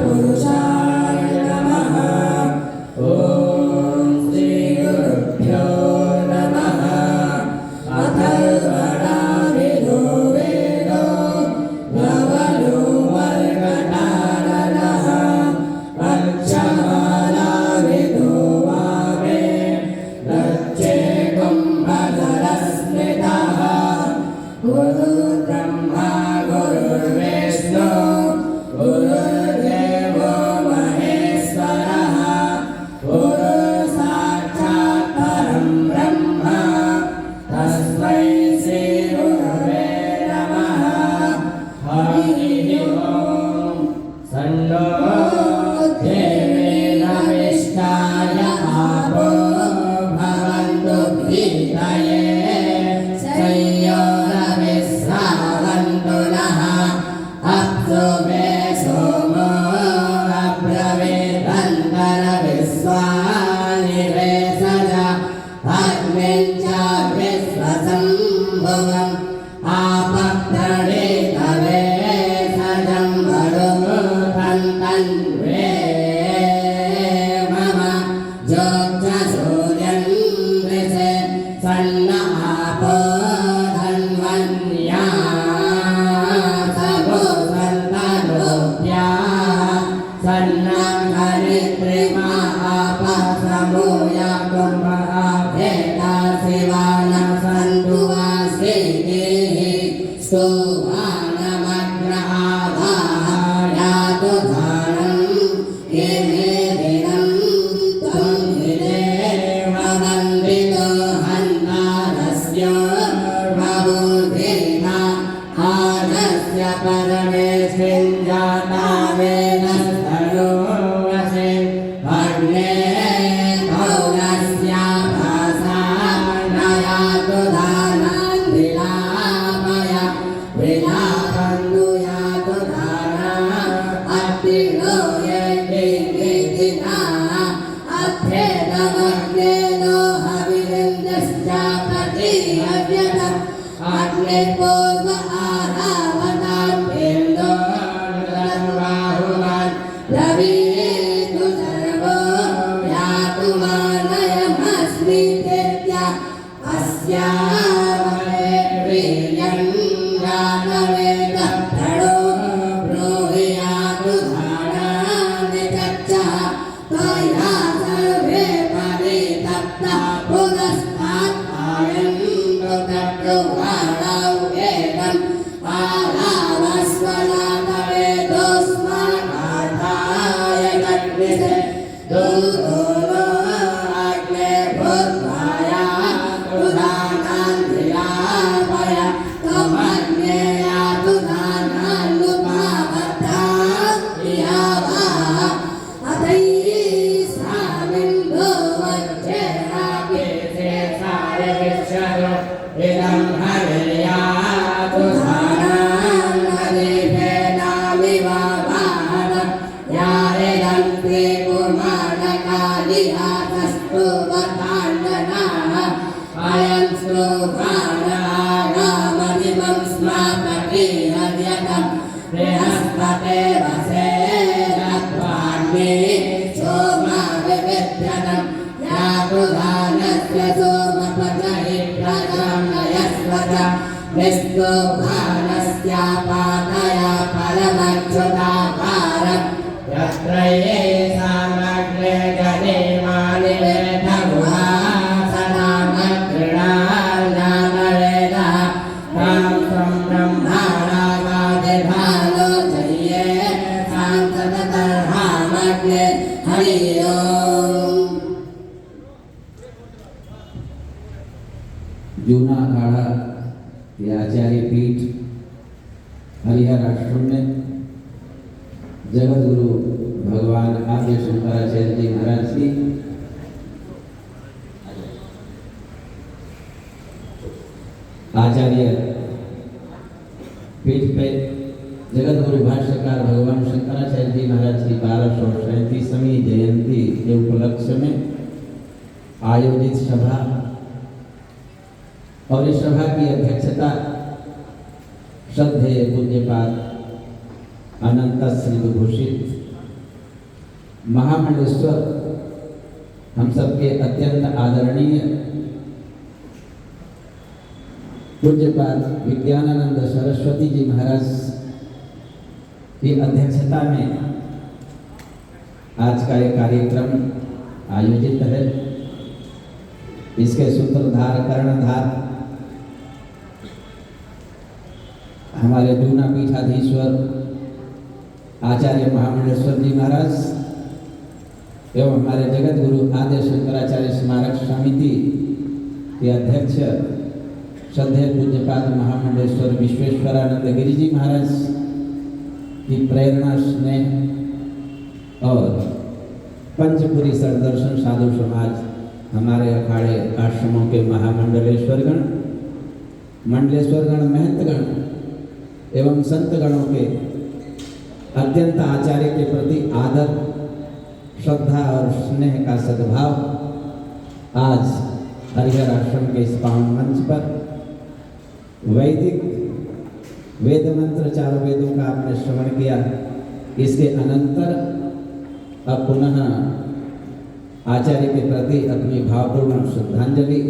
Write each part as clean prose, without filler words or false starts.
पुरुषाय नमः। निवेशजा अग्निञ्च विश्वसम्भुवम् आपप्रणीतवेशजं वरुणन्तन्वे मम ज्योत्स्नसूर्यं विशे सन्न आपो धन्वन्या सभो सन्तनोऽप्या सन्नं हरित्रिमा आपः समूया कुम्भः भेदा शिवानं सन्तुवासिः स्तुवानमग्रहाधायातु धानं किमेदिनं त्वं विदेव वन्दितो हन्तारस्य बहुधीना आदस्य परमेस्मिन् जातावेन स्तनोवसे अग्ने भौरस्याभासा नयातु धानान् विलापय विलापन्दुयातु धाना अत्तिनो यज्ञिना अभ्येदमग्नेनो हविरिन्द्रश्चापतिहव्यतम् अग्निपूर्व आरावताम् इन्दोर्बाहुवान् रवीतु सर्वो यातु मानयमस्मि तेत्या अस्यावहे वीर्यं जानवेदः प्रणो ब्रूहि यातु धानानि चक्षः त्वया सर्वे परितप्ता पुनस्तात् आयन्तु तत्रुवाणौ एवम् आलावस्वनाथवेदोऽस्माकार्थाय तद्विषे दूरो अग्ने भूत्वाया तुधानान् विलापय त्वमग्ने यातु धानान्नुपावद्धा इहावः अतैः सामिन्दो वज्रेणापि शेषाय विश्वतो इदं हरियातु धानान् हरिभेदामिवावाहनं या इदं त्रिपुमानकालिहातस्तु वताण्डनाः अयं स्तोभानागामदिमं स्मापति हव्यतं बृहस्पतेर्वसे नत्वाग्ने सोमाविविध्यतं यातु धानस्य सोमपचहि प्रजामयस्वत निष्टोभानस्यापातया परमच्युताकारम् यत्र ये सामग्रे जनेमानि वेदमुहासनामकृणाज्ञानवेदः तां त्वं ब्रह्माणामादिभालो जय्ये सांसदतर्हामग्ने हरि ओम्। जूना अखाड़ा ये आचार्य पीठ हरिहर आश्रम में जगत गुरु भगवान आद्य शंकराचार्य जी महाराज की आचार्य पीठ पे जगत गुरु भाष्यकार भगवान शंकराचार्य जी महाराज की 1237वीं जयंती के उपलक्ष्य में आयोजित सभा और इस सभा की अध्यक्षता श्रद्धेय पूज्यपाद अनंत श्री विभूषित महामंडलेश्वर हम सबके अत्यंत आदरणीय पूज्यपाद विज्ञानानंद सरस्वती जी महाराज की अध्यक्षता में आज का एक कार्यक्रम आयोजित है। इसके सूत्रधार कर्णधार हमारे जूना पीठाधीश्वर आचार्य महामंडलेश्वर जी महाराज एवं हमारे जगत गुरु आद्य शंकराचार्य स्मारक समिति के अध्यक्ष श्रद्धेय पूज्यपाद महामंडलेश्वर विश्वेश्वरानंद गिरि जी महाराज की प्रेरणा स्नेह और पंचपुरी सरदर्शन साधु समाज हमारे अखाड़े आश्रमों के महामंडलेश्वरगण, मंडलेश्वरगण, महंतगण एवं संतगणों के अत्यंत आचार्य के प्रति आदर, श्रद्धा और स्नेह का सद्भाव आज हरिहर आश्रम के इस पावन मंच पर वैदिक वेद मंत्र चारों वेदों का आपने श्रवण किया। इसके अनंतर अब पुनः आचार्य के प्रति अपनी भावपूर्ण श्रद्धांजलि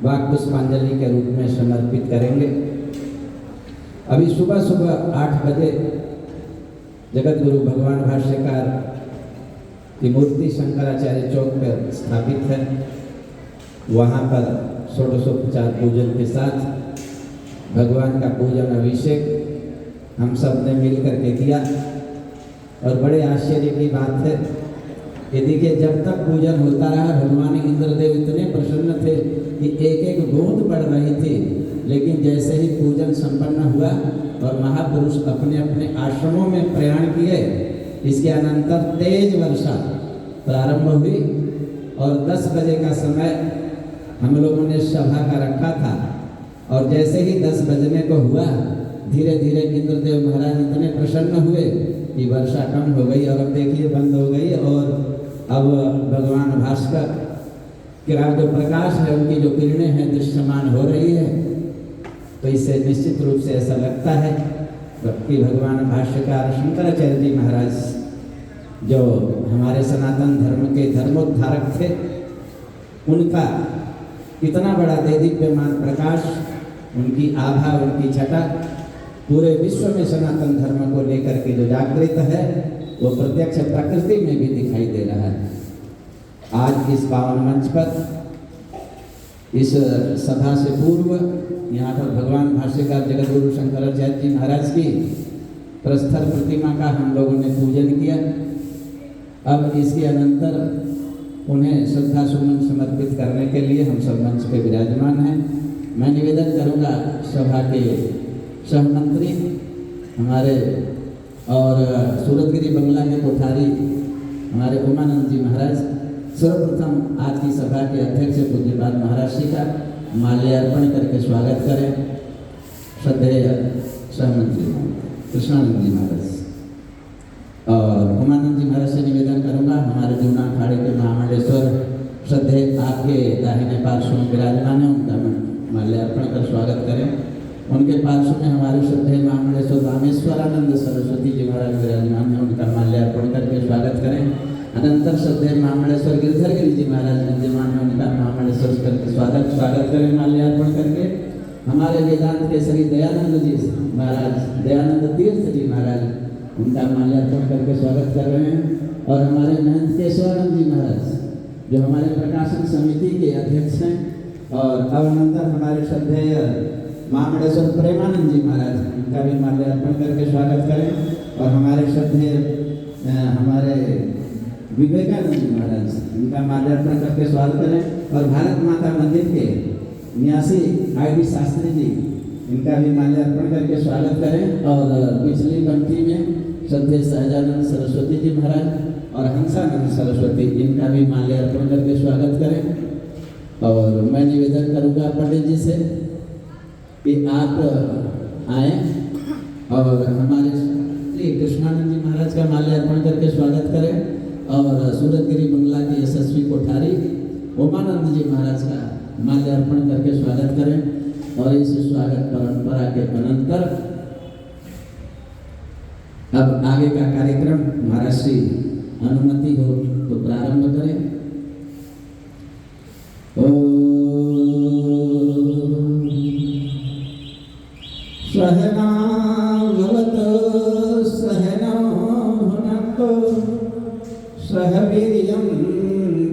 वाक पुष्पांजलि के रूप में समर्पित करेंगे। अभी सुबह सुबह 8 बजे जगत गुरु भगवान भाष्यकार की मूर्ति शंकराचार्य चौक पर स्थापित है। वहाँ पर षोडशोपचार पूजन के साथ भगवान का पूजन अभिषेक हम सब ने मिल करके किया। और बड़े आश्चर्य की बात है कि देखिए, जब तक पूजन होता रहा भगवान इंद्रदेव इतने प्रसन्न थे कि एक एक बूंद पड़ रही थी। लेकिन जैसे ही पूजन संपन्न हुआ और महापुरुष अपने अपने आश्रमों में प्रयाण किए, इसके अनंतर तेज वर्षा प्रारंभ हुई और 10 बजे का समय हम लोगों ने सभा का रखा था। और जैसे ही 10 बजने को हुआ, धीरे धीरे इंद्रदेव महाराज इतने प्रसन्न हुए कि वर्षा कम हो गई और अब देखिए बंद हो गई। और अब भगवान भास्कर का जो प्रकाश है, उनकी जो किरणें हैं दृश्यमान हो रही है। तो इससे निश्चित रूप से ऐसा लगता है कि भगवान भाष्यकार शंकराचार्य जी महाराज जो हमारे सनातन धर्म के धर्मोद्धारक थे, उनका कितना बड़ा देदीप्यमान प्रकाश, उनकी आभा, उनकी छटा पूरे विश्व में सनातन धर्म को लेकर के जो जागृत है, वो प्रत्यक्ष प्रकृति में भी दिखाई दे रहा है। आज इस पावन मंच पर इस सभा से पूर्व यहाँ पर भगवान भाष्यकार जगत गुरु शंकराचार्य जी महाराज की प्रस्तर प्रतिमा का हम लोगों ने पूजन किया। अब इसके अनंतर उन्हें श्रद्धा सुमन समर्पित करने के लिए हम सब मंच पे विराजमान हैं। मैं निवेदन करूंगा सभा के सहमंत्री हमारे और सूरतगिरी बंगला के कोठारी हमारे उमानंद जी महाराज सर्वप्रथम आज की सभा के अध्यक्ष पूज्यपाद महाराज जी का माल्यार्पण करके स्वागत करें। श्रद्धेय सहमंत्री कृष्णानंद जी महाराज और उमानंद जी महाराज से निवेदन करूंगा हमारे जूना अखाड़े के महामंडलेश्वर श्रद्धेय आपके दाहिने पार्श्व में विराजमान है, उनका माल्यार्पण कर स्वागत करें। उनके पार्श्व में हमारे श्रद्धेय महामंडलेश्वर रामेश्वरानंद सरस्वती जी महाराज विराजमान है, उनका माल्यार्पण करके स्वागत करें। अनंतर श्रद्धेय महामंडलेश्वर गिरधर गिरी जी महाराज विद्यमान है, उनका महामंडलेश्वर करके स्वागत करें माल्यार्पण करके। हमारे वेदांत के श्री दयानंद जी महाराज, दयानंद तीर्थ जी महाराज, उनका माल्यार्पण करके स्वागत कर रहे हैं। और हमारे महंत केशवानंद जी महाराज जो हमारे प्रकाशन समिति के अध्यक्ष हैं। और अनंतर हमारे श्रद्धेय महामंडलेश्वर प्रेमानंद जी महाराज, उनका भी माल्यार्पण करके स्वागत करें। और हमारे श्रद्धेय हमारे विवेकानंद जी महाराज, उनका माल्यार्पण करके स्वागत करें। और भारत माता मंदिर के न्यासी ID शास्त्री जी, इनका भी माल्यार्पण करके स्वागत करें। और पिछली पंक्ति में श्रद्धेय सहजानंद सरस्वती जी महाराज और हंसानंद सरस्वती, इनका भी माल्यार्पण करके स्वागत करें। और मैं निवेदन करूंगा पंडित जी से कि आप आए और हमारे श्री कृष्णानंद जी महाराज का माल्यार्पण करके स्वागत करें। और सूरतगिरी बंगला के यशस्वी कोठारी उमानंद जी महाराज का माल्यार्पण करके स्वागत करें। और इस स्वागत परंपरा के अनंतर अब आगे का कार्यक्रम महाराज श्री अनुमति हो तो प्रारंभ करें। सहना भवतु सहनौ भुनक्तु सह वीर्यं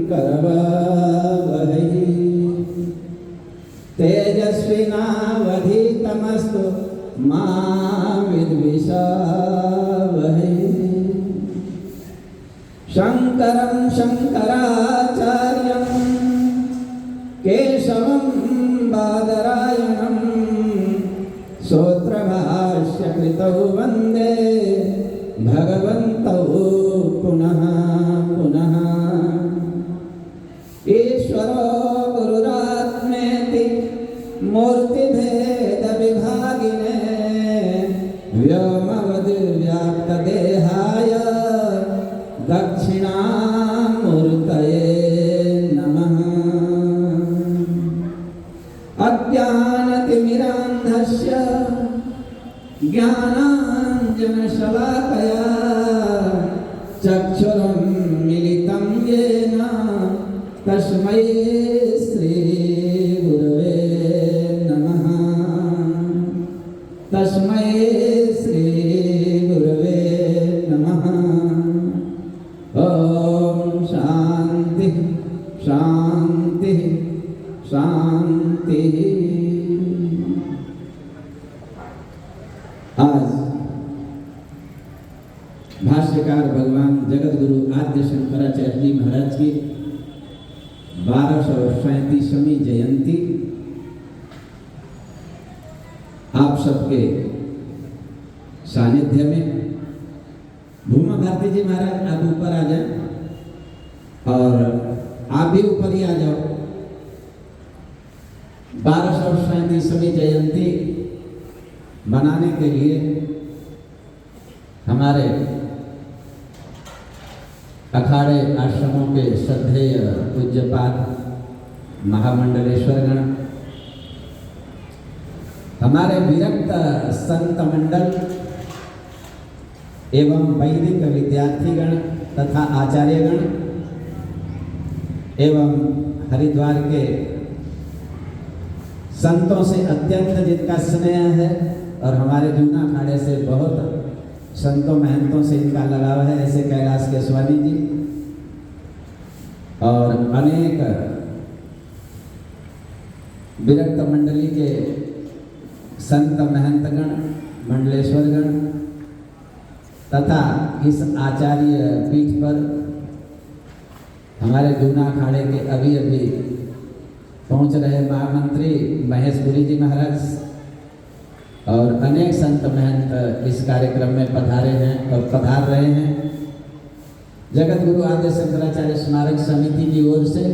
करवावहै तेजस्विनावधीतमस्तु मा विद्विषावहै। शंकरं शंकराचार्यं केशवं बादरायणं सूत्रभाष्यकृतौ वन्दे भगवन्तौ पुनः पुनः। ईश्वरो गुरुरात्मेति मूर्तिभेदविभागिने ज्ञानाञ्जनशलाकया चक्षुरुन्मीलितं येन तस्मै श्रीगुरवे नमः। तस्मै श्रीगुरवे नमः। ॐ शान्ति शान्ति शान्तिः। आज भाष्यकार भगवान जगत गुरु आद्य शंकराचार्य जी महाराज की 1237वीं जयंती आप सबके सानिध्य में। भूमा भारती जी महाराज आप ऊपर आ जाए और आप भी ऊपर ही आ जाओ। 1237वीं जयंती मनाने के लिए हमारे अखाड़े आश्रमों के श्रद्धेय पूज्यपाद महामंडलेश्वरगण, हमारे विरक्त संत मंडल एवं वैदिक विद्यार्थीगण तथा आचार्यगण एवं हरिद्वार के संतों से अत्यंत जिनका स्नेह है और हमारे जूना अखाड़े से बहुत संतों महंतों से इनका लगाव है, ऐसे कैलाश के स्वामी जी और अनेक विरक्त मंडली के संत महंतगण मंडलेश्वरगण तथा इस आचार्य पीठ पर हमारे जूना अखाड़े के अभी अभी पहुंच रहे महामंत्री महेश पुरी जी महाराज और अनेक संत महंत इस कार्यक्रम में पधारे हैं और पधार रहे हैं। जगत गुरु आद्य शंकराचार्य स्मारक समिति की ओर से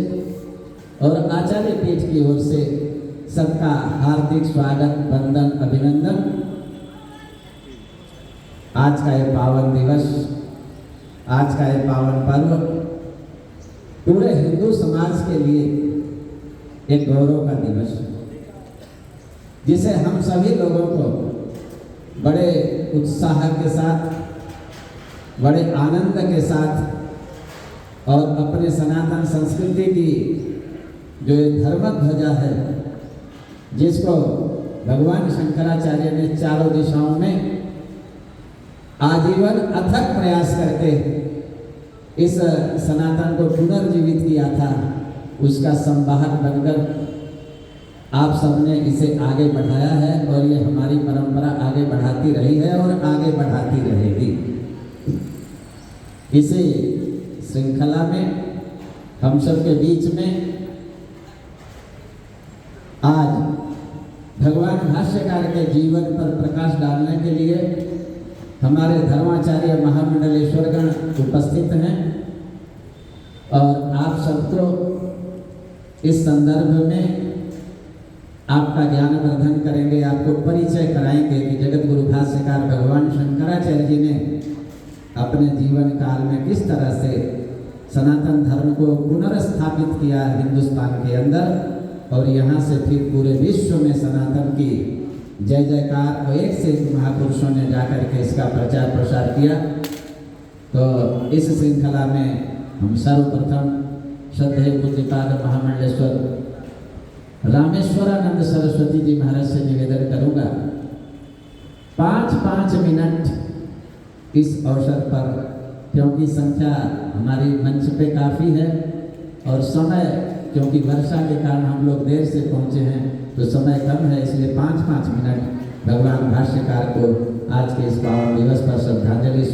और आचार्य पीठ की ओर से सबका हार्दिक स्वागत, वंदन, अभिनंदन। आज का ये पावन दिवस, आज का ये पावन पर्व पूरे हिंदू समाज के लिए एक गौरव का दिवस, जिसे हम सभी लोगों को बड़े उत्साह के साथ, बड़े आनंद के साथ और अपने सनातन संस्कृति की जो धर्म ध्वजा है, जिसको भगवान शंकराचार्य ने चारों दिशाओं में आजीवन अथक प्रयास करके इस सनातन को पुनर्जीवित किया था, उसका संवाहक बनकर आप सबने इसे आगे बढ़ाया है और ये हमारी परंपरा आगे बढ़ाती रही है और आगे बढ़ाती रहेगी। इसी श्रृंखला में हम सब के बीच में आज भगवान भाष्यकार के जीवन पर प्रकाश डालने के लिए हमारे धर्माचार्य महामंडलेश्वरगण उपस्थित हैं और आप सबको इस संदर्भ में आपका ज्ञानवर्धन करेंगे, आपको परिचय कराएंगे कि जगत गुरु भाष्यकार भगवान शंकराचार्य जी ने अपने जीवन काल में किस तरह से सनातन धर्म को पुनर्स्थापित किया हिंदुस्तान के अंदर और यहाँ से फिर पूरे विश्व में सनातन की जय जयकार और एक से एक महापुरुषों ने जाकर के इसका प्रचार प्रसार किया। तो इस श्रृंखला में हम सर्वप्रथम श्रद्धेय पूज्यपाद महामंडलेश्वर रामेश्वरानंद सरस्वती जी महाराज से निवेदन करूंगा 5-5 मिनट इस अवसर पर, क्योंकि संख्या हमारी मंच पे काफ़ी है और समय, क्योंकि वर्षा के कारण हम लोग देर से पहुंचे हैं तो समय कम है, इसलिए 5-5 मिनट भगवान भाष्यकार को आज के इस पावन दिवस पर श्रद्धांजलि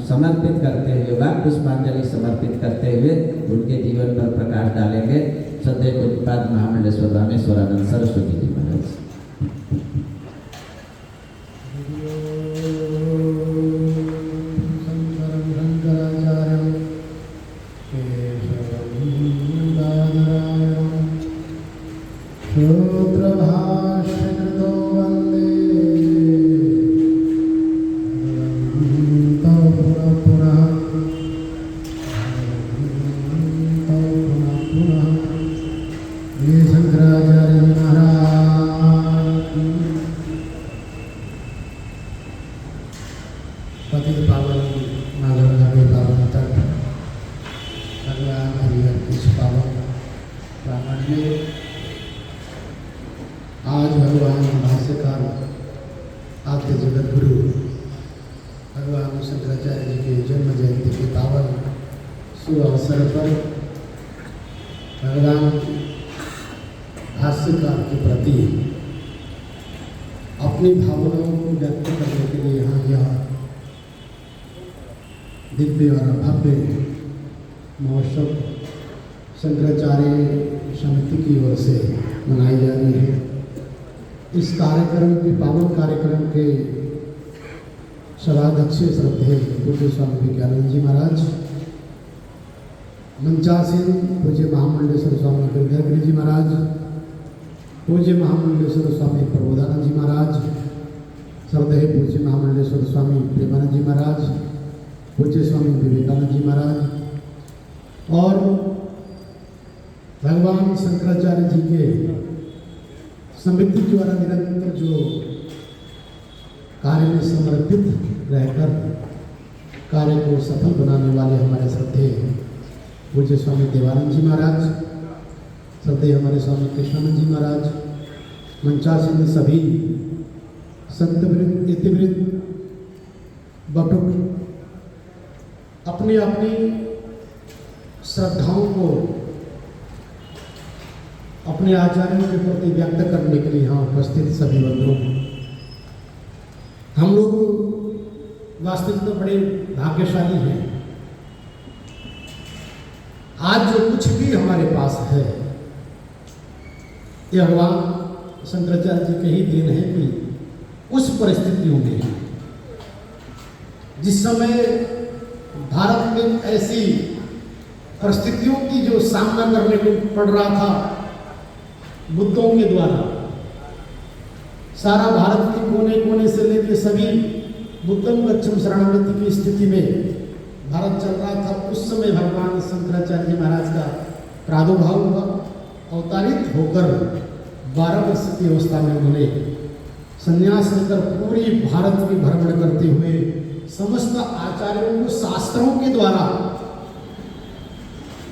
समर्पित करते हुए, वाक पुष्पांजलि समर्पित करते हुए उनके जीवन पर प्रकाश डालेंगे। श्रद्धेय पूज्यपाद महामंडलेश्वर रामेश्वरानंद सरस्वती जी महाराज। भाइयों, आज भगवान भाष्यकार आद्य जगत गुरु भगवान शंकराचार्य जी के जन्म जयंती के पावन शुभ अवसर पर भगवान भाष्यकार के प्रति अपनी भावनाओं को व्यक्त करने के लिए यहाँ यह दिव्य और भव्य महोत्सव शंकराचार्य समिति की ओर से मनाई जा रही है। इस कार्यक्रम के पावन कार्यक्रम के सभाध्यक्ष श्रद्धेय पूज्य स्वामी विज्ञानंद जी महाराज, मंचासीन पूज्य महामंडलेश्वर स्वामी गिरधर जी महाराज, पूज्य महामंडलेश्वर स्वामी प्रबोधानंद जी महाराज, श्रद्धेय पूज्य महामंडलेश्वर स्वामी प्रेमानंद जी महाराज, पूज्य स्वामी विवेकानंद जी महाराज और भगवान शंकराचार्य जी के समिति द्वारा निरंतर जो कार्य में समर्पित रहकर कार्य को सफल बनाने वाले हमारे श्रद्धेय पूज्य स्वामी देवानंद जी महाराज, श्रद्धेय हमारे स्वामी कृष्णानंद जी महाराज, मंचासीन सभी संतवृंद, यतिवृंद, बटुक अपनी अपनी श्रद्धाओं को अपने आचार्यों के प्रति व्यक्त करने के लिए यहाँ उपस्थित सभी बंधुओं, हम लोग वास्तविक में बड़े भाग्यशाली हैं। आज जो कुछ भी हमारे पास है यह भगवान शंकराचार्य जी के ही देन है कि उस परिस्थितियों में जिस समय भारत में ऐसी परिस्थितियों की जो सामना करने को पड़ रहा था बुद्धों के द्वारा, सारा भारत के कोने कोने से लेकर सभी बुद्धम गच्छम शरणागति की स्थिति में भारत चल रहा था। उस समय भगवान शंकराचार्य जी महाराज का प्रादुर्भाव हुआ। अवतारित होकर 12 वर्ष की अवस्था में उन्होंने संन्यास लेकर पूरी भारत की भ्रमण करते हुए समस्त आचार्यों को शास्त्रों के द्वारा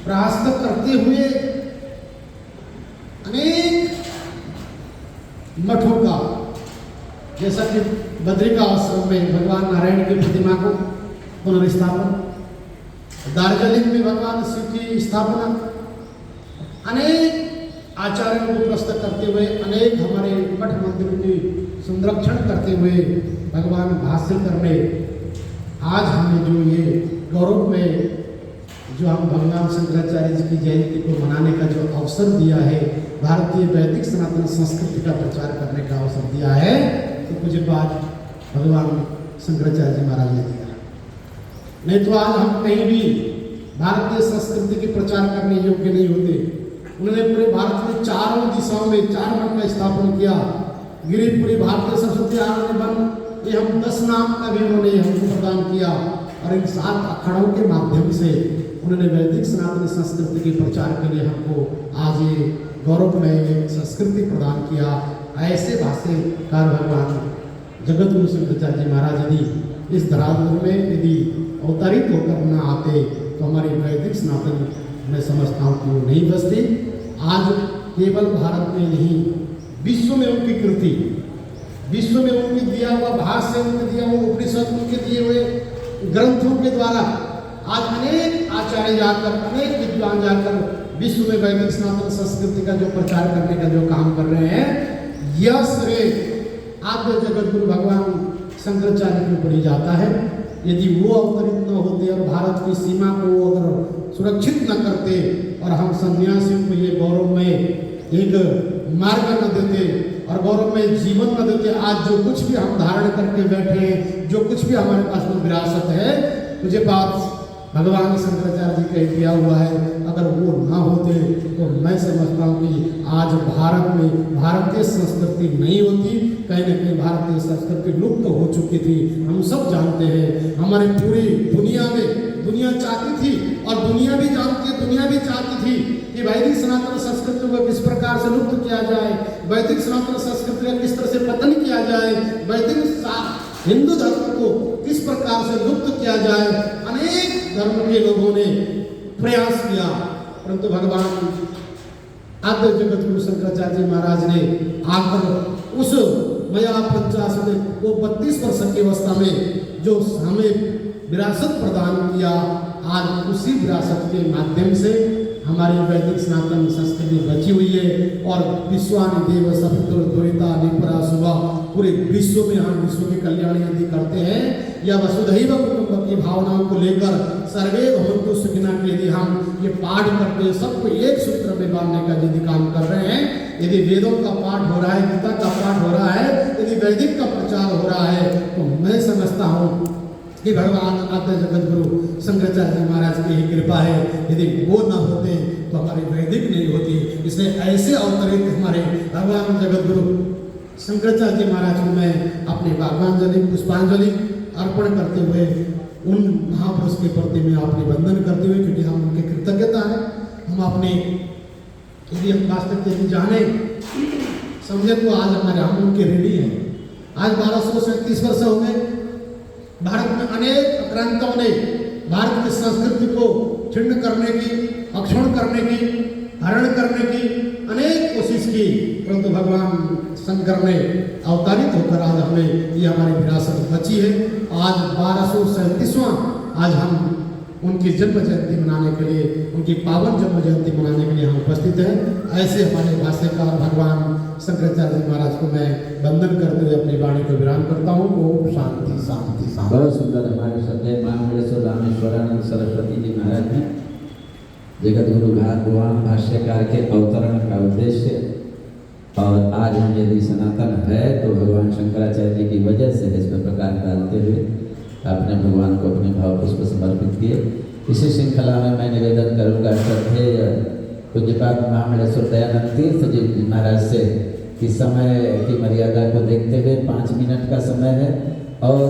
परास्त करते हुए अनेक मठों का, जैसा कि बद्रिका आश्रम में भगवान नारायण की प्रतिमा को पुनर्स्थापन, दार्जिलिंग में भगवान शिव की स्थापना, अनेक आचार्यों को प्रस्तुत करते हुए अनेक हमारे मठ मंदिरों की संरक्षण करते हुए भगवान भाष्यकर ने आज हमें जो ये गौरव में जो हम भगवान शंकराचार्य जी की जयंती को मनाने का जो अवसर दिया है, भारतीय वैदिक सनातन संस्कृति का प्रचार करने का अवसर दिया है, तो मुझे बात भगवान शंकराचार्य जी महाराज ने दिया। नहीं तो आज हम कहीं भी भारतीय संस्कृति के प्रचार करने योग्य नहीं होते। उन्होंने पूरे भारत में चारों दिशाओं में 4 मठ का स्थापन किया। गिरिपुरी भारतीय सरस्वती आनंद वन, ये हम 10 नाम का भी उन्होंने हमको प्रदान किया और इन 7 अखाड़ों के माध्यम से उन्होंने वैदिक सनातन संस्कृति के प्रचार के लिए हमको आज ये गौरवमय संस्कृति प्रदान किया। ऐसे भाष्यकार भगवान जगत गुरु शंकराचार्य जी महाराज यदि इस धरातल में यदि अवतरित होकर न आते तो हमारी वैदिक सनातन में समझता हूँ कि वो नहीं बसती। आज केवल भारत में नहीं, विश्व में उनकी कृति, विश्व में उनकी दिया हुआ भाष्य, उनके दिया हुआ उपनिषद, उनके दिए हुए ग्रंथों के द्वारा आज अनेक आचार्य जाकर, अनेक विद्वान जाकर विश्व में वैदिक सनातन संस्कृति का जो प्रचार करने का जो काम कर रहे हैं, यह श्रेय आद्य जगत गुरु भगवान शंकराचार्य के ऊपर ही जाता है। यदि वो अवतरित न होते और भारत की सीमा को अगर सुरक्षित न करते और हम सन्यासियों को ये गौरव में एक मार्ग न देते और गौरव में जीवन न देते, आज जो कुछ भी हम धारण करके बैठे हैं, जो कुछ भी हमारे पास में विरासत है, मुझे बात भगवान शंकराचार्य जी का दिया हुआ है, अगर वो ना होते तो मैं समझता हूँ कि आज भारत में भारतीय संस्कृति नहीं होती। कहीं न कहीं भारतीय संस्कृति लुप्त हो चुकी थी। हम सब जानते हैं, हमारे पूरी दुनिया में दुनिया चाहती थी और दुनिया भी जानती है, दुनिया भी चाहती थी कि वैदिक सनातन संस्कृति को किस प्रकार से लुप्त किया जाए, वैदिक सनातन संस्कृति का किस तरह से पतन किया जाए, वैदिक हिंदू धर्म को किस प्रकार से लुप्त किया जाए। अनेक धर्म के लोगों ने प्रयास किया, परंतु भगवान आद्य जगत गुरु शंकराचार्य जी महाराज ने आकर उस मया 50 वो 32 वर्ष की अवस्था में जो हमें विरासत प्रदान किया, आज उसी विरासत के माध्यम से हमारी वैदिक सनातन संस्कृति बची हुई है और विश्वानि देव सवितुर दुरिता निपरा सुबह पूरे विश्व में हम विश्व की कल्याण यदि करते हैं या वसुधैव कुटुंब की भावनाओं को लेकर सर्वे भवन्तु सुखिनः के यदि हम ये पाठ करके सबको एक सूत्र में बांधने का यदि काम कर रहे हैं, यदि वेदों का पाठ हो रहा है, गीता का पाठ हो रहा है, यदि वैदिक का प्रचार हो रहा है, तो मैं समझता हूँ कि भगवान आद्य जगत गुरु शंकराचार्य जी महाराज की ही कृपा है। यदि वो ना होते तो हमारी वैदिक नहीं होती। इसलिए ऐसे अवतरित हमारे भगवान जगत गुरु शंकराचार्य जी महाराज को मैं अपनी भागवांजलि पुष्पांजलि अर्पण करते हुए उन महापुरुष के प्रति मैं अपनी वंदन करते हुए, क्योंकि हम उनकी कृतज्ञता है, हम अपने यदि हम वास्तविक यदि जाने समझे तो आज हमारे हम उनके ऋणी हैं। आज 1237 वर्ष हो गए। भारत में अनेक आक्रांतों ने भारत की संस्कृति को छिन्न करने की, अक्षुण्ण करने की, हरण करने की अनेक कोशिश की, परंतु भगवान शंकर ने अवतारित होकर आज हमें ये हमारी विरासत बची है। आज 1237वां आज हम उनकी जन्म जयंती मनाने के लिए, उनकी पावन जन्म जयंती मनाने के लिए हम उपस्थित हैं। ऐसे हमारे भाष्यकार भगवान शंकराचार्य जी महाराज को मैं वंदन करते हुए अपनी वाणी को विराम करता हूँ। ओम शांति शांति शांति। बहुत सुंदर हमारे श्रद्धेय महामंडलेश्वर रामेश्वरानंद सरस्वती जी महाराज ने जगत गुरु भगवान भाष्यकार के अवतरण का उद्देश्य, और आज हम यदि सनातन है तो भगवान शंकराचार्य जी की वजह से इस पर प्रकाश डालते हुए आपने भगवान को अपने भाव पुष्प समर्पित किए। इसी श्रृंखला में मैं निवेदन करूँगा श्रद्धेय पूज्यपाद महामंडलेश्वर दयानंद तीर्थ जी महाराज से कि समय की मर्यादा को देखते हुए 5 मिनट का समय है और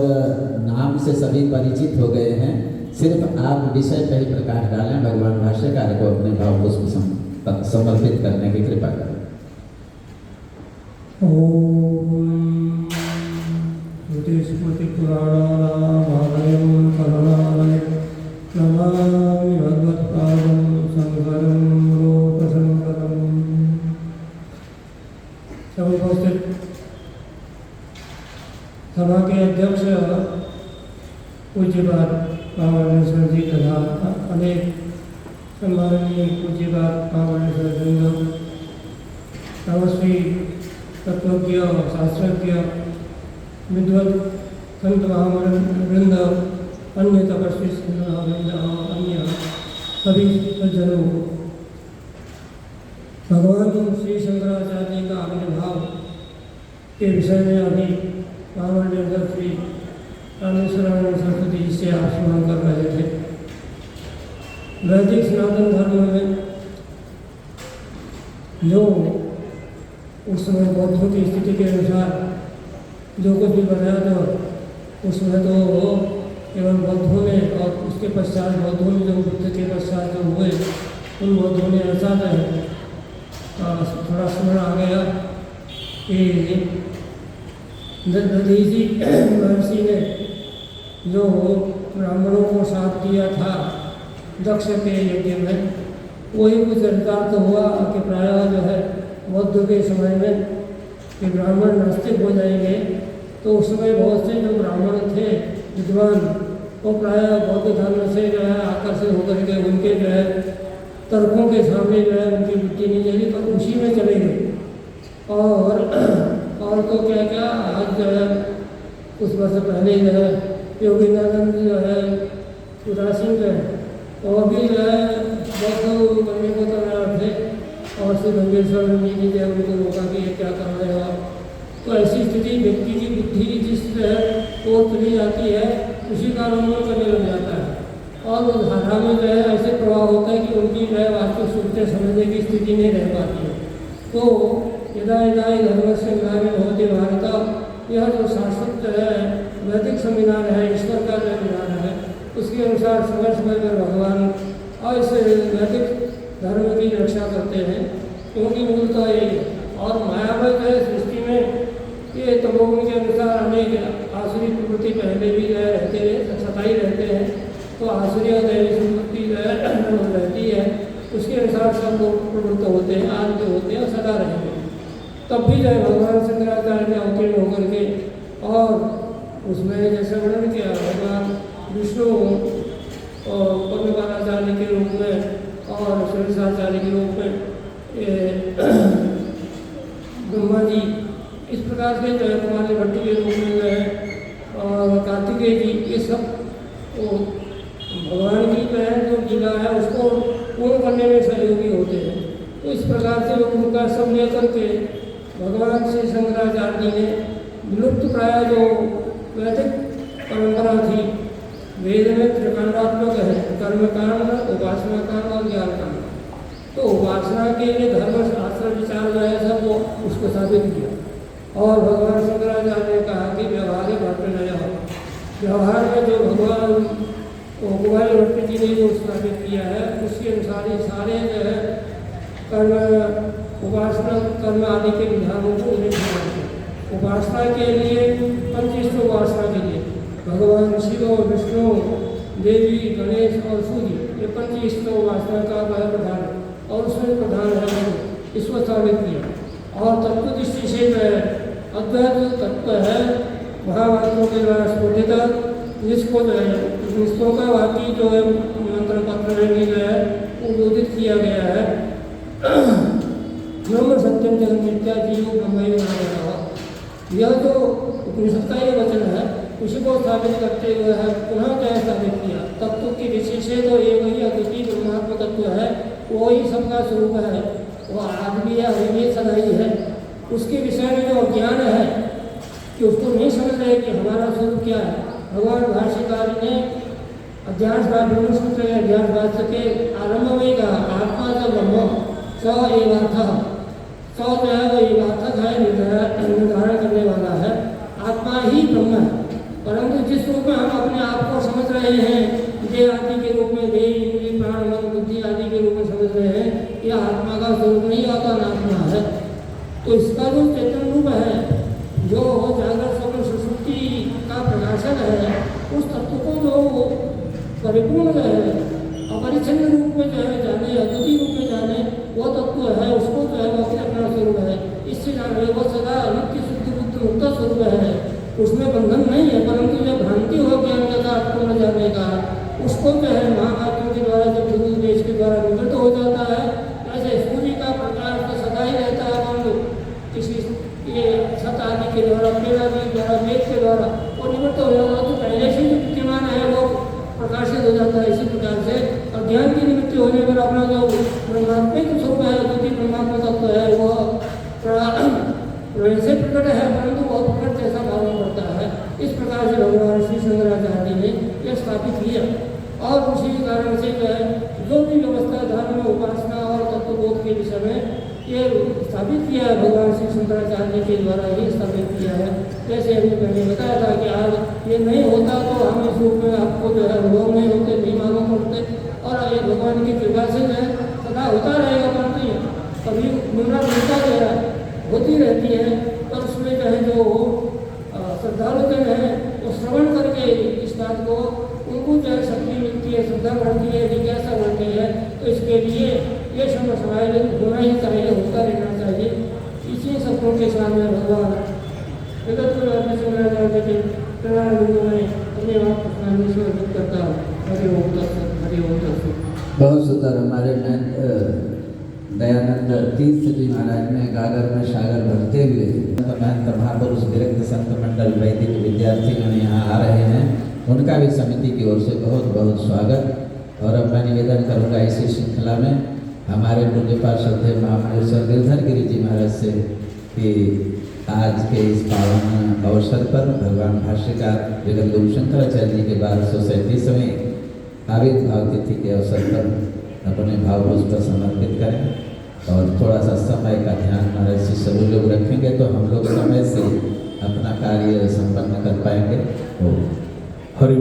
नाम से सभी परिचित हो गए हैं। सिर्फ आप विषय पर ही प्रकाश डालें, भगवान भाष्यकार को अपने भाव पुष्प समर्पित करने की कृपा करें। ओम स्मृति पुराणानामालयं करुणालयं नमामि भगवत्पादं शंकरं लोकशंकरम्। समुपस्थित सभा के अध्यक्ष पूज्यपाद महामंडलेश्वर जी तथा अनेक सम्माननीय पूज्यपाद महामंडलेश्वर वृंद, तपस्वी तत्वज्ञ शास्त्रज्ञ विद्वत संत महावृंद, अन्य तपस्वी संत महावृंद और अन्य सभी सज्जनों को भगवान श्री शंकराचार्य जी का आविर्भाव के विषय में अभी महामंडलेश्वर श्री रामेश्वरानंद सरस्वती जी से आप स्मरण कर रहे थे। वैदिक सनातन धर्म में जो उस समय बौद्धों की स्थिति के अनुसार जो कुछ भी बनाया था उसमें तो केवल बौद्धों ने और उसके पश्चात बौद्धों में जो बुद्ध के पश्चात जो हुए उन बौद्धों ने ऐसा थोड़ा स्मरण आ गया कि दधीचि महर्षि ने जो ब्राह्मणों को साथ दिया था दक्ष के यज्ञ में, वही कुछ चरितार्थ हुआ कि प्रायः जो है बौद्ध के समय में कि ब्राह्मण नास्तिक हो जाएंगे, तो उस समय बहुत से जो ब्राह्मण थे विद्वान वो प्रायः बौद्ध धर्म से जो है आकर्षित होकर के उनके जो है तर्कों के सामने जो है उनकी बुद्धि नहीं चली, पर उसी में चले गए। और तो क्या क्या आज जो है कुछ वर्ष पहले जो है योगीनानंद जो है उदासीन जो है वो भी जो है बौद्ध करने को तैयार थे और श्री गंगेश्वर जी ने जो उनको रोका कि ये क्या कर रहे हो। तो ऐसी स्थिति व्यक्ति की बुद्धि जिस ओर चली जाती है उसी का अनुमान करने लग जाता है और उस धारा में जो है ऐसे प्रभाव होता है कि उनकी जो है वास्तविक सोचते समझने की स्थिति नहीं रह पाती है। तो यदा यदा धर्म से होते भारत, यह जो शाश्वत जो है वैदिक संविधान है, ईश्वर का जो विधान है, उसके अनुसार समय समय पर भगवान और इस वैदिक धर्म की रक्षा करते हैं, क्योंकि मूलतः ये और मायावत है सृष्टि में ये तमोगुण के अनुसार अनेक आसुरी प्रवृत्ति पहले भी जो है रहते हैं, सताई रहते हैं, तो आसुरी और दैवी संपत्ति जो है रहती है। उसके अनुसार सब लोग प्रवृत्त होते हैं, आज भी होते हैं और सदा रहेंगे। तब भी जो है भगवान शंकराचार्य ने अवतीर्ण होकर के और उसमें जैसे वर्णन किया भगवान विष्णु और पद्मपादाचार्य के रूप में और सुरेशाचार्य के रूप में ब्रह्मा जी इस प्रकार से जो है कुमारी भट्टी के रूप में जो है और कार्तिकेय जी, ये सब भगवान की जो है जो लीला है उसको पूर्ण करने में सहयोगी होते हैं। तो इस प्रकार से उनका सब लेकर के भगवान श्री शंकराचार्य जी ने विलुप्त प्राय जो वैदिक परंपरा थी, वेद में त्रिकांडात्मक है, कर्मकांड, उपासना कांड और ज्ञान कांड। तो उपासना के लिए धर्म शास्त्र विचार जो है सब वो उसको साबित किया और भगवान शंकराचार्य ने कहा कि व्यवहारिक भट्ट नया हो। व्यवहार में जो भगवान कुमारी भट्ट जी ने जो स्थापित किया है उसके अनुसार ही सारे जो है कर्म, उपासना, कर्म आदि के विधानों को उन्हें बनाते। उपासना के लिए 25 उपासना के लिए भगवान शिव, विष्णु, देवी, गणेश और सूर्य, ये 25 उपासना का प्रधान है और उसमें प्रधान है इसको स्थापित किया। और तत्व दृष्टि से जो है अद्वैत तत्व है महावाक्यों के द्वारा स्फुटित, जिसको जो है पुस्तकों का वाक्य जो है मंत्र पत्र में जो है उद्बोधित किया गया है। ब्रह्म सत्यम जगत मिथ्या जीव ब्रह्मैव नारायणः। यह जो उपनिषद का ये वचन है उसी को स्थापित करते हुए है पुनः क्या स्थापित किया। तत्व की विशेषता तो एक ही अद्वितीय ब्रह्मात्म तत्व है, वो ही सबका स्वरूप है, वो आज भी है, अभी भी सदा ही है। उसके विषय में जो अज्ञान है कि उसको नहीं समझ रहे कि हमारा स्वरूप क्या है। भगवान भाष्यकार ने अध्यास ब्रह्मसूत्र के अध्यास भाष्य के आरंभ में कहा आत्मा च ब्रह्म स एवार्थः। स जो है वो एवार्थक है, निर्धारण करने वाला है। आत्मा ही ब्रह्म है, परंतु जिस रूप में हम अपने आप को समझ रहे हैं देह आदि के रूप में, देह इंद्रिय प्राण मन बुद्धि आदि के रूप में समझ रहे हैं, यह आत्मा का स्वरूप नहीं आता, अनात्मा है। तो इसका जो चेतन रूप है, जो जागृत स्वप्न सुषुप्ति का प्रकाशन है, उस तत्व को जो परिपूर्ण है अपरिच्छिन्न रूप में जो है जाने, अद्वितीय रूप में जाने, वो तत्व है, उसको जो है वो अपना स्वरूप है, इससे जाने वो सदा नित्य शुद्ध बुद्ध मुक्त स्वरूप है, उसमें बंधन नहीं है। परंतु जब भ्रांति हो ज्ञान का आपको न जाने का, उसको जो है महावाक्यों के द्वारा जब गुरु उपदेश के द्वारा निवृत्त हो जाता है, ऐसे सूर्य का प्रकाश तो सदा ही रहता है, परंतु किसी ये छत आदि के द्वारा, पेड़ आदि के द्वारा, वेद के द्वारा वो निवृत्त हो जाता है, तो पहले से जो विद्यमान है वो प्रकाशित हो जाता है। इसी प्रकार से अज्ञान की निवृत्ति होने पर अपना जो ब्रह्मात्मिक स्वरूप है, जो कि ब्रह्मात्मा तत्व है, वो वैसे प्रकट है, परंतु वह प्रकट जैसा मालूम पड़ता है। इस प्रकार से भगवान श्री शंकराचार्य ने यह स्थापित किया और उसी कारण से जो है जो भी व्यवस्था धर्म, उपासना और तत्वबोध के विषय में ये स्थापित किया है भगवान श्री शंकराचार्य के द्वारा ही स्थापित किया है। जैसे हमने पहले बताया था कि आज ये नहीं होता तो हम इस रूप में आपको जो है अनुभव नहीं होते, नहीं मालूम पड़ते, और ये भगवान की कृपा से जो है सदा होता रहेगा। परंतु ये कभी मुन्ना मिलता जो है होती रहती है, और उसमें जो है जो श्रद्धालुजन है वो श्रवण करके इस बात को उनको जो है शक्ति मिलती है, श्रद्धा बढ़ती है, जिज्ञासा बढ़ती है। तो इसके लिए ये समय होना ही चाहिए, होता रहना चाहिए। इसी सपनों के सामने भगवान जगत को अपने शंकराचार्य के प्रणाम बिंदु में धन्यवाद प्रणाम करता हूँ। हरि ओम तत्सत, हरि ओम तत्सत। बहुत सुंदर। हमारे दयानंद तीर्थ जी महाराज ने गागर में सागर भरते हुए महंत महापुरुष विरक्त संत मंडल वैदिक विद्यार्थीगण यहाँ आ रहे हैं, उनका भी समिति की ओर से बहुत बहुत स्वागत। और अब मैं निवेदन करूँगा इसी श्रृंखला में हमारे पूज्यपाद श्रद्धेय महामंडलेश्वर गिरधर गिरी जी महाराज से कि आज के इस पावन अवसर पर भगवान भाष्यकार जगत गुरु शंकराचार्य जी के 1237वें आविर्भाव तिथि के अवसर पर अपने भावपुष्प समर्पित करें। और थोड़ा सा समय का ध्यान हमारे से सभी लोग रखेंगे तो हम लोग समय से अपना कार्य संपन्न कर पाएंगे। हरि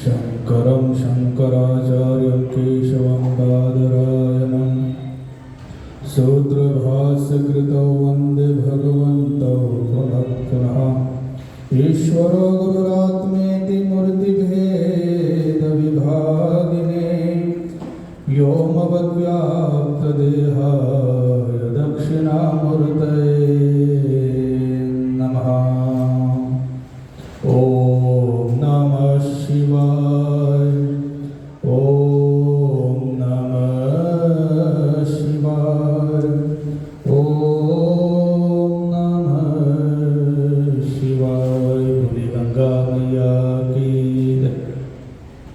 शङ्करं शङ्कराचार्यं केशवं बादरायणं सूत्रभाष्यकृतौ वन्दे भगवन्तौ पुनः पुनः ईश्वरो गुरुरात्मेति मूर्तिभेदविभागिने व्योमवद्व्याप्तदेहाय दक्षिणामूर्तये नमः। ॐ नमः शिवाय। ॐ नमः शिवाय। ॐ नमः शिवाय। बोले गंगा मैया की जय,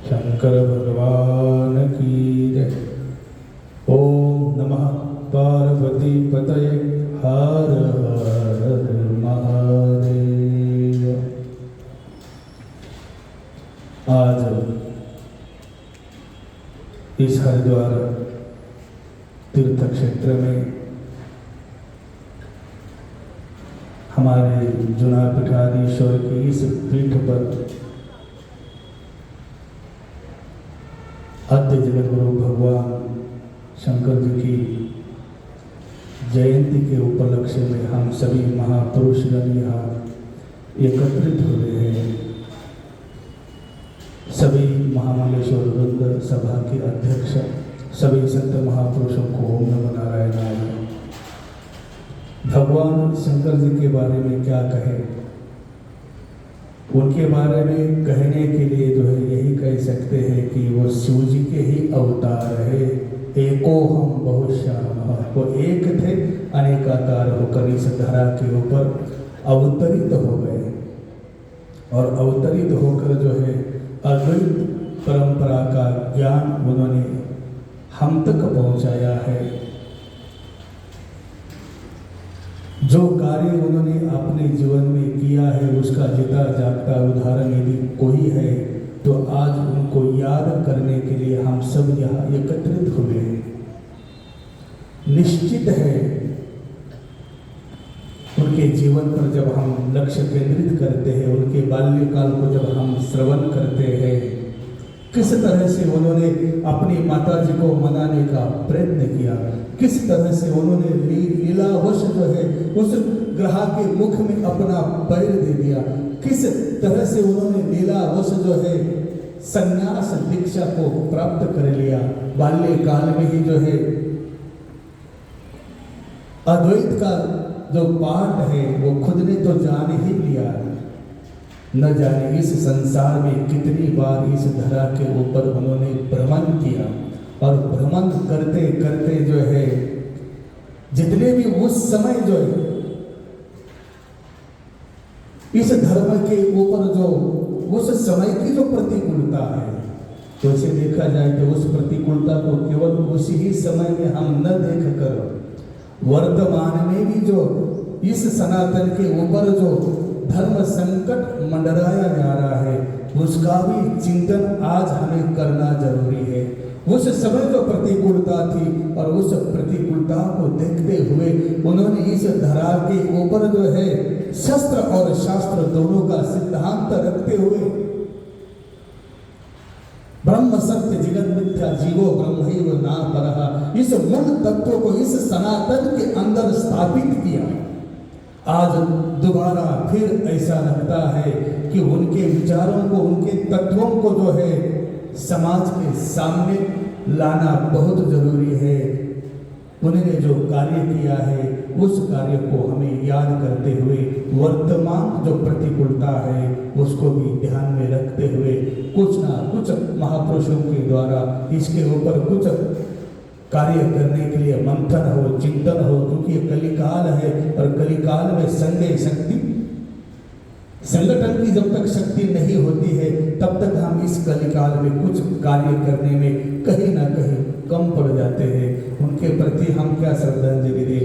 शंकर भगवान की जय। ओम नमः पार्वती पतये हर हर महादेव। आज इस हरिद्वार तीर्थ क्षेत्र में हमारे जुना पीठाधीश्वर की इस पीठ पर आद्य जगत गुरु भगवान शंकर जी की जयंती के उपलक्ष्य में हम सभी महापुरुषगण यहाँ एकत्रित हुए हैं। सभी महामंडलेश्वर वृंद सभा के अध्यक्ष, सभी संत महापुरुषों को ओम नमो नारायणाय। भगवान शंकर जी के बारे में क्या कहें, उनके बारे में कहने के लिए जो है यही कह सकते हैं कि वो शिव जी के ही अवतार है। एको हम बहुश्याम, वो एक थे अनेकाकार होकर इस धरा के ऊपर अवतरित हो गए और अवतरित होकर जो है अद्वैत परंपरा का ज्ञान उन्होंने हम तक पहुंचाया है। जो कार्य उन्होंने अपने जीवन में किया है उसका जीता जागता उदाहरण यदि कोई है तो आज उनको याद करने के लिए हम सब यहाँ एकत्रित हुए हैं। निश्चित है उनके जीवन पर जब हम लक्ष्य केंद्रित करते हैं, उनके बाल्यकाल को जब हम श्रवण करते हैं, किस तरह से उन्होंने अपनी माता जी को मनाने का प्रयत्न किया, किस तरह से उन्होंने लीलावश जो है उस ग्रह के मुख में अपना पैर दे दिया, किस तरह से उन्होंने लीलावश जो है संन्यास दीक्षा को प्राप्त कर लिया। बाल्यकाल में ही जो है अद्वैत का जो पाठ है वो खुद ने तो जान ही लिया, न जाने इस संसार में कितनी बार इस धरा के ऊपर उन्होंने भ्रमण किया और भ्रमण करते करते जो है जितने भी उस समय जो है इस धर्म के ऊपर जो उस समय की जो प्रतिकूलता है, तो इसे देखा जाए तो उस प्रतिकूलता को केवल उसी ही समय में हम न देख कर वर्तमान में भी जो इस सनातन के ऊपर जो धर्म संकट मंडराया जा रहा है उसका भी चिंतन आज हमें करना जरूरी है। उस समय जो प्रतिकूलता थी और उस प्रतिकूलता को देखते हुए उन्होंने इस धरा के ऊपर जो है शस्त्र और शास्त्र दोनों का सिद्धांत रखते हुए ब्रह्म सत्य जगत मिथ्या जीवो ब्रह्मैव न परः, इस मूल तत्व को इस सनातन के अंदर स्थापित किया। आज दोबारा फिर ऐसा लगता है कि उनके विचारों को, उनके तत्वों को जो है समाज के सामने लाना बहुत जरूरी है। उन्होंने जो कार्य किया है उस कार्य को हमें याद करते हुए वर्तमान जो प्रतिकूलता है उसको भी ध्यान में रखते हुए कुछ ना कुछ महापुरुषों के द्वारा इसके ऊपर कुछ कार्य करने के लिए मंथन हो, चिंतन हो, क्योंकि कलिकाल है और कलिकाल में संदेह शक्ति, संगठन की जब तक शक्ति नहीं होती है तब तक हम इस कलिकाल में कुछ कार्य करने में कहीं ना कहीं कम पड़ जाते हैं। उनके प्रति हम क्या श्रद्धांजलि दें,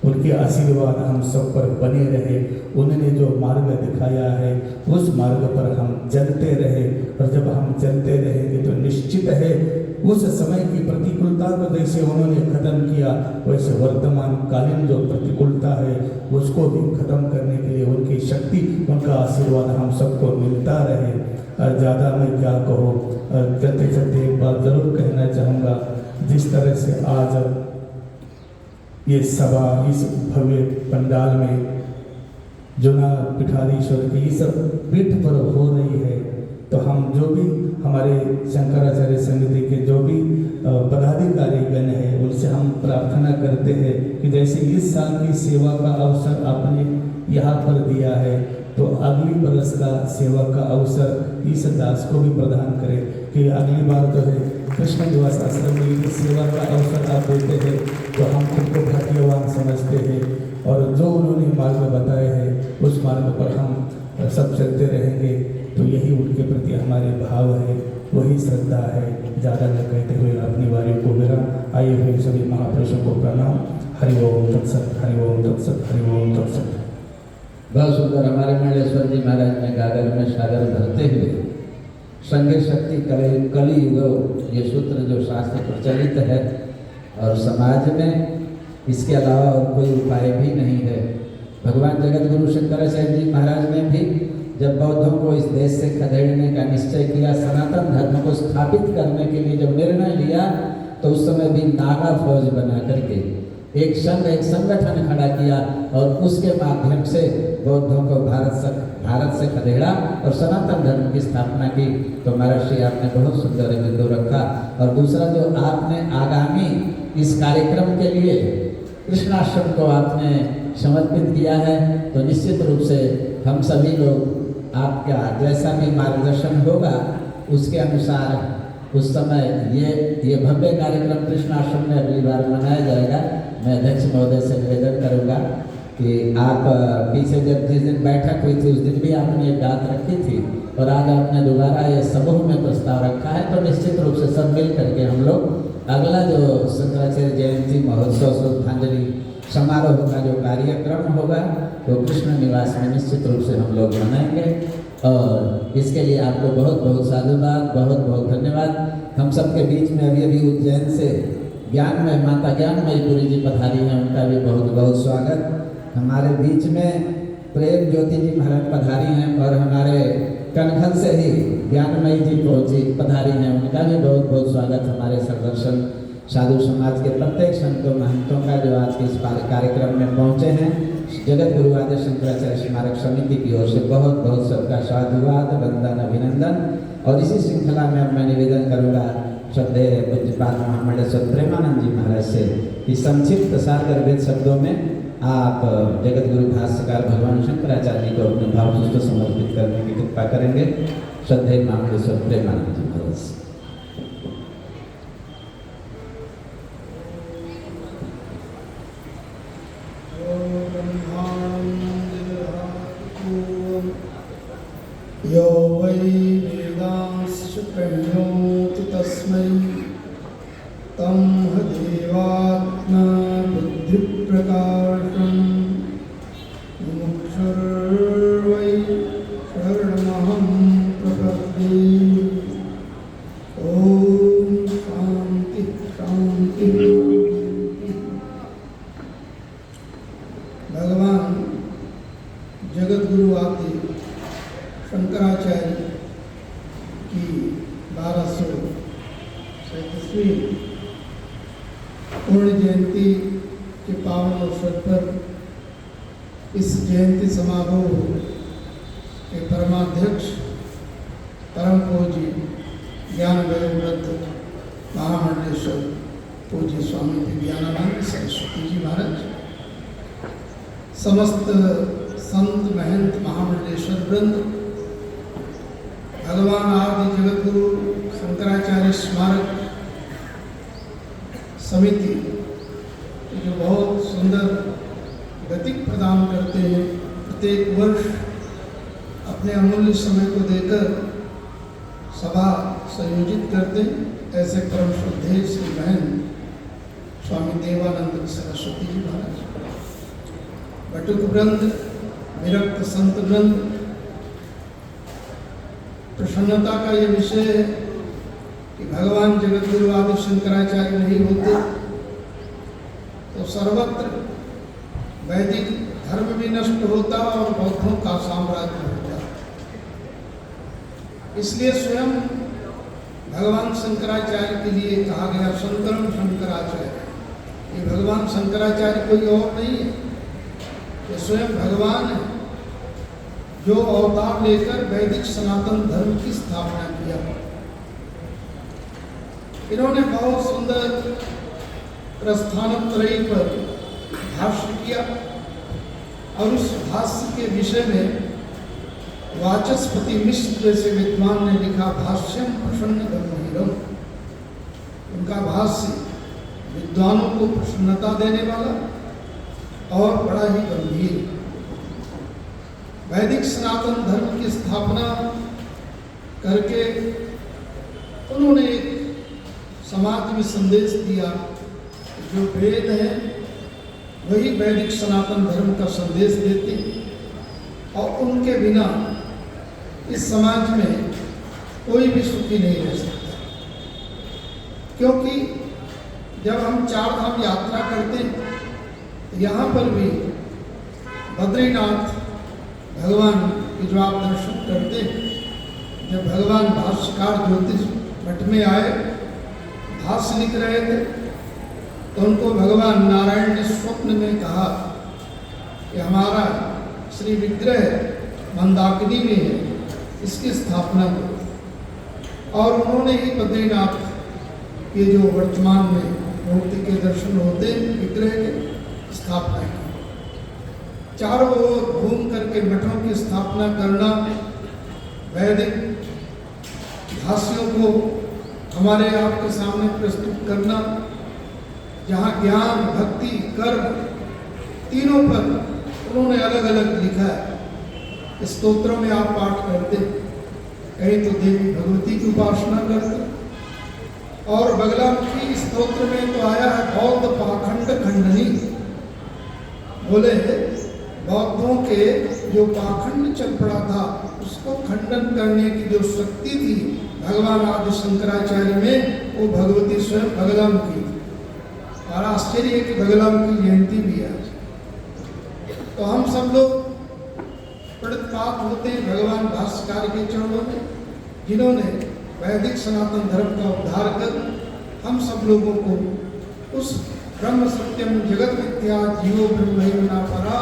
उनके आशीर्वाद हम सब पर बने रहे। उन्होंने जो मार्ग दिखाया है उस मार्ग पर हम चलते रहे और जब हम चलते रहेंगे तो निश्चित है उस समय की प्रतिकूलता को जैसे उन्होंने खत्म किया वैसे वर्तमान कालीन जो प्रतिकूलता है उसको भी खत्म करने के लिए उनकी शक्ति, उनका आशीर्वाद हम सबको मिलता रहे। ज़्यादा मैं क्या कहूँ, चलते चलते एक बात ज़रूर कहना चाहूँगा। जिस तरह से आज ये सभा इस भव्य पंडाल में जुना पिठारीश्वर की इस पीठ पर हो रही है, तो हम जो भी हमारे शंकराचार्य समिति के जो भी पदाधिकारीगण हैं उनसे हम प्रार्थना करते हैं कि जैसे इस साल की सेवा का अवसर आपने यहाँ पर दिया है, तो अगली बरस का सेवा का अवसर इस दास को भी प्रदान करें कि अगली बार जो है कृष्ण निवास आश्रम में की सेवा का अवसर आप देते हैं, तो हम खुद को भाग्यवान समझते हैं। और जो उन्होंने मार्ग बताए हैं उस मार्ग पर हम सब चलते रहेंगे, तो यही उनके प्रति हमारे भाव है, वही श्रद्धा है। ज़्यादा न कहते हुए अपनी वाणी को विराम। आए हुए सभी महापुरुषों को प्रणाम। हरि ओम तत्सत, हरि ओम तत्सत, हरि ओम तत्सत। बहुत सुंदर हमारे मंडलेश्वर जी महाराज ने गागर में सागर भरते हुए संगे शक्ति कली युग ये सूत्र जो शास्त्र प्रचलित है और समाज में इसके अलावा और कोई उपाय भी नहीं है। भगवान जगत गुरु शंकराचार्य जी महाराज ने भी जब बौद्धों को इस देश से खदेड़ने का निश्चय किया, सनातन धर्म को स्थापित करने के लिए जब निर्णय लिया, तो उस समय भी नागा फौज बना करके एक संगठन खड़ा किया और उसके माध्यम से बौद्धों को भारत से खदेड़ा और सनातन धर्म की स्थापना की। तो महर्षि आपने बहुत सुंदर बिंदु रखा। और दूसरा जो आपने आगामी इस कार्यक्रम के लिए कृष्णाश्रम को आपने समर्पित किया है, तो निश्चित रूप से हम सभी लोग आपका जैसा भी मार्गदर्शन होगा उसके अनुसार उस समय ये भव्य कार्यक्रम कृष्णाश्रम में अगली बार मनाया जाएगा। मैं अध्यक्ष महोदय से निवेदन करूंगा कि आप पीछे जब जिस दिन बैठक हुई थी उस दिन भी आपने एक बात रखी थी और आज आपने दोबारा ये समूह में प्रस्ताव रखा है, तो निश्चित रूप से सब मिल करके हम लोग अगला जो शंकराचार्य जयंती महोत्सव श्रद्धांजलि समारोह का जो कार्यक्रम होगा वो कृष्ण निवास में निश्चित रूप से हम लोग मनाएंगे। और इसके लिए आपको बहुत बहुत साधुवाद, बहुत बहुत धन्यवाद। हम सबके बीच में अभी उज्जैन से ज्ञानमय माता ज्ञानमयी पुरी जी पधारी हैं, उनका भी बहुत बहुत स्वागत। हमारे बीच में प्रेम ज्योति जी महाराज पधारी हैं और हमारे कनखल से ही ज्ञानमयी जी पधारी हैं, उनका भी बहुत बहुत स्वागत। हमारे सर्वदर्शन साधु समाज के प्रत्येक संतों महंतों का जो आज के इस कार्यक्रम में पहुँचे हैं, जगत गुरु आदि शंकराचार्य स्मारक समिति की ओर से बहुत बहुत सबका साधुवाद, वंदन, अभिनंदन। और इसी श्रृंखला में अब मैं निवेदन करूँगा श्रद्धेय पूज्यपाद महामंडलेश्वर प्रेमानंद जी महाराज से कि संक्षिप्त सारगर्भित शब्दों में आप जगत गुरु भाष्यकार भगवान शंकराचार्य जी को अपने भावपुष्प समर्पित करने की कृपा करेंगे। श्रद्धेय महामंडलेश्वर प्रेमानंद जी महाराज। यो वै वेदांश्च प्रणोति तस्मै तं देवात्मा बुद्धिप्रकाशं मुमुक्षुर्वै शरणमहं प्रपद्ये। ॐ शान्ति शान्ति। भगवान जगत गुरु आदि शंकराचार्य की 1237वीं पूर्ण जयंती के पावन अवसर पर इस जयंती समारोह के परमाध्यक्ष परम पूज्य ज्ञान वृद्ध महामंडलेश्वर पूज्य स्वामी विज्ञानानंद सरस्वती जी महाराज, समस्त संत महंत महामंडलेश्वर वृंद, भगवान आदि जगत गुरु शंकराचार्य स्मारक समिति जो बहुत सुंदर गति प्रदान करते हैं, प्रत्येक वर्ष अपने अमूल्य समय को देकर सभा संयोजित करते हैं, ऐसे परम श्रद्धेय श्री बहन स्वामी देवानंद सरस्वती जी महाराज, बटुक वृंद, विरक्त संत वृंद। प्रसन्नता का ये विषय है कि भगवान जगत गुरु आदि शंकराचार्य नहीं होते तो सर्वत्र वैदिक धर्म भी नष्ट होता और बौद्धों का साम्राज्य होता। इसलिए स्वयं भगवान शंकराचार्य के लिए कहा गया शंकरम शंकराचार्य। ये भगवान शंकराचार्य कोई और नहीं है, ये स्वयं भगवान है जो अवतार लेकर वैदिक सनातन धर्म की स्थापना किया। इन्होंने बहुत सुंदर प्रस्थानत्रयी पर भाष्य किया और उस भाष्य के विषय में वाचस्पति मिश्र जैसे विद्वान ने लिखा भाष्यम प्रसन्न गंभीरम। उनका भाष्य विद्वानों को प्रसन्नता देने वाला और बड़ा ही गंभीर। वैदिक सनातन धर्म की स्थापना करके उन्होंने एक समाज में संदेश दिया, जो वेद है वही वैदिक सनातन धर्म का संदेश देते और उनके बिना इस समाज में कोई भी सुखी नहीं रह सकता। क्योंकि जब हम चार धाम यात्रा करते हैं, यहाँ पर भी बद्रीनाथ भगवान के जो आप दर्शन करते हैं, जब भगवान भाष्यकार ज्योतिष मठ में आए, भाष्य लिख रहे थे, तो उनको भगवान नारायण ने स्वप्न में कहा कि हमारा श्री विग्रह मंदाकिनी में है, इसकी स्थापना करो। और उन्होंने ही बद्रीनाथ के जो वर्तमान में मूर्ति के दर्शन होते विग्रह की स्थापना की। चारों ओर घूम करके मठों की स्थापना करना, वैदिक भाष्यों को हमारे आपके सामने प्रस्तुत करना, जहाँ ज्ञान भक्ति कर्म तीनों पर उन्होंने अलग अलग लिखा है। स्तोत्रों में आप पाठ करते, कहीं तो देवी भगवती की उपासना करते, और बगलामुखी स्तोत्र में तो आया है बौद्ध पाखंड खंडनी। बोले बौद्धों के जो पाखंड चल पड़ा था उसको खंडन करने की जो शक्ति थी भगवान आदि शंकराचार्य में, वो भगवती स्वयं बगलामुखी। और आश्चर्य है कि बगलामुखी जयंती भी है। तो हम सब लोग प्रणिपात होते हैं भगवान भाष्यकार के चरणों में, जिन्होंने वैदिक सनातन धर्म का उद्धार कर हम सब लोगों को उस ब्रह्म सत्यम जगत मिथ्या जीवो ब्रह्मैव न परा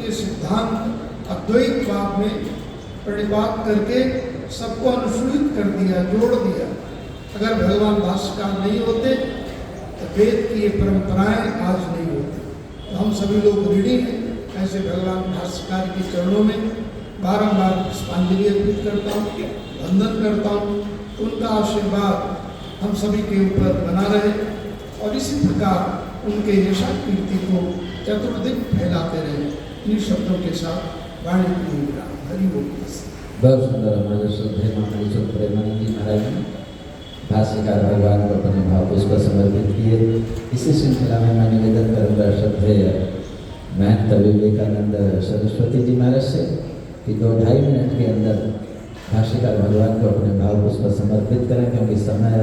ये सिद्धांत अद्वैतवाद में प्रणिपात करके सबको अनुसूचित कर दिया, जोड़ दिया। अगर भगवान भाष्यकार नहीं होते तो वेद की ये परंपराएं आज नहीं होती। तो हम सभी लोग ऋणी हैं। ऐसे भगवान भाष्यकार के चरणों में बारंबार पुष्पांजलि अर्पित करता हूँ, वंदन करता हूँ। उनका आशीर्वाद हम सभी के ऊपर बना रहे और इसी प्रकार उनके यशा कीर्ति को चतुर्दिक फैलाते रहे। इन शब्दों के साथ वाणी की हरि बोल। बहुत सुंदर हमारे श्रद्धेय महापुरुष प्रेमानंद जी महाराज ने भाष्यकार भगवान को अपने भाव पुष्प समर्पित किए। इसी श्रृंखला में मैं निवेदन करूँगा श्रद्धेय महंत विवेकानंद सरस्वती जी महाराज से कि 2-2.5 मिनट के अंदर भाष्यकार भगवान को अपने भाव पुष्प समर्पित करें, क्योंकि समय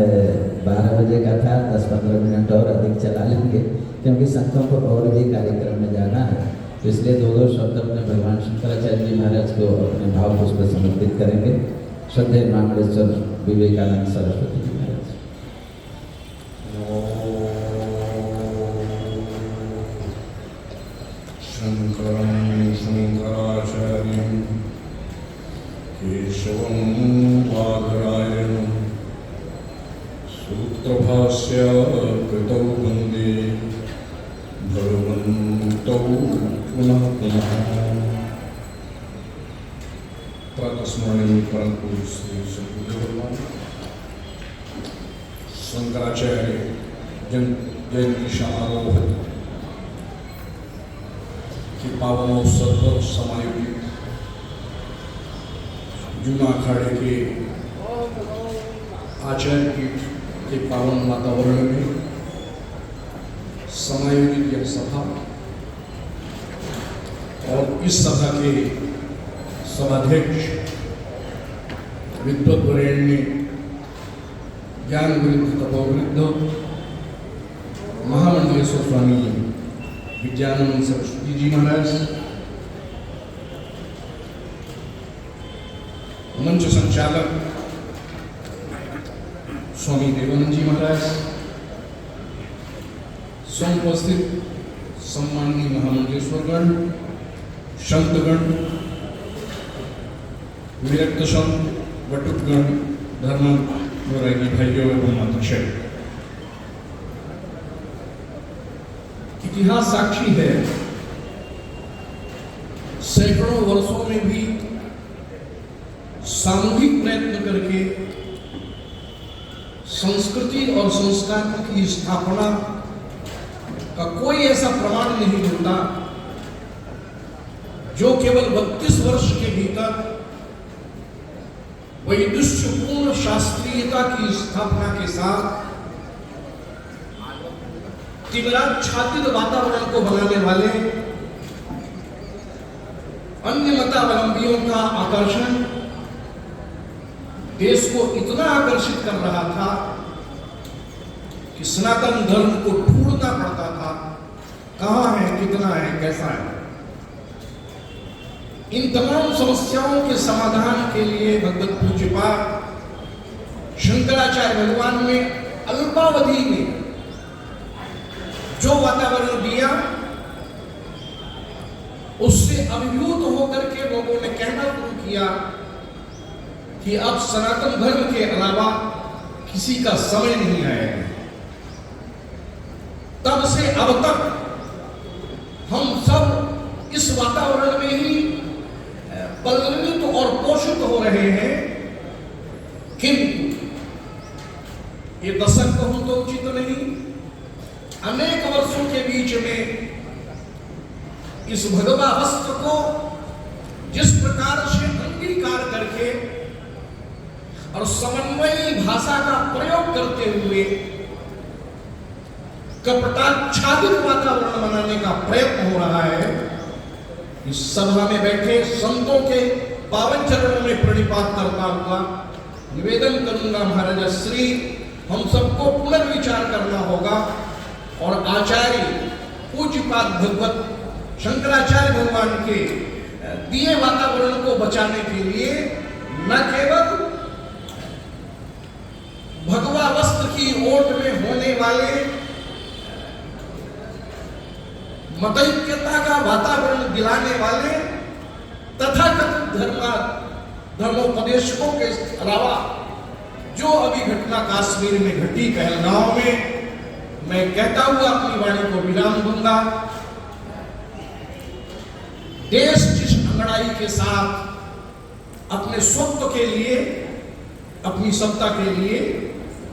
12 बजे का था। 10-15 मिनट और अधिक चला लेंगे, क्योंकि संतों को और भी कार्यक्रम में जाना है। तो इसलिए 2 शब्द अपने भगवान शंकराचार्य जी महाराज को अपने भाव पुष्प समर्पित करेंगे। श्रद्धेय महामंडलेश्वर विवेकानंद सरस्वती जी महाराज। शंकरं शंकराचार्यं केशवं वादरायणं सूत्रभाष्य कृतौ वन्दे भगवन्तौ पुनः पुनः। प्रातस्मरणीय परम पुरुष श्री सद्गुरु भगवान शंकराचार्य जयंती समारोह के पावन अवसर पर समायोजित जूना अखाड़े के आचार्य पीठ के पावन वातावरण में समायोजित यह सभा और इस सभा के सभाध्यक्ष विद्वद्वरेण्य ज्ञान वृद्ध तपोवृद्ध महामंडलेश्वर स्वामी विज्ञानंद सरस्वती जी महाराज, मंच संचालक स्वामी देवानंद जी महाराज, समुपस्थित सम्माननीय महामंडलेश्वरगण, संतगण, विरक्त संत, बटुकगण, धर्म वैरागी भाइयों एवं मातृशय, इतिहास साक्षी है, सैकड़ों वर्षों में भी सामूहिक प्रयत्न करके संस्कृति और संस्कार की स्थापना का कोई ऐसा प्रमाण नहीं मिलता जो केवल 32 वर्ष के भीतर वैदुष्यपूर्ण शास्त्रीयता की स्थापना के साथ तिमिराच्छादित वातावरण को बनाने वाले अन्य मतावलंबियों का आकर्षण देश को इतना आकर्षित कर रहा था कि सनातन धर्म को ढूंढना पड़ता था, कहां है, कितना है, कैसा है। इन तमाम समस्याओं के समाधान के लिए भगवत पूज्यपाद शंकराचार्य भगवान ने अल्पावधि में जो वातावरण दिया, उससे अभिभूत होकर के लोगों ने कहना शुरू किया कि अब सनातन धर्म के अलावा किसी का समय नहीं आएगा। तब से अब तक हम सब इस वातावरण में ही पल्लवित और पोषित हो रहे हैं, किंतु ये दशक कहूं तो उचित नहीं, अनेक वर्षों के बीच में इस भगवा वस्त्र को जिस प्रकार से अंगीकार करके और समन्वयी भाषा का प्रयोग करते हुए कपटाच्छादित वातावरण बनाने का प्रयत्न हो रहा है, इस सभा में बैठे संतों के पावन चरणों में प्रणिपात करता हुआ निवेदन करूंगा महाराज श्री, हम सबको पुनर्विचार करना होगा और आचार्य पूज्यपाद भगवत शंकराचार्य भगवान के दिए वातावरण को बचाने के लिए न केवल भगवा वस्त्र की ओट में होने वाले मतैक्यता का वातावरण दिलाने वाले तथाकथित धर्मोपदेशकों के अलावा जो अभी घटना कश्मीर में घटी, पहलगांव में, मैं कहता हुआ अपनी वाणी को विराम दूंगा। देश जिस अंगड़ाई के साथ अपने स्वत्व के लिए, अपनी सत्ता के लिए,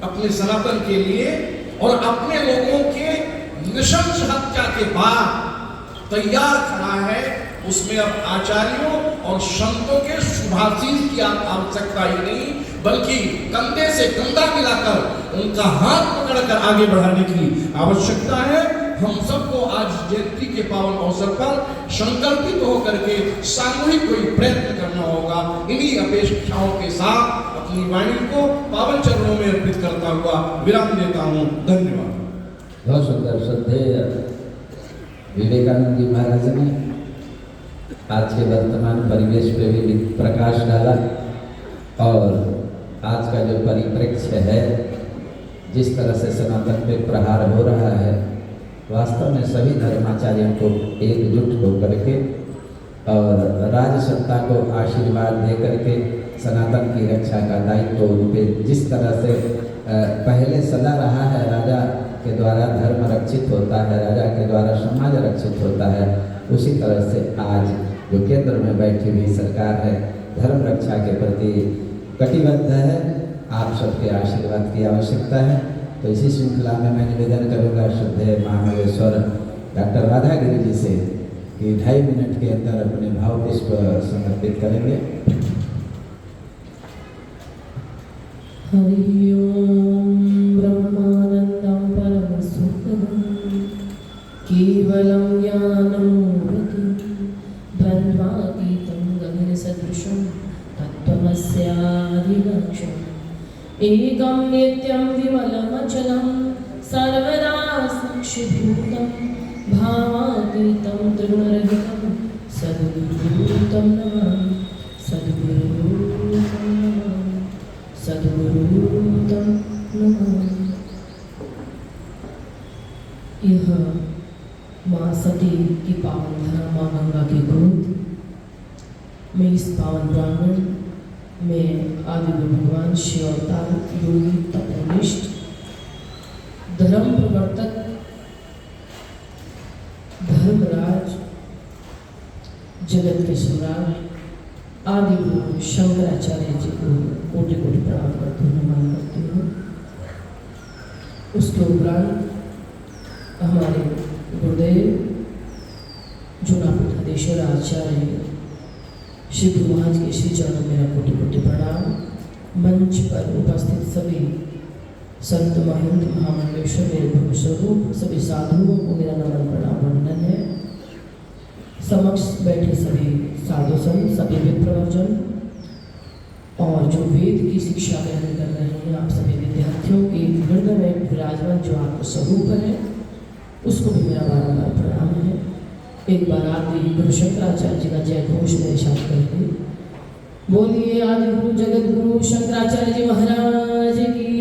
अपने सनातन के लिए और अपने लोगों के नृशंस हत्या के बाद तैयार खड़ा है, उसमें अब आचार्यों और संतों के शुभाशीष की आवश्यकता ही नहीं, बल्कि कंधे से कंधा मिलाकर उनका हाथ पकड़कर आगे बढ़ाने की आवश्यकता है। हम सबको आज जयंती के पावन अवसर पर संकल्पित होकर के सामूहिक कोई प्रयत्न करना होगा। इन्हीं अपेक्षाओं के साथ अपनी वाणी को पावन चरणों में अर्पित करता हुआ विराम देता हूँ। धन्यवाद। बहुत सुंदर श्रद्धेय विवेकानंद जी महाराज ने आज के वर्तमान परिवेश पे भी प्रकाश डाला और आज का जो परिप्रेक्ष्य है, जिस तरह से सनातन पे प्रहार हो रहा है, वास्तव में सभी धर्माचार्यों को एकजुट होकर के और राजसत्ता को आशीर्वाद दे करके सनातन की रक्षा का दायित्व उन पे जिस तरह से पहले सदा रहा है, राजा के द्वारा धर्म रक्षित होता है, राजा के द्वारा समाज रक्षित होता है, उसी तरह से आज जो केंद्र में बैठी हुई सरकार है धर्म रक्षा के प्रति कटिबद्ध है। आप सबके आशीर्वाद की आवश्यकता है। तो इसी श्रृंखला में मैं निवेदन करूंगा श्रद्धेय महामंडलेश्वर डॉक्टर राधागिरी जी से कि 2.5 मिनट के अंदर अपने भाव पुष्प समर्पित करेंगे। हरि ओम ब्रह्मानंदं परम सुखदं केवलं ज्ञानमूर्तिं ब्रह्मातीतं गगनसदृशं तत्त्वमस्यादिलक्ष्यम् एकं नित्यं विमलमचलं सर्वदा साक्षिभूतं भावातीतं तृणरहितं सद्गुरुं नमामि, सद्गुरुं नमामि, सद्गुरुं नमः। यह माँ सती की पावन धरा माँ गंगा की गोद में इस पावन प्रांगण में आदि भगवान शिव अवतार योगी तपोनिष्ठ धर्म प्रवर्तक धर्मराज जगत के सम्राट आदि गुरु शंकराचार्य जी को कोटि कोटि प्रणाम करती हूँ, नमन करती हूँ। उसके उपरांत हमारे गुरुदेव जूनापीठाधीश्वर आचार्य श्री गुरु महाराज के श्री चरणों में मेरा कोटि कोटि प्रणाम। मंच पर उपस्थित सभी संत महंत महामंडलेश्वर मेरे ब्रह्म स्वरूप सभी साधुओं को मेरा नमन प्रणाम वंदन है। समक्ष बैठे सभी साधु संत सभी विप्रवचन और जो वेद की शिक्षा ग्रहण कर रहे हैं आप सभी विद्यार्थियों के हृदय में विराजमान जो आत्म स्वरूप है उसको भी मेरा बारंबार प्रणाम है। एक बार आदि गुरु शंकराचार्य जी का जय घोष मेरे साथ करके बोलिए आदि गुरु जगत गुरु शंकराचार्य जी महाराज की।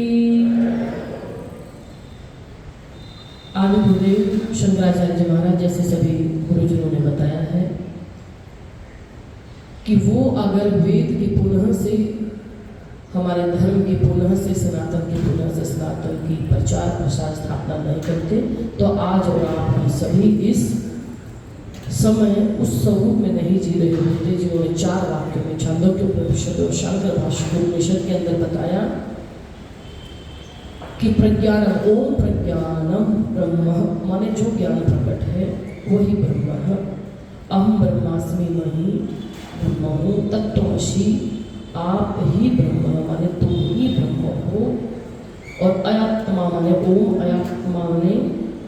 आदि गुरुदेव शंकराचार्य जी महाराज जैसे सभी गुरुजनों ने बताया है कि वो अगर वेद की पुनः से हमारे धर्म की पुनः से सनातन की पुनः से सनातन की प्रचार प्रसार स्थापना नहीं करते तो आज और आप हम सभी इस समय उस स्वरूप में नहीं जी रहे होते जिन्होंने 4 वाक्यों में छंदोग्य उपनिषद और शांकर भाष्य उपनिषद के अंदर बताया कि प्रज्ञानम ओम प्रज्ञानम ब्रह्म माने जो ज्ञान प्रकट है वही ब्रह्म है। अहम ब्रह्मास्मि मही ब्रह्म हूँ तत्त्वमसि आप ही ब्रह्म माने तुम ही ब्रह्म हो। और अयात्मा माने ओम अयात्मा माने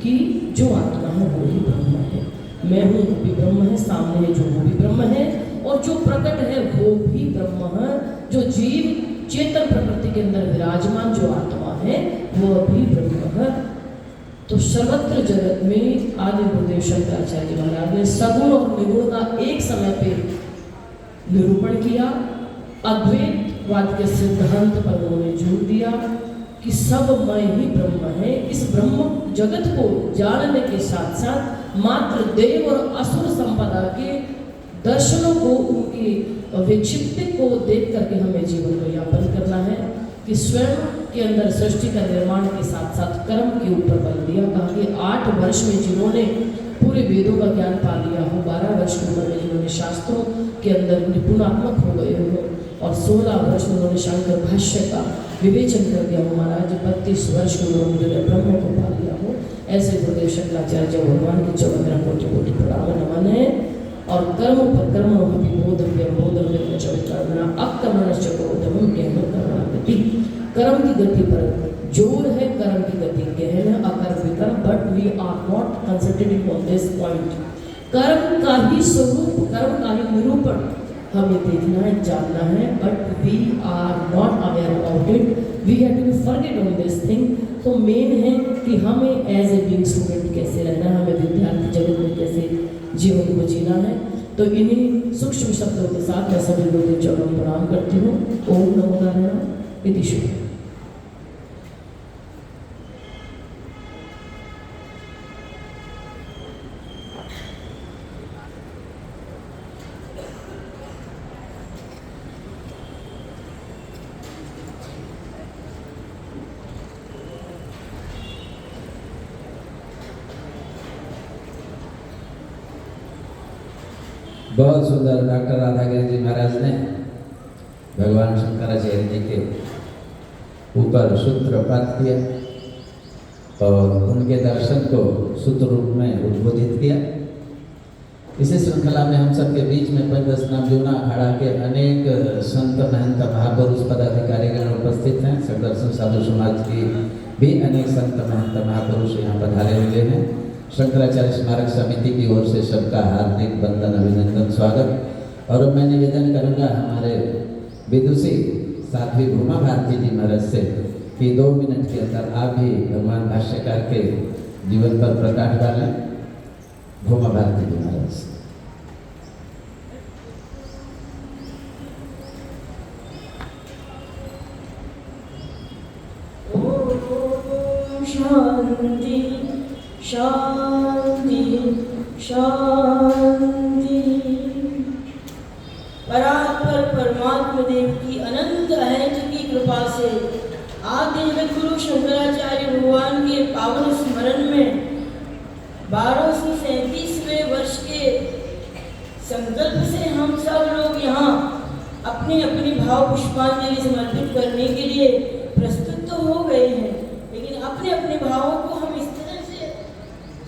कि जो आत्मा है वो ही ब्रह्म है। मैं हूँ वो भी ब्रह्म है, सामने है जो वो भी ब्रह्म है और जो प्रकट है वो भी ब्रह्म है। जो जीव चेतन प्रकृति के अंदर विराजमान जो आत्मा है वो भी ब्रह्म है। तो सर्वत्र जगत में आदि गुरुदेव शंकराचार्य महाराज ने सगुण और निर्गुण का एक समय पे निरूपण किया। अद्वैतवाद के सिद्धांत पर उन्होंने जोर दिया कि सब मैं ही ब्रह्म है। इस ब्रह्म जगत को जानने के साथ साथ मात्र देव और असुर संपदा के दर्शनों को उनकी विक्षिप्ति को देख करके हमें जीवन को यापन करना है कि स्वयं के अंदर सृष्टि का निर्माण के साथ साथ कर्म के ऊपर बल दिया। कहा कि 8 वर्ष में जिन्होंने पूरे वेदों का ज्ञान पा लिया हो, 12 वर्ष की उम्र में जिन्होंने शास्त्रों के अंदर निपुणात्मक हो गए हो और 16 वर्ष में उन्होंने शांकर भाष्य का विवेचन कर दिया हो, महाराज 32 वर्ष में उन्होंने ब्रह्म को पा लिया हो। ऐसे गुरुदेव शंकराचार्य भगवान की 14 कोटि कोटि प्रणाम नमन है। और कर्म पर कर्म बोधव्य चविकर्मणा अकर्मणश्च क्रोधम ज्ञान कर्मणा गति। कर्म की गति पर जोर है, कर्म की गति गहन है, अकर्म विकर्म, but we are not concentrating on this point. कर्म का ही स्वरूप, कर्म का ही निरूपण हमें देखना है, जानना है, but we are not aware about it. We have to forget on this thing. तो मेन है कि हमें एज ए बीइंग स्टूडेंट कैसे रहना है, हमें विद्यार्थी जगत में कैसे जीवन को जीना है। तो इन्हीं सूक्ष्म शब्दों के साथ मैं सभी गुरुदेव चरणों में प्रणाम करती हूँ। ओम नमो नारायण इति शुभ। बहुत सुंदर डॉक्टर राधागिरी जी महाराज ने भगवान शंकराचार्य जी के ऊपर सूत्र पाठ किया और उनके दर्शन को सूत्र रूप में उद्बोधित किया। इसी श्रृंखला में हम सबके बीच में पंच नाम जूना अखाड़ा के अनेक संत महंत महापुरुष पदाधिकारीगण उपस्थित हैं। संदर्शन साधु समाज की भी अनेक संत महंत महापुरुष यहाँ पधारे हुए हैं। शंकराचार्य स्मारक समिति की ओर से सबका हार्दिक वंदन अभिनंदन स्वागत। और मैं निवेदन करूँगा हमारे विदुषी साध्वी भूमा भारती जी महाराज से कि 2 मिनट के अंदर आप भी भगवान भाष्यकार के जीवन पर प्रकाश डालें। भूमा भारती जी महाराज। ओम शांति शांति शांति। परात्पर परमात्मा देव की अनंत अहंत की कृपा से आदि जगत गुरु शंकराचार्य भगवान के पावन स्मरण में 1237वें वर्ष के संकल्प से हम सब लोग यहाँ अपनी अपनी भाव पुष्पांजलि समर्पित करने के लिए प्रस्तुत तो हो गए हैं, लेकिन अपने अपने भावों को हम इस तरह से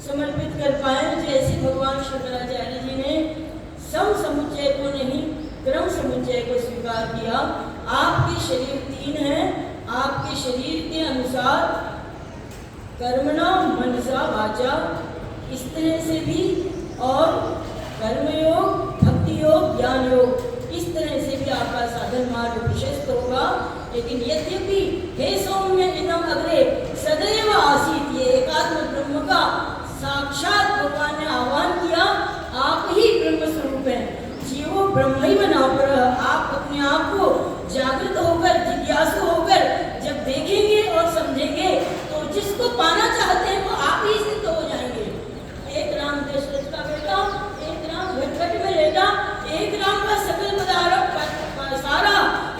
समर्पित कर पाए जैसे भगवान शंकराचार्य जी ने सम समुच्चय को नहीं क्रम समुच्चय को स्वीकार किया। आपके शरीर 3 हैं, आपके शरीर के अनुसार कर्मणा मनसा वाचा इस तरह से भी, और कर्मयोग भक्ति योग ज्ञान योग इस तरह से भी आपका साधन मार्ग प्रशस्त होगा। लेकिन यद्यपि हे सौम्य इदम अग्रे सदैव आसीत, ये एकात्म ब्रह्म का साक्षात भगवान ने आह्वान किया, आप ही ब्रह्म स्वरूप हैं, जीवो ब्रह्म ही बना पर। आप अपने आप को जागृत होकर जिज्ञासु होकर जब देखेंगे और समझेंगे तो जिसको पाना चाहते हैं वो आप ही सिद्ध हो जाएंगे। एक राम दशरथ का बेटा, एक राम घटघट में लेटा, एक राम का सकल पदार्थ सारा,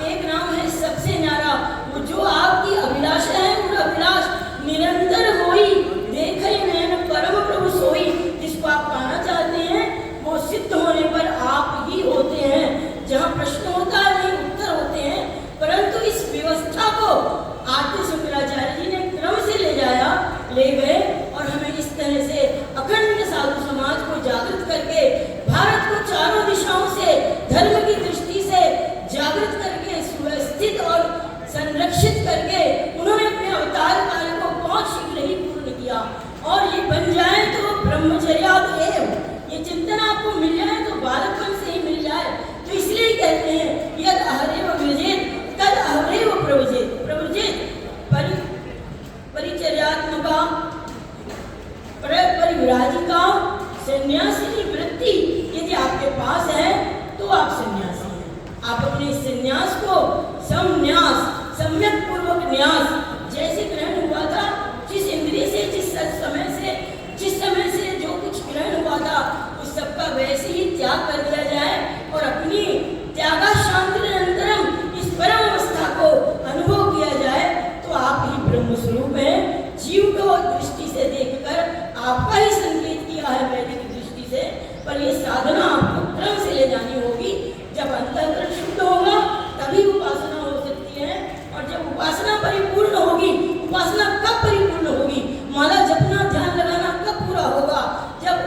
एक राम है सबसे न्यारा। वो जो आपकी अभिलाषा है वो अभिलाष निरंतर होई, देखे नैन परम प्रभु सोई। जिसको आप पाना चाहते हैं वो सिद्ध होने पर आप ही होते हैं। जहाँ प्रश्न होता है नहीं उत्तर होते हैं, परंतु इस व्यवस्था को आद्य शंकराचार्य जी ने क्रम से ले गए और हमें इस तरह से अखंड साधु समाज को जागृत करके भारत को चारों दिशाओं से धर्म की दृष्टि से जागृत करके सुव्यवस्थित और संरक्षित करके उन्होंने अपने अवतार काल को बहुत शीघ्र ही पूर्ण किया। और ये बन जाए तो ब्रह्मचर्यादेव, ये चिंतन आपको मिल जाए तो बालकपन से ही मिल जाए। तो इसलिए कहते हैं यद अहरेव विजेत तद अहरेव प्रवजेत। प्रवजेत परिचर्यात्मका परिविराजिका सन्यासी वृत्ति यदि आपके पास है तो आप सन्यासी हैं। आप अपने सन्यास को संन्यास सम्यक पूर्वक न्यास जैसे ग्रहण हुआ था, जिस इंद्रिय से जिस समय से जो कुछ ग्रहण हुआ था उस सबका वैसे ही त्याग कर दिया जाए और अपनी त्यागा शांतिरंतरम इस परम अवस्था को अनुभव किया जाए तो आप ही ब्रह्म स्वरूप हैं। जीव को दृष्टि से देखकर आपका ही संकेत किया है वैदिक दृष्टि से, पर ये साधना आपको क्रम से ले जानी होगी। जब अंतःकरण शुद्ध होगा तभी उपासना हो सकती है, और जब उपासना परिपूर्ण होगी, उपासना कब परिपूर्ण होगी, माला जपना ध्यान लगाना कब पूरा होगा, जब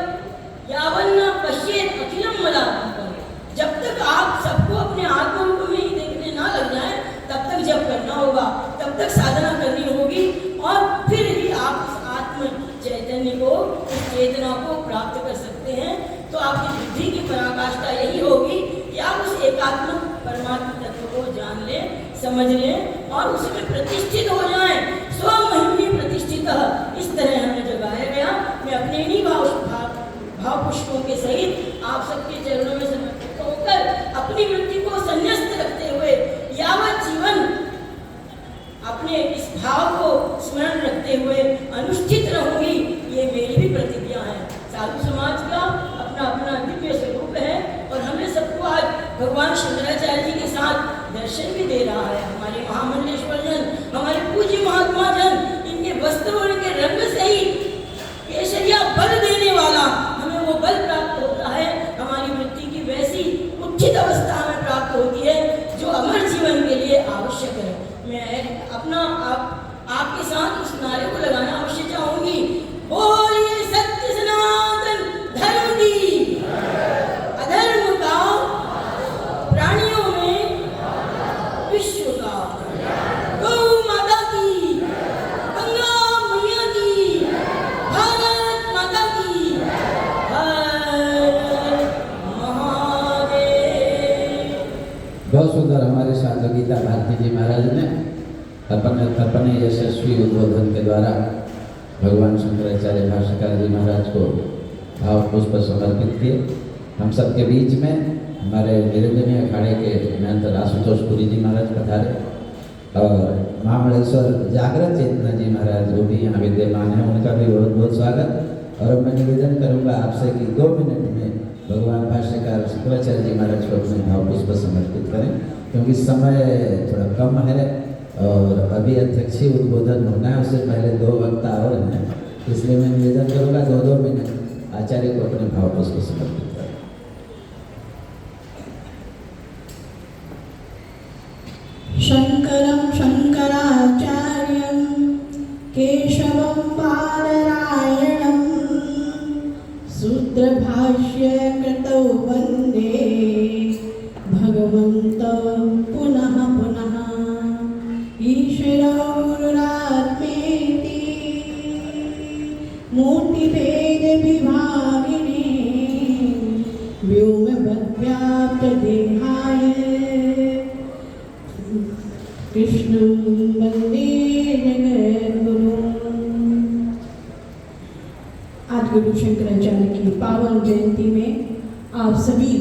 यावन्ना पश्येत अखिलम मलात्मकम, जब तक आप सबको अपने आत्मरूप में ही देखने ना लग जाए तब तक जप करना होगा, तब तक साधना करनी होगी और फिर ही आप इस आत्म चैतन्य को, इस चेतना को प्राप्त कर सकते हैं। तो आपकी बुद्धि की पराकाष्ठा यही होगी कि आप उस एकात्म परमात्मा तत्व को जान लें, समझ लें और उसमें प्रतिष्ठित हो जाएं, स्वमहिम्नि प्रतिष्ठित। इस तरह हमें जगाया गया। मैं अपने इन्हीं भाव पुष्पों के सहित आप सबके चरणों में समर्पित होकर अपनी वृत्ति को संन्यस्त रखते हुए यावत जीवन अपने इस भाव को स्मरण रखते हुए अनुष्ठित रहूंगी, ये मेरी भी प्रतिज्ञा है। साधु समाज का अपना अपना दिव्य स्वरूप है और हमें सबको आज भगवान शंकराचार्य जी के साथ दर्शन भी दे रहा है। हमारे महामंडलेश्वर जन, हमारे पूज्य महात्मा जन, इनके वस्त्र और इनके रंग से ही केशरिया बल देने वाला हमें वो बल प्राप्त होता है। हमारी वृत्ति की वैसी उचित अवस्था हमें प्राप्त होती है जो अमर जीवन के लिए आवश्यक है। मैं अपना आपके साथ उस नारे को लगाना अवश्य चाहूंगी। बोलिए सत्य सनातन धर्म की, अधर्म का प्राणियों में विश्व का, गौ माता की, गंगा मैया की, भारत माता की, हर महादेव। बहुत सुंदर हमारे साथ गीता भारती जी महाराज ने अपने यशस्वी उद्बोधन के द्वारा भगवान शंकराचार्य भाष्यकार जी महाराज को भाव पुष्प समर्पित किए। हम सबके बीच में हमारे निरंजनी अखाड़े के महंत आशुतोष पुरी जी महाराज पधारे और महामंडलेश्वर जागृत चेतना जी महाराज जो भी यहाँ विद्यमान है उनका भी बहुत बहुत स्वागत। और अब मैं निवेदन करूँगा आपसे कि 2 मिनट में भगवान भाष्यकार शुक्राचार्य जी महाराज को अपने भाव पुष्प समर्पित करें, क्योंकि समय थोड़ा कम है और अभी अध्यक्षीय उद्बोधन होना है, उससे पहले 2 वक्ता और हैं, इसलिए मैं निवेदन करूँगा 2-2 मिनट आचार्य को अपने भाव पुष्प समर्पित करें। शंकरं शंकराचार्यं केशवं बादरायणं सूत्रभाष्यकृतौ वन्दे भगवन्तं पुनः पुनः ईश्वरो गुरुरात्मेति मूर्तिभेदविभागिने व्योमवद्व्याप्तदेहाय कृष्ण वंदे जगद्गुरुम्। आज गुरु शंकराचार्य की पावन जयंती में आप सभी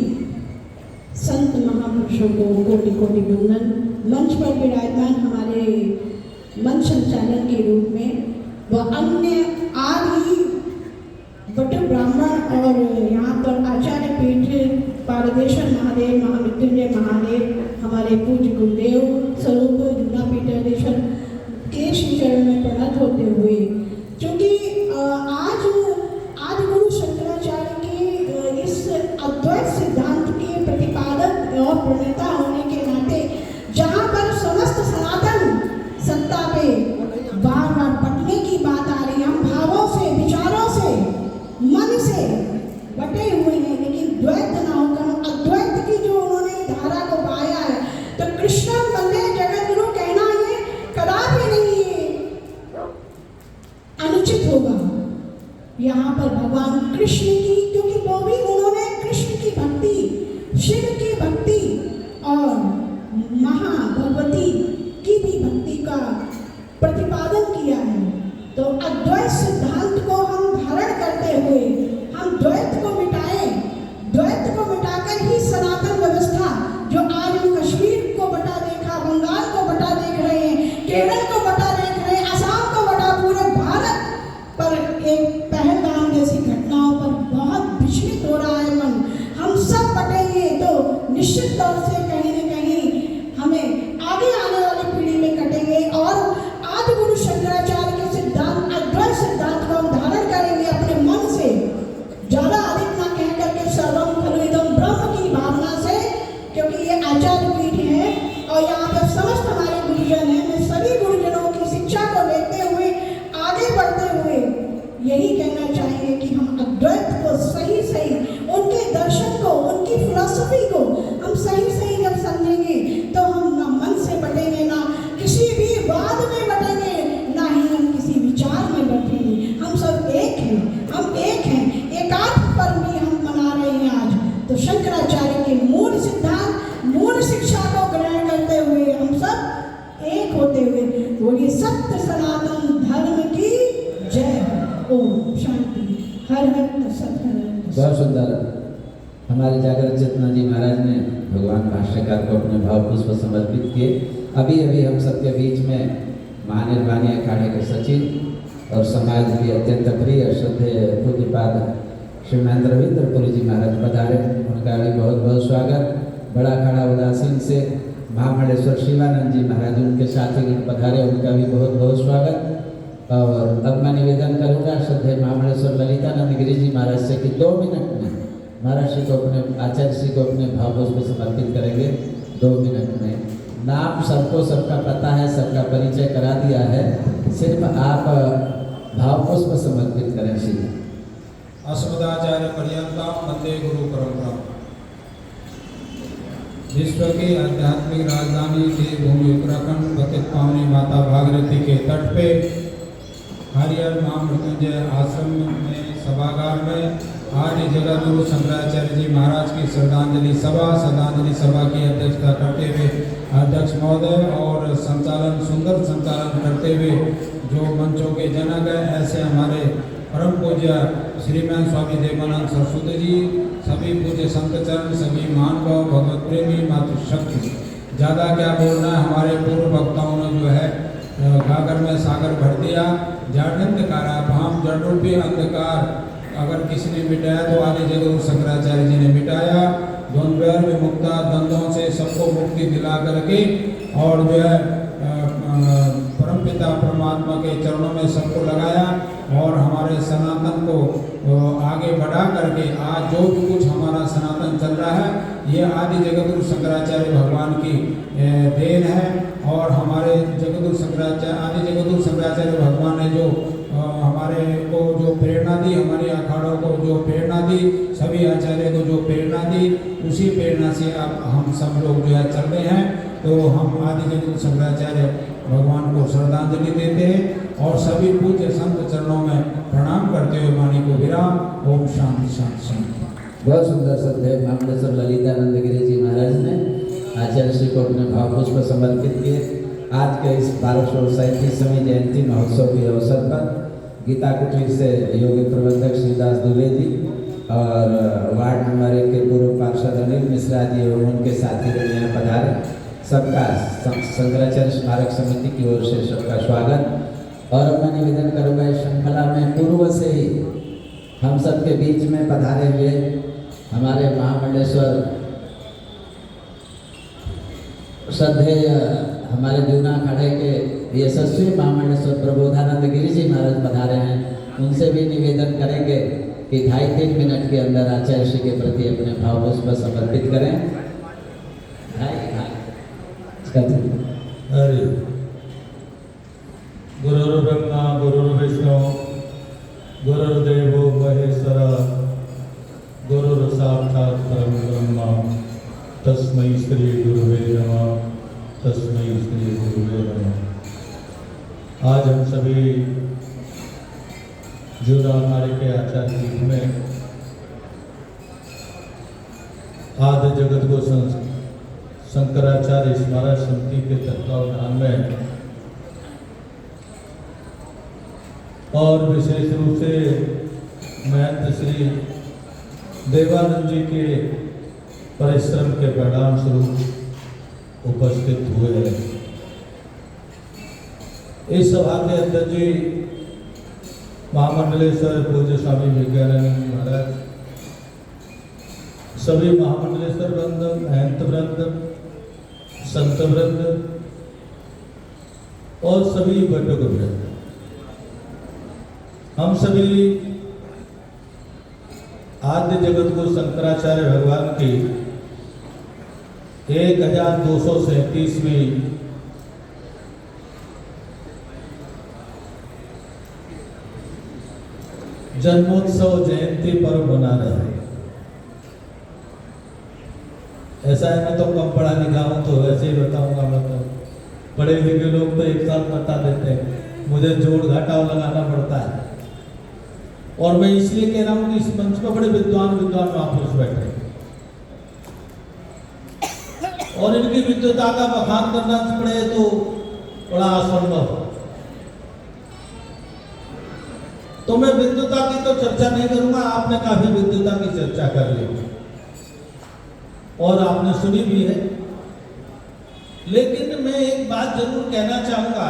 संत महापुरुषों को कोटि कोटि वंदन। मंच पर विराजमान हमारे मंच संचालन के रूप में व अन्य आदि बट ब्राह्मण और यहाँ पर आचार्य पीठ पारदेश्वर महादेव, महामृत्युंजय महादेव, हमारे पूज्य गुरुदेव स्वरूप जूना पीठाधीश्वर के श्री चरण में प्रणत होते हुए, क्योंकि आज गुरु शंकराचार्य के इस अद्वैत सिद्धांत के प्रतिपादक और प्रणेता होने के नाते जहाँ पर समस्त सनातन सत्ता पे बार बार पटने की बात आ रही है, हम भावों से, विचारों से, मन से बटे हुए हैं, लेकिन द्वैत ना होकर अद्वैत की जो उन्होंने धारा को पाया है, तो कृष्ण वंदे जगद्गुरु कहना ये कदापि नहीं अनुचित होगा। यहाँ पर भगवान कृष्ण की, क्योंकि वो भी उन्होंने कृष्ण की भक्ति, शिव की भक्ति और महाभगवती की भी भक्ति का प्रतिपादन किया है। तो अद्वैत सिद्धांत को हम धारण करते हुए हम द्वैत को मिटाएं, द्वैत को मिटाकर ही सनातन व्यवस्था जो आज हम कश्मीर को बटा देखा, बंगाल को बटा देख रहे हैं, केरल को बटा देख रहे हैं, असम को बटा, पूरे भारत पर एक पहलगाम जैसी घटनाओं पर बहुत विचलित हो रहा है मन। हम सब बटेंगे तो निश्चित तौर से कहीं न कहीं हमें आगे आने वाली पीढ़ी में कटेंगे और आदि गुरु शंकराचार्य के सिद्धांत, अद्वैत सिद्धांत को हम धारण करेंगे अपने मन से, ज्यादा अधिक ना कह करके सर्वम खलु इदं ब्रह्म की भावना से, क्योंकि ये आचार्य पीठ है और यहाँ पर समस्त हमारे गुरुजन हैं। मैं सभी गुरुजनों की शिक्षा को लेते हुए आगे बढ़ते हुए यही कहना चाहेंगे कि हम अद्वैत को सही सही, उनके दर्शन को, उनकी फिलॉसफी को हम सही सही जब समझेंगे तो हम ना मन से बटेंगे, ना किसी भी वाद में बटेंगे, ना ही हम किसी विचार में बटेंगे। हम सब एक हैं, हम एक हैं, एकात्म पर्व भी हम मना रहे हैं आज। तो शंकराचार्य के मूल सिद्धांत, मूल शिक्षा को ग्रहण करते हुए हम सब एक होते हुए बोलिए सत्य सनातन धर्म की जय। ओम शांति। हर हर सत्य। बहुत सुंदर। हमारे जागृत चेतना जी महाराज ने भगवान भाष्यकार को अपने भाव पुष्प समर्पित किए। अभी अभी हम सबके बीच में महानिर्वाणी अखाड़े के सचिव और समाज के अत्यंत प्रिय श्रद्धेय पूज्यपाद श्री महेंद्र रविंद्रपुरी जी महाराज पधारे, उनका भी बहुत बहुत स्वागत। बड़ा अखाड़ा उदासीन से महामंडलेश्वर शिवानंद जी महाराज उनके साथी पधारे, उनका भी बहुत बहुत स्वागत। और अब मैं निवेदन करूँगा श्रद्धेय महामंडलेश्वर ललितानंद गिरी जी महाराज से कि 2 मिनट में महाराज श्री को अपने, आचार्य श्री को अपने भाव पुष्प समर्पित करेंगे 2 मिनट में। नाम सबको सबका पता है, सबका परिचय करा दिया है, सिर्फ आप भाव पुष्प समर्पित करें श्री। अस्मदाचार्य पर्यंता वंदे गुरु परंपरा। विश्व की आध्यात्मिक राजधानी देवभूमि उत्तराखंड पतित पावनी माता भागीरथी के तट पे हरिहर महामृत्युंजय आश्रम में सभागार में आदि जगद्गुरु शंकराचार्य जी महाराज की श्रद्धांजलि सभा की अध्यक्षता करते हुए अध्यक्ष महोदय और संचालन, सुंदर संचालन करते हुए जो मंचों के जनक है, ऐसे हमारे परम पूज्य श्रीमान स्वामी देवानंद सरस्वती जी, सभी पूज्य संतचरण, सभी महानुभाव, भगवत प्रेमी, मातृशक्ति, ज़्यादा क्या बोलना है, हमारे पूर्व वक्ताओं ने जो है गागर में सागर भर दिया। जाड्यंतकारा भाम जड़ रूपी अंधकार अगर किसी ने मिटाया तो आदि जगत शंकराचार्य जी ने मिटाया। द्वंद्व विमुक्ता द्वंद्वों से सबको मुक्ति दिला करके और जो है परमपिता परमात्मा के चरणों में सबको लगाया और हमारे सनातन को आगे बढ़ा करके आज जो भी कुछ हमारा सनातन चल रहा है ये आदि जगतगुरु शंकराचार्य भगवान की देन है। और हमारे जगतगुरु शंकराचार्य आदि जगतगुरु शंकराचार्य भगवान ने जो हमारे को जो प्रेरणा दी, हमारे अखाड़ों को जो प्रेरणा दी, सभी आचार्य को जो प्रेरणा दी, उसी प्रेरणा से अब हम सब लोग जो है चल रहे हैं। तो हम आदि जगतगुरु शंकराचार्य भगवान को श्रद्धांजलि देते हैं और सभी पूज्य संत चरणों में प्रणाम करते हुए वाणी को विराम। ओम शांति शांति शांति। बहुत सुंदर सदैव महामंडलेश्वर ललितानंद गिरी जी महाराज ने आचार्य श्री को अपने भावपुष्प समर्पित किए। आज के इस 1237वीं जयंती महोत्सव के अवसर पर गीता कुटीर से योगी प्रबंधक श्रीदास दुबे जी और वार्ड नंबर 1 के पूर्व पार्षद अनिल मिश्रा जी एवं उनके साथी यहाँ पधारे। सबका शंकराचार्य स्मारक समिति की ओर से सबका स्वागत। और मैं निवेदन करूँगा इस श्रृंखला में पूर्व से ही हम सबके बीच में पधारे हुए हमारे महामंडलेश्वर श्रद्धेय हमारे जूना खड़े के यशस्वी महामंडलेश्वर प्रबोधानंद गिरी जी महाराज पधारे हैं। उनसे भी निवेदन करेंगे कि 2.5-3 मिनट के अंदर आचार्य श्री के प्रति अपने भावपुष्प समर्पित करें। हरि गुरुर्ब्रह्मा गुरुर्विष्णु गुरुर्देवो महेश्वरा गुरुर्साक्षात् परम ब्रह्मा तस्मै श्री गुरुवे नमः तस्मै श्री गुरुवे नमः। आज हम सभी जूना हमारे के आचार्य पीठ में आदि जगत को शंकराचार्य स्मारक समिति के तत्वावधान में और विशेष रूप से महंत श्री देवानंद जी के परिश्रम के परिणाम स्वरूप उपस्थित हुए हैं। इस सभा के अध्यक्ष जी महामंडलेश्वर पूज्य स्वामी विज्ञानंद महाराज, सभी महामंडलेश्वर वृंद, महंत वृंद, संत वृंद और सभी बटुक वृंद, हम सभी आद्य जगत को शंकराचार्य भगवान की 1237वीं जन्मोत्सव जयंती पर्व मना रहे हैं। ऐसा है, मैं तो कम पढ़ा लिखा हूं तो वैसे ही बताऊंगा। मैं तो पढ़े लिखे लोग तो एक साल बता देते हैं, मुझे जोड़ घटाव लगाना पड़ता है। और मैं इसलिए कह रहा हूं कि इस मंच पर बड़े विद्वान महापुरुष बैठे और इनकी विद्वता का बखान करना पड़े तो बड़ा असंभव। तो मैं विद्वता की तो चर्चा नहीं करूंगा, आपने काफी विद्वता की चर्चा कर ली और आपने सुनी भी है। लेकिन मैं एक बात जरूर कहना चाहूंगा,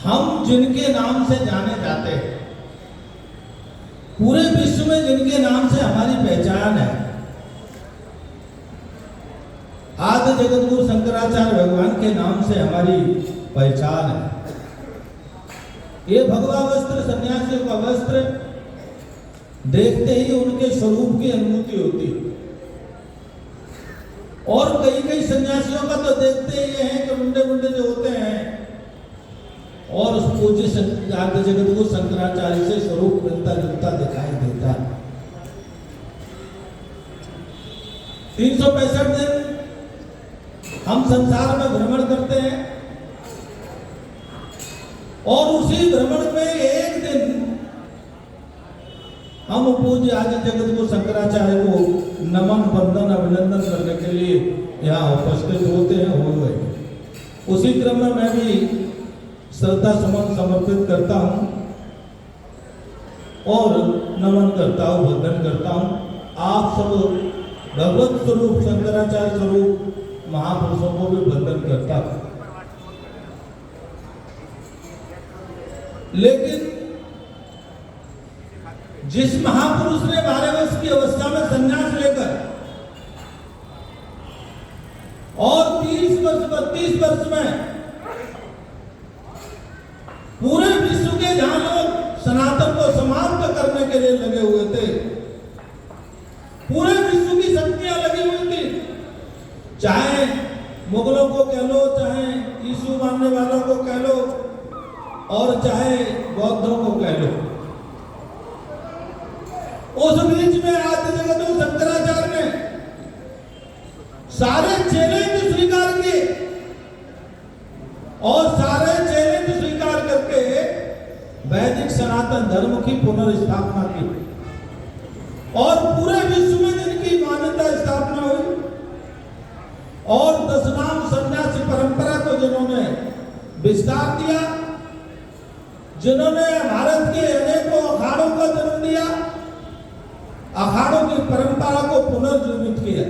हम जिनके नाम से जाने जाते हैं, पूरे विश्व में जिनके नाम से हमारी पहचान है, आदि जगतगुरु शंकराचार्य भगवान के नाम से हमारी पहचान है। ये भगवा वस्त्र, सन्यासियों का वस्त्र देखते ही उनके स्वरूप की अनुभूति होती है। और कई सन्यासियों का तो देखते ही हैं कि मुंडे जो होते हैं और उस पूज्य आद्य जगत को शंकराचार्य से स्वरूप मिलता जुलता दिखाई देता है। 365 दिन हम संसार में भ्रमण करते हैं और उसी भ्रमण में एक दिन हम पूज्य आदि जगत को शंकराचार्य को नमन वंदन अभिनंदन करने के लिए यहाँ उपस्थित होते हैं। हो उसी क्रम में मैं भी श्रद्धा सुमन समर्पित करता हूँ और नमन करता हूँ, वंदन करता हूँ। आप सब भगवत स्वरूप शंकराचार्य स्वरूप महापुरुषों को भी बंधन करता था। लेकिन जिस महापुरुष ने 12 वर्ष की अवस्था में संन्यास लेकर और 30 वर्ष 32 वर्ष में पूरे विश्व के जहां लोग सनातन को समाप्त करने के लिए लगे हुए थे, पूरे विश्व की शक्तियां लगी हुई थी, चाहे मुगलों को कह लो, चाहे यीशु मानने वालों को कह लो, और चाहे बौद्धों को कह लो। उस बीच में आदि जगत शंकराचार्य ने सारे चैलेंज स्वीकार किए और सारे चैलेंज स्वीकार करके वैदिक सनातन धर्म की पुनर्स्थापना की और पूरे विश्व में जिनकी मान्यता स्थापना हुई और 10 नाम सन्यासी परंपरा को जिन्होंने विस्तार दिया, जिन्होंने भारत के अनेकों अखाड़ों का जन्म दिया, अखाड़ों की परंपरा को पुनर्जीवित किया,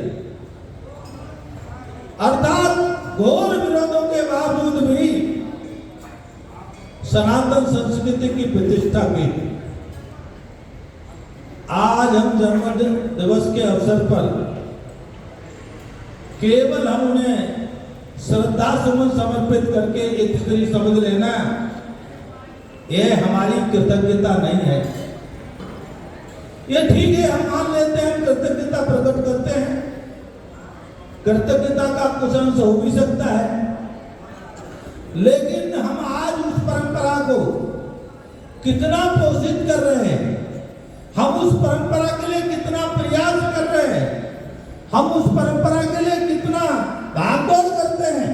अर्थात घोर विरोधों के बावजूद भी सनातन संस्कृति की प्रतिष्ठा की। आज हम जन्मदिन दिवस के अवसर पर केवल हम उन्हें श्रद्धा सुमन समर्पित करके ये तिथि समझ लेना, यह हमारी कृतज्ञता नहीं है। ये ठीक है, हम मान लेते हैं, कृतज्ञता प्रकट करते हैं, कृतज्ञता का कुछ अंश हो भी सकता है, लेकिन हम आज उस परंपरा को कितना पोषित कर रहे हैं, हम उस परंपरा के लिए कितना प्रयास कर रहे हैं, हम उस परंपरा के लिए कितना भागदौड़ करते हैं,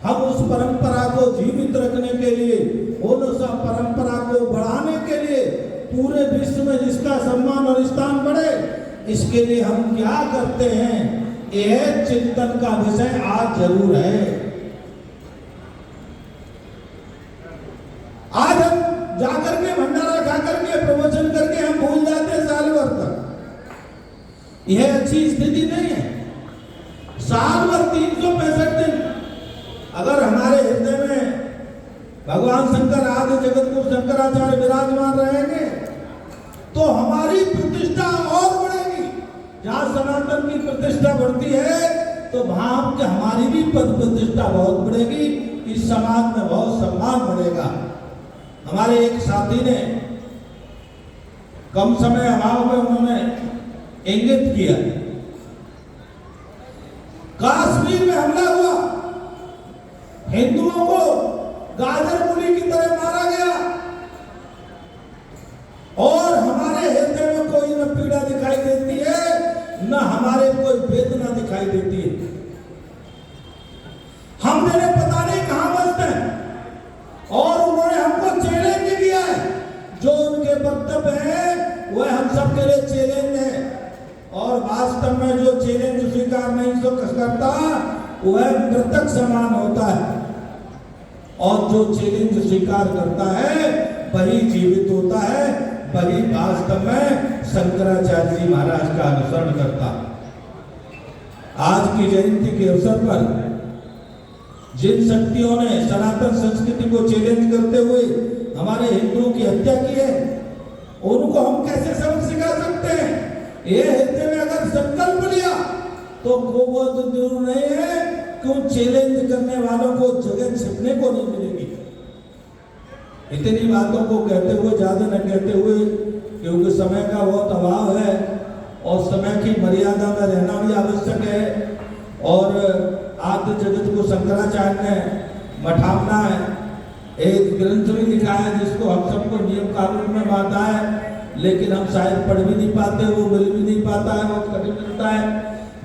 हम उस परंपरा को जीवित रखने के लिए, उस परंपरा को बढ़ाने के लिए, पूरे विश्व में जिसका सम्मान और स्थान बढ़े, इसके लिए हम क्या करते हैं, यह चिंतन का विषय आज जरूर है। आज हम जाकर के भंडारा खाकर के प्रवचन करके हम भूल जाते हैं साल भर तक। यह अच्छी स्थिति नहीं है। साल भर 365 दिन अगर हमारे हृदय में भगवान शंकर आदि जगतगुरु शंकराचार्य विराजमान रहेंगे तो हमारी प्रतिष्ठा और बढ़ेगी। जहां सनातन की प्रतिष्ठा बढ़ती है तो वहां हमारी भी पद प्रतिष्ठा बहुत बढ़ेगी, इस समाज में बहुत सम्मान बढ़ेगा। हमारे एक साथी ने कम समय अभाव में उन्होंने इंगित किया, कश्मीर में हमला हुआ, हिंदुओं को गाजर मूली की तरह मारा गया और हमारे हृदय में कोई न पीड़ा दिखाई देती है, न हमारे कोई वेदना दिखाई देती है। हम मेरे पता नहीं कहां मस्त हैं और उन्होंने हमको चैलेंज किया है। जो उनके वक्तव्य है वह हम सब के लिए चैलेंज है और वास्तव में जो चैलेंज स्वीकार नहीं करता वह मृतक समान होता है और जो चैलेंज स्वीकार करता है वही जीवित होता है, वही वास्तव में शंकराचार्य जी महाराज का अनुसरण करता। आज की जयंती के अवसर पर जिन शक्तियों ने सनातन संस्कृति को चैलेंज करते हुए हमारे हिंदुओं की हत्या की है, उनको हम कैसे सबक सिखा सकते हैं? ये हृदय में अगर संकल्प लिया तो वो तो जरूर नहीं है कि उन चैलेंज करने वालों को जगह छिपने को नहीं मिलेगी। इतनी बातों को कहते हुए, ज्यादा न कहते हुए, क्योंकि समय का बहुत अभाव है और समय की मर्यादा में रहना भी आवश्यक है। और आद्य जगत को शंकराचार्य ने मठावना है, एक ग्रंथ भी लिखा है जिसको हम सबको नियम कानून में बांधा है, लेकिन हम शायद पढ़ भी नहीं पाते, वो मिल भी नहीं पाता है, बहुत कठिन मिलता है,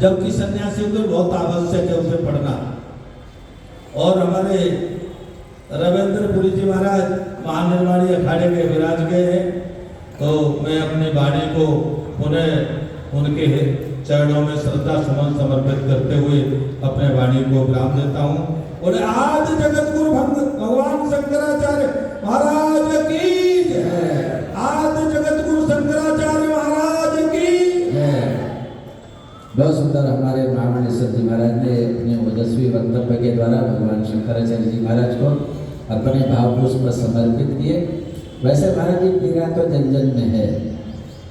जबकि सन्यासियों को बहुत आवश्यक है उसे पढ़ना। और हमारे रविंद्रपुरी जी महाराज महानिर्वाणी अखाड़े में विराज गए हैं, तो मैं अपनी वाणी को पुनः उनके चरणों में श्रद्धा सुमन समर्पित करते हुए अपने वाणी को विराम देता हूँ। और आज जगत गुरु भगवान शंकराचार्य महाराज की जय, आज जगत गुरु शंकराचार्य महाराज की जय। शंकराचार्य जी महाराज को अपने भाव पुष्प समर्पित किए। वैसे महाराज जी पीड़ा तो जन जन में है,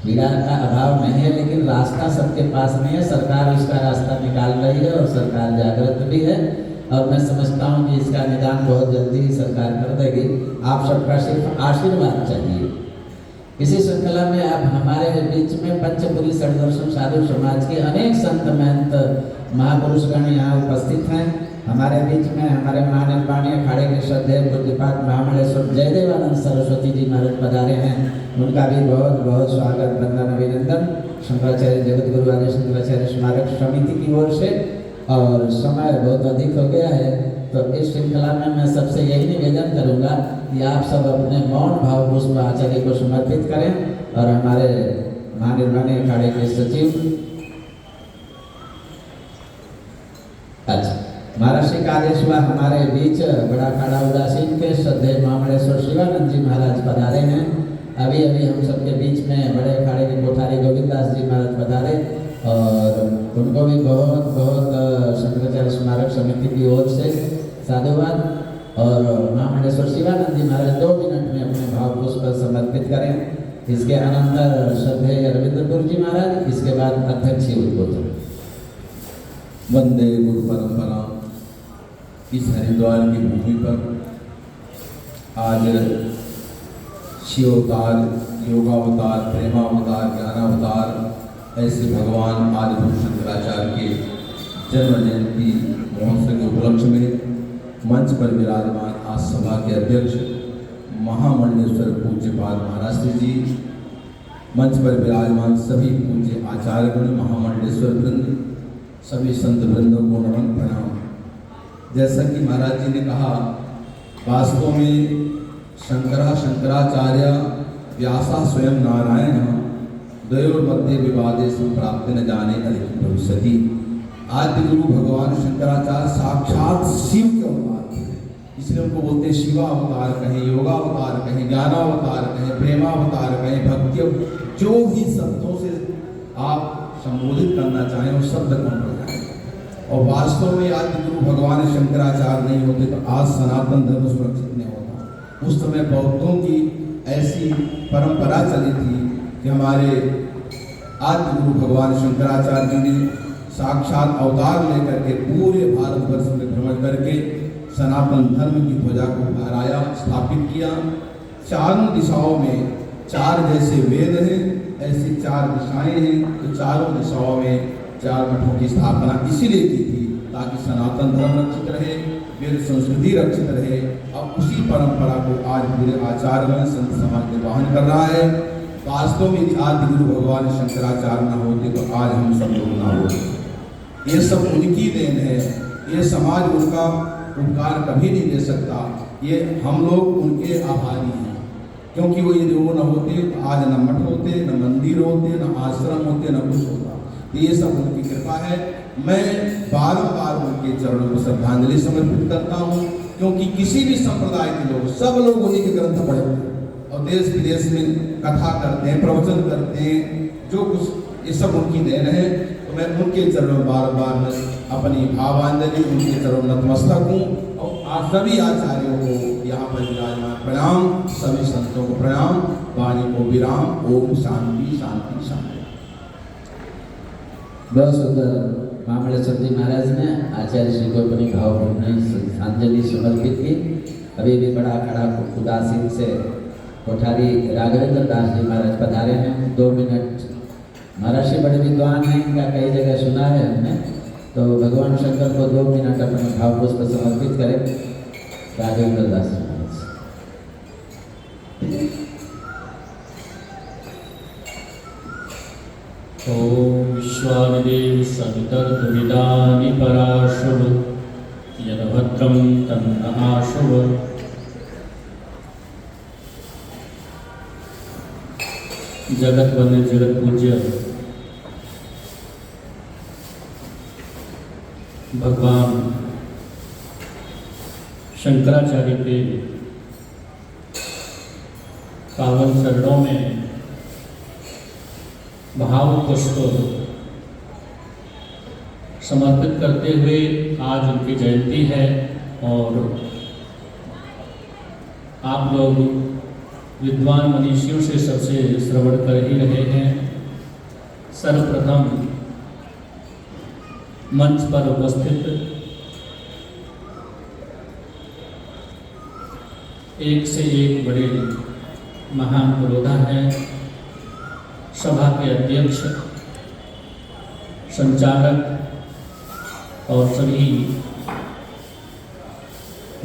पीड़ा का अभाव नहीं है, लेकिन रास्ता सबके पास नहीं है। सरकार इसका रास्ता निकाल रही है और सरकार जागृत भी है, और मैं समझता हूँ कि इसका निदान बहुत जल्दी ही सरकार कर देगी। आप सबका सिर्फ आशीर्वाद चाहिए। इसी श्रृंखला में अब हमारे बीच में पंचपुरी षड्दर्शन साधु समाज के अनेक संत महंत महापुरुषगण यहाँ उपस्थित हैं। हमारे बीच में हमारे महानिर्वाणी अखाड़े के श्रद्धेय पूज्यपाद महामंडलेश्वर जयदेवानंद सरस्वती जी महाराज पधारे हैं। उनका भी बहुत बहुत स्वागत, वंदन, अभिनंदन शंकराचार्य जगत गुरु आदि शंकराचार्य स्मारक समिति की ओर से। और समय बहुत अधिक हो गया है, तो इस श्रृंखला में मैं सबसे यही निवेदन करूंगा कि आप सब अपने मौन भाव पुष्प आचार्य को समर्पित करें। और हमारे महानिर्वाणी अखाड़े के सचिव महर्षि का आदेश हुआ हमारे बीच बड़ा अखाड़ा उदासीन के श्रद्धेय महामंडलेश्वर शिवानंद जी महाराज पधारे हैं। अभी अभी हम सबके बीच में बड़े अखाड़े के कोठारी गोविंदास जी महाराज पधारे, और उनको भी बहुत बहुत शंकराचार्य स्मारक समिति की ओर से साधुवाद। और महामंडलेश्वर शिवानंद जी महाराज 2 मिनट में अपने भाव पुष्प समर्पित करें। इसके अनंतर श्रद्धेय रविंद्रपुर जी महाराज, इसके बाद अध्यक्ष जी उद्बोधन। वंदे गुरु परंपरा। इस हरिद्वार की भूमि पर आज शिवावतार, योगावतार, प्रेमावतार, ज्ञानावतार ऐसे भगवान आदिगुरु शंकराचार्य के जन्म जयंती महोत्सव के उपलक्ष्य में मंच पर विराजमान आज सभा के अध्यक्ष महामंडलेश्वर पूज्यपाद महाराज जी, मंच पर विराजमान सभी पूज्य आचार्यगण, महामंडलेश्वर वृंद, सभी संत वृंदों को नमन प्रणाम। जैसा कि महाराज जी ने कहा, वास्तव में शंकराचार्य व्यासा स्वयं नारायण द्वयोर मध्य विवादे संप्राप्त न जाने अधिक भविष्यति। आदि गुरु भगवान शंकराचार्य साक्षात शिव के अवतार थे, इसलिए उनको बोलते हैं शिवावतार, कहें योगावतार, कहें ज्ञानावतार, कहें प्रेमावतार, कहें भक्ति, जो भी शब्दों से आप संबोधित करना चाहें उस शब्द को बताएं। और वास्तव में आदि गुरु भगवान शंकराचार्य नहीं होते तो आज सनातन धर्म सुरक्षित नहीं होता। उस समय बौद्धों की ऐसी परंपरा चली थी कि हमारे आदि गुरु भगवान शंकराचार्य जी ने साक्षात अवतार लेकर के पूरे भारतवर्ष में भ्रमण करके सनातन धर्म की ध्वजा को फहराया, स्थापित किया। चारों दिशाओं में 4 जैसे वेद हैं, ऐसी 4 दिशाएं हैं, तो चारों दिशाओं में 4 मठों की स्थापना इसीलिए की थी ताकि सनातन धर्म रक्षित रहे, वेद संस्कृति रक्षित रहे। अब उसी परंपरा को आज पूरे आचार्य संत समाज निर्वाहन कर रहा है। वास्तव में आदि गुरु भगवान शंकराचार्य न होते तो आज हम सब लोग ना होते। ये सब उनकी देन है, ये समाज उनका उपकार कभी नहीं दे सकता। ये हम लोग उनके आभारी हैं, क्योंकि वो यदि वो न होते तो आज न मठ होते, न मंदिर होते, न आश्रम होते, न कुछ होता। ये सब उनकी कृपा है। मैं बार-बार उनके चरणों को श्रद्धांजलि समर्पित करता हूँ, क्योंकि किसी भी संप्रदाय के लोग, सब लोग उन्हीं के ग्रंथ पढ़े और देश विदेश में कथा करते हैं, प्रवचन करते हैं, जो कुछ ये सब उनकी देन है। तो मैं उनके चरणों में बार-बार मैं अपनी भावांजलि उनके चरणों में नतमस्तक हूँ। और आप सभी आचार्यों को यहाँ पर विराजमान प्रणाम, सभी संतों को प्रणाम, वाणी को विराम। ओम शांति शांति शांति। बहुत सुंदर महामंडलेश्वर जी महाराज ने आचार्य श्री को अपनी भावपूर्ण श्रद्धांजलि समर्पित की। अभी भी बड़ा अखाड़ा उदासीन से कोठारी राघवेंद्र दास जी महाराज पधारे हैं। 2 मिनट। महर्षि बड़े विद्वान हैं, इनका कई जगह सुना है हमने, तो भगवान शंकर को 2 मिनट अपने भाव पुष्प समर्पित करें। राघवेंद्र दास जी महाराज। ओम विश्वामिदेव सवितर्दुरिदानि पराशुव यद्भद्रं तन्न आशुव। जगत वंदे जगत पूज्य भगवान शंकराचार्य के पावन चरणों में भाव पुष्प समर्पित करते हुए आज उनकी जयंती है और आप लोग विद्वान मनीषियों से सबसे श्रवण कर ही रहे हैं। सर्वप्रथम मंच पर उपस्थित एक से एक बड़े महान पुरोधा हैं, सभा के अध्यक्ष, संचालक और सभी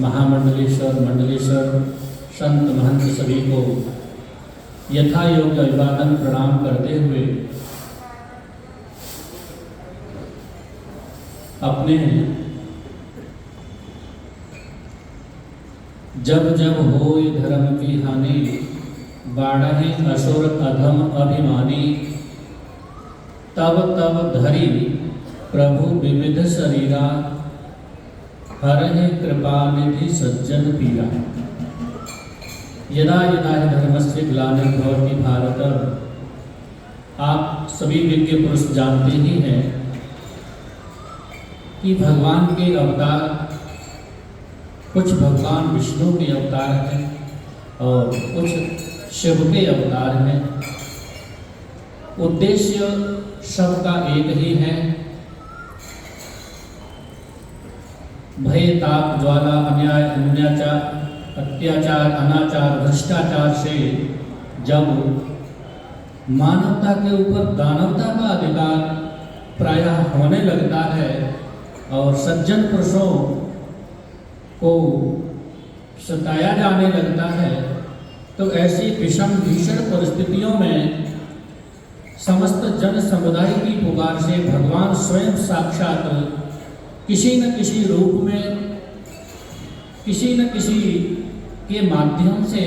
महामंडलेश्वर, मंडलेश्वर, संत महंत सभी को यथा योग्य अभिवादन प्रणाम करते हुए अपने जब जब होय धर्म की हानि, बाढ़े असुर अधम अभिमानी, तब तब धरी प्रभु विविध शरीरा, हरहि कृपा निधि सज्जन पीरा। यदा यदा हि धर्मस्य ग्लानिर्भवति भारत। आप सभी विज्ञ पुरुष जानते ही हैं कि भगवान के अवतार, कुछ भगवान विष्णु के अवतार हैं और कुछ शिव के अवतार हैं। उद्देश्य सबका एक ही है, भय ताप ज्वाला अन्याय अत्याचार अनाचार भ्रष्टाचार से जब मानवता के ऊपर दानवता का अधिकार प्रायः होने लगता है और सज्जन पुरुषों को सताया जाने लगता है, तो ऐसी विषम भीषण परिस्थितियों में समस्त जन समुदाय की पुकार से भगवान स्वयं साक्षात किसी न किसी रूप में, किसी न किसी के माध्यम से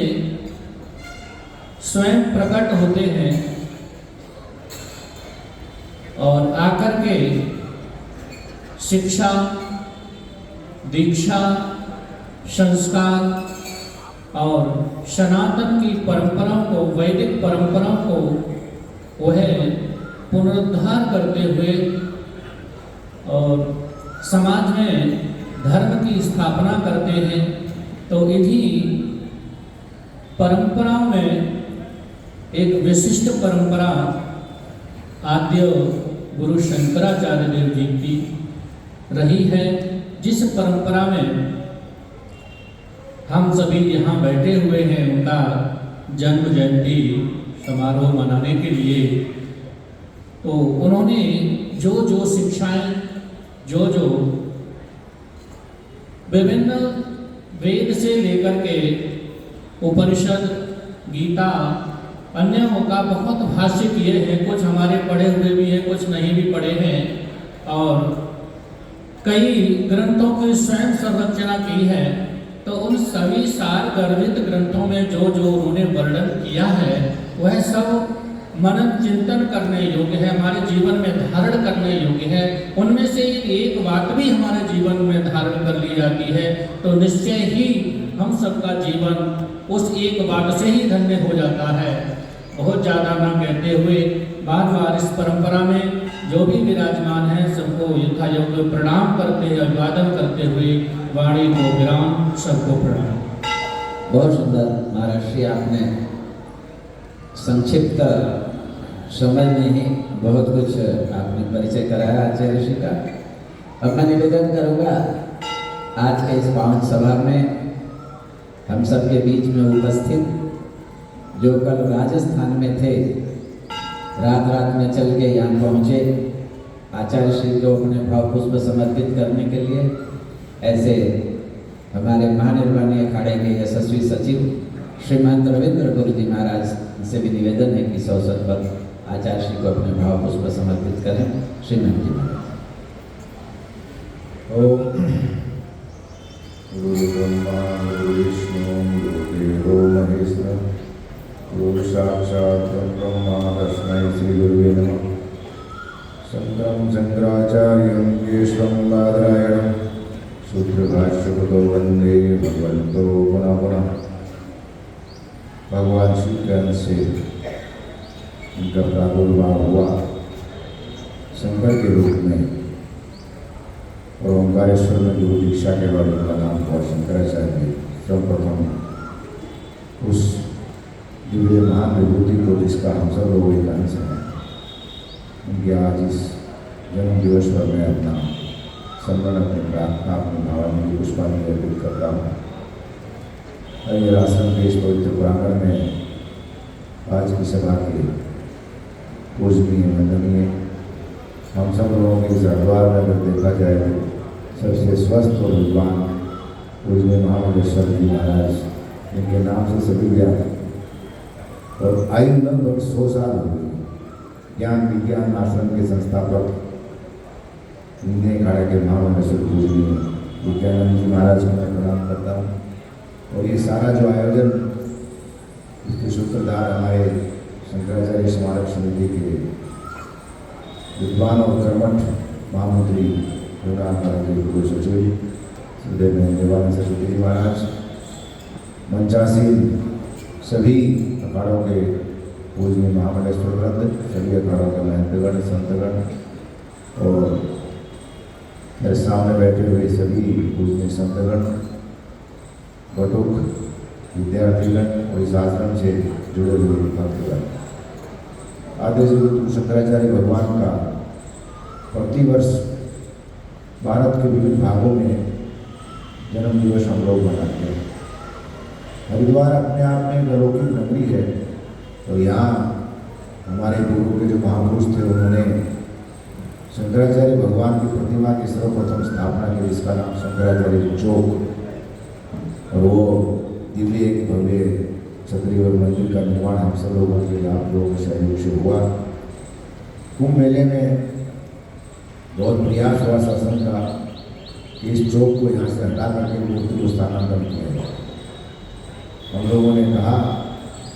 स्वयं प्रकट होते हैं और आकर के शिक्षा, दीक्षा, संस्कार और सनातन की परंपराओं को, वैदिक परंपराओं को वह पुनरुद्धार करते हुए और समाज में धर्म की स्थापना करते हैं। तो इन्हीं परंपराओं में एक विशिष्ट परंपरा आद्य गुरु शंकराचार्य देव जी की रही है, जिस परंपरा में हम सभी यहाँ बैठे हुए हैं उनका जन्म जयंती समारोह मनाने के लिए। तो उन्होंने जो जो शिक्षाएं, जो जो विभिन्न वेद से लेकर के उपनिषद, गीता, अन्यों का बहुत भाष्य किए हैं। कुछ हमारे पढ़े हुए भी हैं, कुछ नहीं भी पढ़े हैं और कई ग्रंथों की स्वयं संरचना की है। तो उन सभी सार गर्भित ग्रंथों में जो जो उन्होंने वर्णन किया है वह सब मनन चिंतन करने योग्य है, हमारे जीवन में धारण करने योग्य है। उनमें से एक बात भी हमारे जीवन में धारण कर ली जाती है तो निश्चय ही हम सबका जीवन उस एक बात से ही धन्य हो जाता है। बहुत ज़्यादा ना कहते हुए बार बार इस परंपरा में जो भी विराजमान है सबको यथायोग्य प्रणाम करते, अभिवादन करते हुए वाणी को विराम, सबको प्रणाम। बहुत सुंदर महाराज श्री, आपने संक्षिप्त समय में ही बहुत कुछ आपने परिचय कराया आचार्य ऋषि का। अब मैं निवेदन करूँगा आज के इस पावन सभा में हम सबके बीच में उपस्थित जो कल राजस्थान में थे, रात में चल के यहाँ पहुँचे आचार्य श्री को अपने भाव पुष्प समर्पित करने के लिए, ऐसे हमारे महानिर्वाणी अखाड़े के यशस्वी सचिव श्रीमान रविंद्र गुरु जी महाराज से भी निवेदन है कि इस अवसर पर आचार्य श्री को अपने भाव पुष्प समर्पित करें। श्रीमान जी महाराज। गुरु ब्रह्मा गुरु विष्णु गुरुदेवो महेश्वर, गुरु साक्षात् ब्रह्मा तस्मै श्री गुरुवे नमः। शंकरं शंकराचार्यं केशवं बादरायणं सूत्रभाष्यकृतो वंदे भगवन्तो पुनः पुनः। भगवान श्री के अंश से उनका प्रादुर्भाव हुआ शंकर के रूप में और ओंकारेश्वर में गुरु दीक्षा के बाद उनका नाम हुआ शंकराचार्य। सर्वप्रथम महान विभूति को जिसका हम सब लोग एक अंश हैं, उनके आज इस जन्म दिवस पर मैं अपना सम्मान, अपनी प्रार्थना, अपनी भावनाओं पुष्पांजलि अर्पित करता हूँ। ये आश्रम के इस पवित्र प्रांगण में आज की सभा के पूजनीय वंदनीय हम सब लोगों के इस अखबार में अगर देखा जाए तो सबसे स्वस्थ और विद्वान पूजनीय महामंडेश्वर जी महाराज, इनके नाम से सभी ज्ञान और आयु लगभग 100 साल हो गई। ज्ञान विज्ञान आश्रम के संस्थापक नींदे अखाड़े के महामंडेश्वर पूजनीय विज्ञानंद जी महाराज को मैं प्रणाम करता हूँ। और ये सारा जो आयोजन, इसके सूत्रधार हमारे शंकराचार्य स्मारक समिति के विद्वान और कर्मठ महामंत्री महाराज जी, गुरु सचिव श्रीदेव देवानंद सरस्वती जी महाराज, मंचासीन सभी अखाड़ों के पूजनीय महामंडेश्वर वृंद, सभी अखाड़ों के महंतगण संतगण और मेरे सामने बैठे हुए सभी पूजनीय संतगण, बटुक विद्यार्थीगण और इस आश्रम से जुड़े हुए भक्तगण। आद्य गुरु शंकराचार्य भगवान का प्रतिवर्ष भारत के विभिन्न भागों में जन्म दिवस हम लोग मनाते हैं। हरिद्वार अपने आप में एक अलौकिक नगरी है और यहाँ हमारे गुरु के जो महापुरुष थे, उन्होंने शंकराचार्य भगवान की प्रतिमा की सर्वप्रथम स्थापना की, जिसका नाम शंकराचार्य चौक, और वो दिव्य एक भव्य क्षत्रिय और मंदिर का निर्माण हम सब लोगों के आप लोगों के सहयोग से हुआ। कुंभ मेले में बहुत प्रयास हुआ शासन का कि इस चौक को यहाँ से हटा करके मूर्ति को स्थानांतरण किया जाए। हम लोगों ने कहा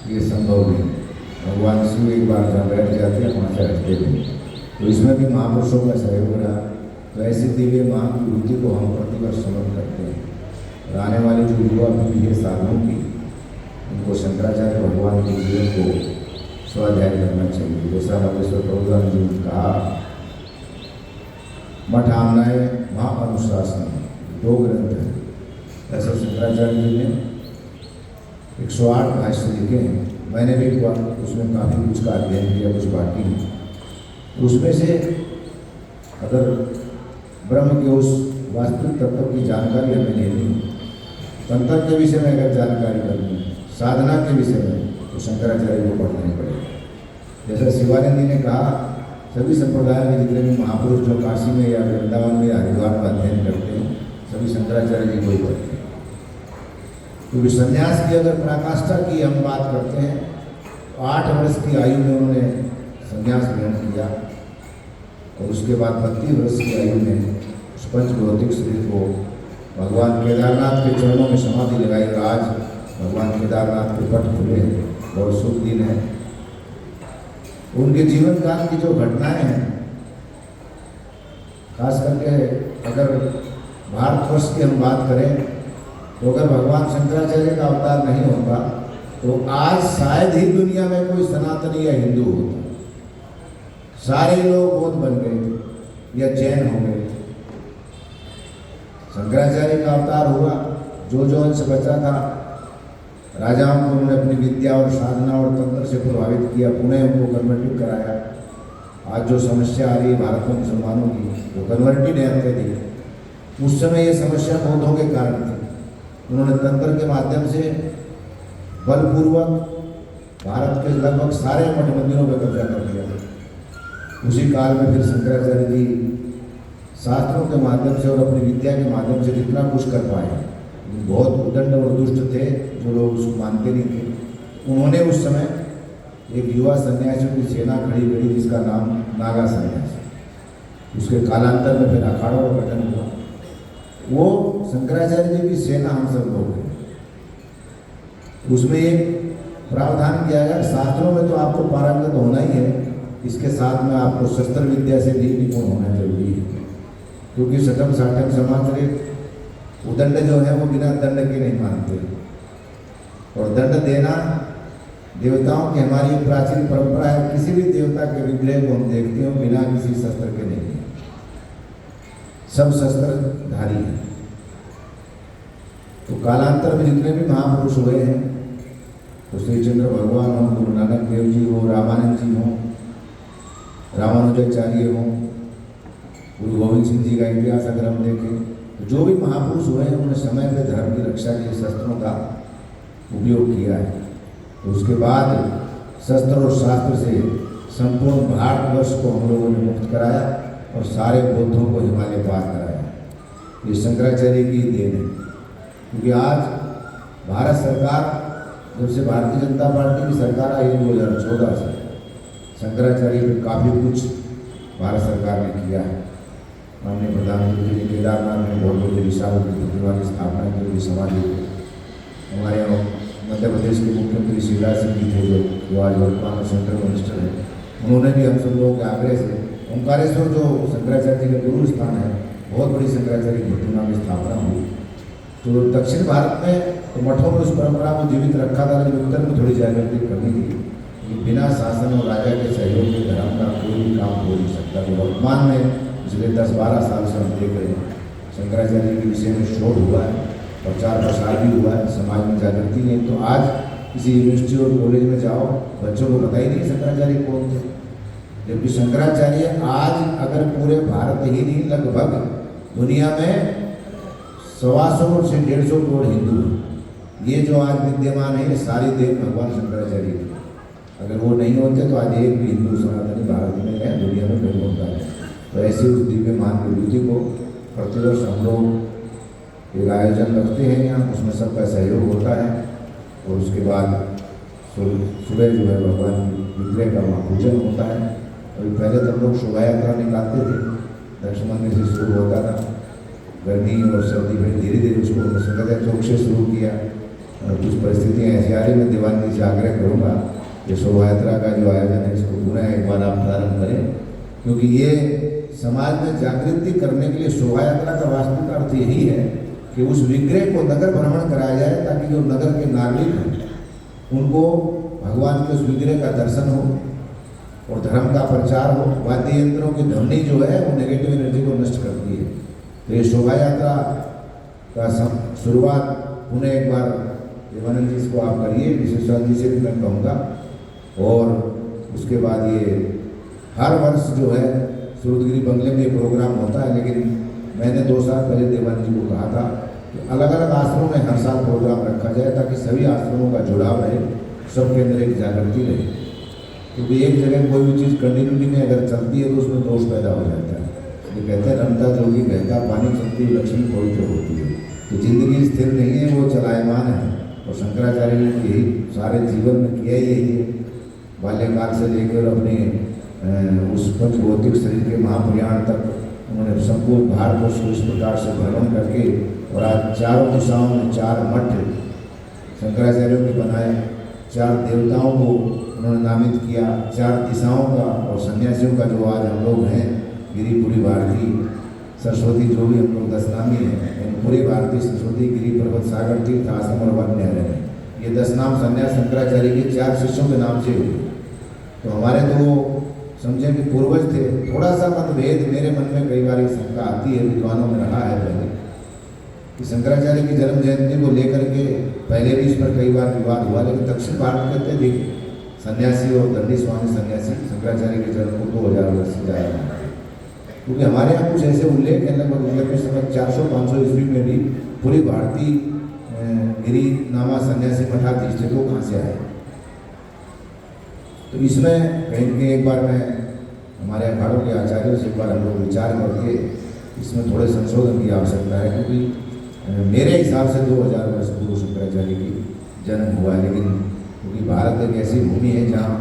ये संभव नहीं, भगवान शिव एक बार जहाँ बैठ जाते हैं वहाँ से हटते नहीं, तो इसमें भी महापुरुषों का सहयोग रहा। तो ऐसी दिव्य महान विभूति को हम प्रतिवर्ष समर्पण करते हैं। और आने वाली जो युवा पीढ़ी है साधुओं की, उनको शंकराचार्य भगवान के जीवन को स्वाध्याय करना चाहिए। जैसा रामेश्वर प्रभुदान जी ने कहा, मठ आमनाय महाअनुशासन 2 ग्रंथ है। ऐसे शंकराचार्य जी ने 108 भाष्य लिखे हैं। मैंने भी उसमें काफ़ी कुछ का अध्ययन किया, कुछ बाकी। उसमें से अगर ब्रह्म के उस वास्तविक तत्व की जानकारी हमें लेनी है, तंत्र के विषय में अगर जानकारी करनी है, साधना के विषय में, तो शंकराचार्य को पढ़ना ही पड़ेगा। जैसा शिवानंद जी ने कहा, सभी संप्रदायों के जितने भी महापुरुष जो काशी में या वृंदावन में हरिद्वार में अध्ययन करते हैं, सभी शंकराचार्य जी को ही पढ़ते हैं। क्योंकि संन्यास की अगर पराकाष्ठा की हम बात करते हैं, तो 8 वर्ष की आयु में उन्होंने संन्यास ग्रहण किया और उसके बाद 32 वर्ष की आयु में उस पंच भौतिक शरीर को भगवान केदारनाथ के चरणों में समाधि लगाई। और आज भगवान केदारनाथ के पट खुले हैं, बहुत शुभ दिन है। उनके जीवन काल की जो घटनाएं हैं, खास करके अगर भारतवर्ष की हम बात करें, तो अगर भगवान शंकराचार्य का अवतार नहीं होता तो आज शायद ही दुनिया में कोई सनातनी या हिंदू होता। सारे लोग बौद्ध बन गए या जैन हो गए। शंकराचार्य का अवतार हुआ, जो अंश बचा था, राजाओं को उन्होंने अपनी विद्या और साधना और तंत्र से प्रभावित किया, पुनः उनको कन्वर्टिव कराया। आज जो समस्या आ रही है भारत में मुसलमानों की, वो कन्वर्टिड है अत्यधिक। उस समय ये समस्या बौद्धों के कारण थी। उन्होंने तंत्र के माध्यम से बलपूर्वक भारत के लगभग सारे मठ मंदिरों पर कब्जा कर दिया। उसी काल में फिर शंकराचार्य जी शास्त्रों के माध्यम से और अपनी विद्या के माध्यम से जितना कुछ कर पाए, बहुत उदंड और दुष्ट थे जो लोग उसको मानते नहीं थे। उन्होंने उस समय एक युवा सन्यासियों की सेना खड़ी करी जिसका नाम नागा सन्यासी। उसके कालांतर में फिर अखाड़ों का गठन हुआ। वो शंकराचार्य जी की सेना हम सब लोग हैं। उसमें एक प्रावधान किया गया, शास्त्रों में तो आपको पारंगत होना ही है, इसके साथ में आपको शस्त्र विद्या से भी निपुण होना जरूरी है। क्योंकि सठम साठम समाचरित उदंड जो है वो बिना दंड के नहीं मानते, और दंड देना देवताओं की हमारी प्राचीन परंपरा है। किसी भी देवता के विग्रह को हम देखते हो बिना किसी शस्त्र के नहीं है, सब शस्त्रधारी हैं। तो कालांतर में जितने भी महापुरुष हुए हैं, तो श्री चंद्र भगवान हो, गुरु नानक देव जी हो, रामानंद जी हो, रामानुजाचार्य हो, गुरु गोविंद सिंह जी का इतिहास अगर हम देखें तो जो भी महापुरुष हुए हैं उन्होंने समय पे धर्म की रक्षा के लिए शस्त्रों का उपयोग किया है। तो उसके बाद शस्त्र और शास्त्र से संपूर्ण भारतवर्ष को हम लोगों ने मुक्त कराया और सारे बौद्धों को हिमालय पार कराया। ये शंकराचार्य की देन है, क्योंकि आज भारत सरकार, जब से भारतीय जनता पार्टी की सरकार आई 2014 से, शंकराचार्य पे काफ़ी कुछ भारत सरकार ने किया है। माननीय प्रधानमंत्री जी केदारनाथ में बहुत बड़ी विशाल प्रतिमा की स्थापना की हुई समाधि। हमारे यहाँ मध्य प्रदेश के मुख्यमंत्री शिवराज सिंह जी थे जो आज वर्तमान में सेंट्रल मिनिस्टर हैं, उन्होंने भी हम सब लोगों के आग्रह से ओंकारेश्वर जो शंकराचार्य जी का गुरु स्थान है, बहुत बड़ी शंकराचार्य की प्रतिमा की स्थापना हुई। तो दक्षिण भारत में तो मठों में उस परंपरा को जीवित रखा था, लेकिन उत्तर में थोड़ी जागृति करनी थी कि बिना शासन और राजा के सहयोग के धर्म का कोई भी काम हो नहीं सकता। तो वर्तमान में पिछले 10-12 साल से हम देख रहे हैं शंकराचार्य के विषय में शोध हुआ है, प्रचार प्रसार भी हुआ है, समाज में जागृति नहीं। तो आज किसी यूनिवर्सिटी और कॉलेज में जाओ, बच्चों को पता ही नहीं शंकराचार्य कौन थे, जबकि शंकराचार्य आज अगर पूरे भारत ही नहीं लगभग दुनिया में 125 से 150 करोड़ हिंदू हैं। ये जो आज विद्यमान है ये सारी देव भगवान शंकराचार्य की। अगर वो नहीं होते तो आज एक भी हिंदू सनातनी भारत में है, दुनिया में नहीं होता है। तो ऐसी उस दिव्य महान विभूति को प्रतिवर्ष हम लोग एक आयोजन रखते हैं यहाँ, उसमें सबका सहयोग होता है। और उसके बाद सुबह जो है भगवान विग्रह का वहाँ पूजन होता है। अभी पहले तो हम लोग शोभा यात्रा निकालते थे, दक्ष मंदिर से शुरू होता था। गर्मी और सर्दी में धीरे धीरे उसको संगत चौक से शुरू किया और कुछ परिस्थितियाँ ऐसी आ रही। मैं दीवान जी से आग्रह करूँगा कि शोभा यात्रा का जो आयोजन है इसको पुनः एक बार आप प्रारंभ करें, क्योंकि ये समाज में जागृति करने के लिए शोभा यात्रा का वास्तविक अर्थ यही है कि उस विग्रह को नगर भ्रमण कराया जाए, ताकि जो नगर के नागरिक हैं उनको भगवान के उस विग्रह का दर्शन हो और धर्म का प्रचार हो। वाद्य यंत्रों की ध्वनि जो है वो नेगेटिव एनर्जी को नष्ट करती है। तो ये शोभा यात्रा का शुरुआत पुनः एक बार देवानंद जी इसको आप करिए, विशेषज्ञ जी से भी मैं कहूँगा। और उसके बाद ये हर वर्ष जो है सूरजगिरी बंगले में ये प्रोग्राम होता है, लेकिन मैंने 2 साल पहले देवानंद जी को कहा था कि अलग अलग आश्रमों में हर साल प्रोग्राम रखा जाए, ताकि सभी आश्रमों का जुड़ाव रहे, सबके अंदर एक जागृति रहे। क्योंकि एक जगह कोई भी चीज़ कंटिन्यूटी में अगर चलती है तो उसमें दोष पैदा हो जाता है। ये कहते हैं रमता जोगी बहता पानी चलती लक्ष्मी पवित्र होती है। तो जिंदगी स्थिर नहीं है, वो चलायमान है। और शंकराचार्य ने यही सारे जीवन में किया ही यही है। बाल्यकाल से लेकर अपने उस पंचभौतिक शरीर के महाप्रयाण तक उन्होंने संपूर्ण भारतवर्ष को इस प्रकार से भ्रमण करके, और आज चारों दिशाओं में 4 मठ शंकराचार्यों के बनाए, 4 देवताओं को उन्होंने नामित किया, 4 दिशाओं का और सन्यासियों का जो आज हम लोग हैं, गिरी पूरी भारती सरस्वती जो भी हम लोग 10 नामी हैं, पूरी भारतीय सरस्वती गिरी पर्वत सागर तीर्थ आश्रम और वन न्यायालय है। ये 10 नाम संन्यास शंकराचार्य के 4 शिष्यों के नाम से हुए। तो हमारे तो समझे कि पूर्वज थे। थोड़ा सा मतभेद मेरे मन में कई बार ये शंका आती है, विद्वानों में रहा है पहले, कि शंकराचार्य की जन्म जयंती को लेकर के पहले भी इस पर कई बार विवाद हुआ। लेकिन दक्षिण भारत कहते देखिए सन्यासी और दंडी स्वामी सन्यासी शंकराचार्य के जन्म को 2000 वर्ष से ज़्यादा मानते हैं, क्योंकि हमारे यहाँ कुछ ऐसे उल्लेख हैं लगभग उल्लेख समय 400-500 ईस्वी में भी पूरी भारतीय गिरी नामा सन्यासी मठाधीश थे, तो कहाँ से आए। तो इसमें कहीं न कहीं एक बार मैं हमारे अखाड़ों के आचार्यों से एक बार हम लोग विचार करके इसमें थोड़े संशोधन की आवश्यकता है, क्योंकि मेरे हिसाब से 2000 वर्ष पूर्व शंकराचार्य की जन्म हुआ है। लेकिन क्योंकि भारत एक ऐसी भूमि है जहाँ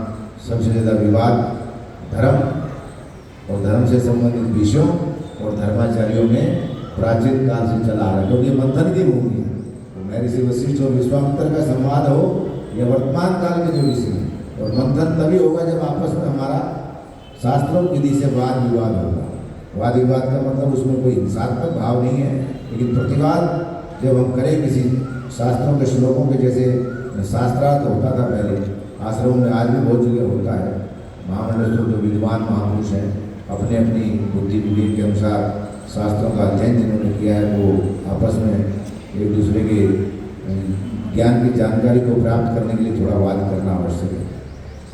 सबसे ज़्यादा विवाद धर्म और धर्म से संबंधित विषयों और धर्माचार्यों में प्राचीन काल से चला आ रहा है, क्योंकि मंथन की भूमि है। तो महर्षि वशिष्ठ और विश्वामित्र का संवाद हो या वर्तमान काल के जो विषय है, और मंथन तभी होगा जब आपस में हमारा शास्त्रों विधि से वाद विवाद होगा। वाद विवाद का मतलब उसमें कोई हिंसात्मक भाव नहीं है, लेकिन प्रतिवाद जब हम करें किसी शास्त्रों के श्लोकों के, जैसे शास्त्रार्थ होता था पहले आश्रमों में, आज भी बहुत जगह होता है। महामंडल जो विद्वान महापुरुष हैं अपने अपनी बुद्धि विवेक के अनुसार शास्त्रों का अध्ययन जिन्होंने किया है, वो आपस में एक दूसरे के ज्ञान की जानकारी को प्राप्त करने के लिए थोड़ा वाद करना आवश्यक है।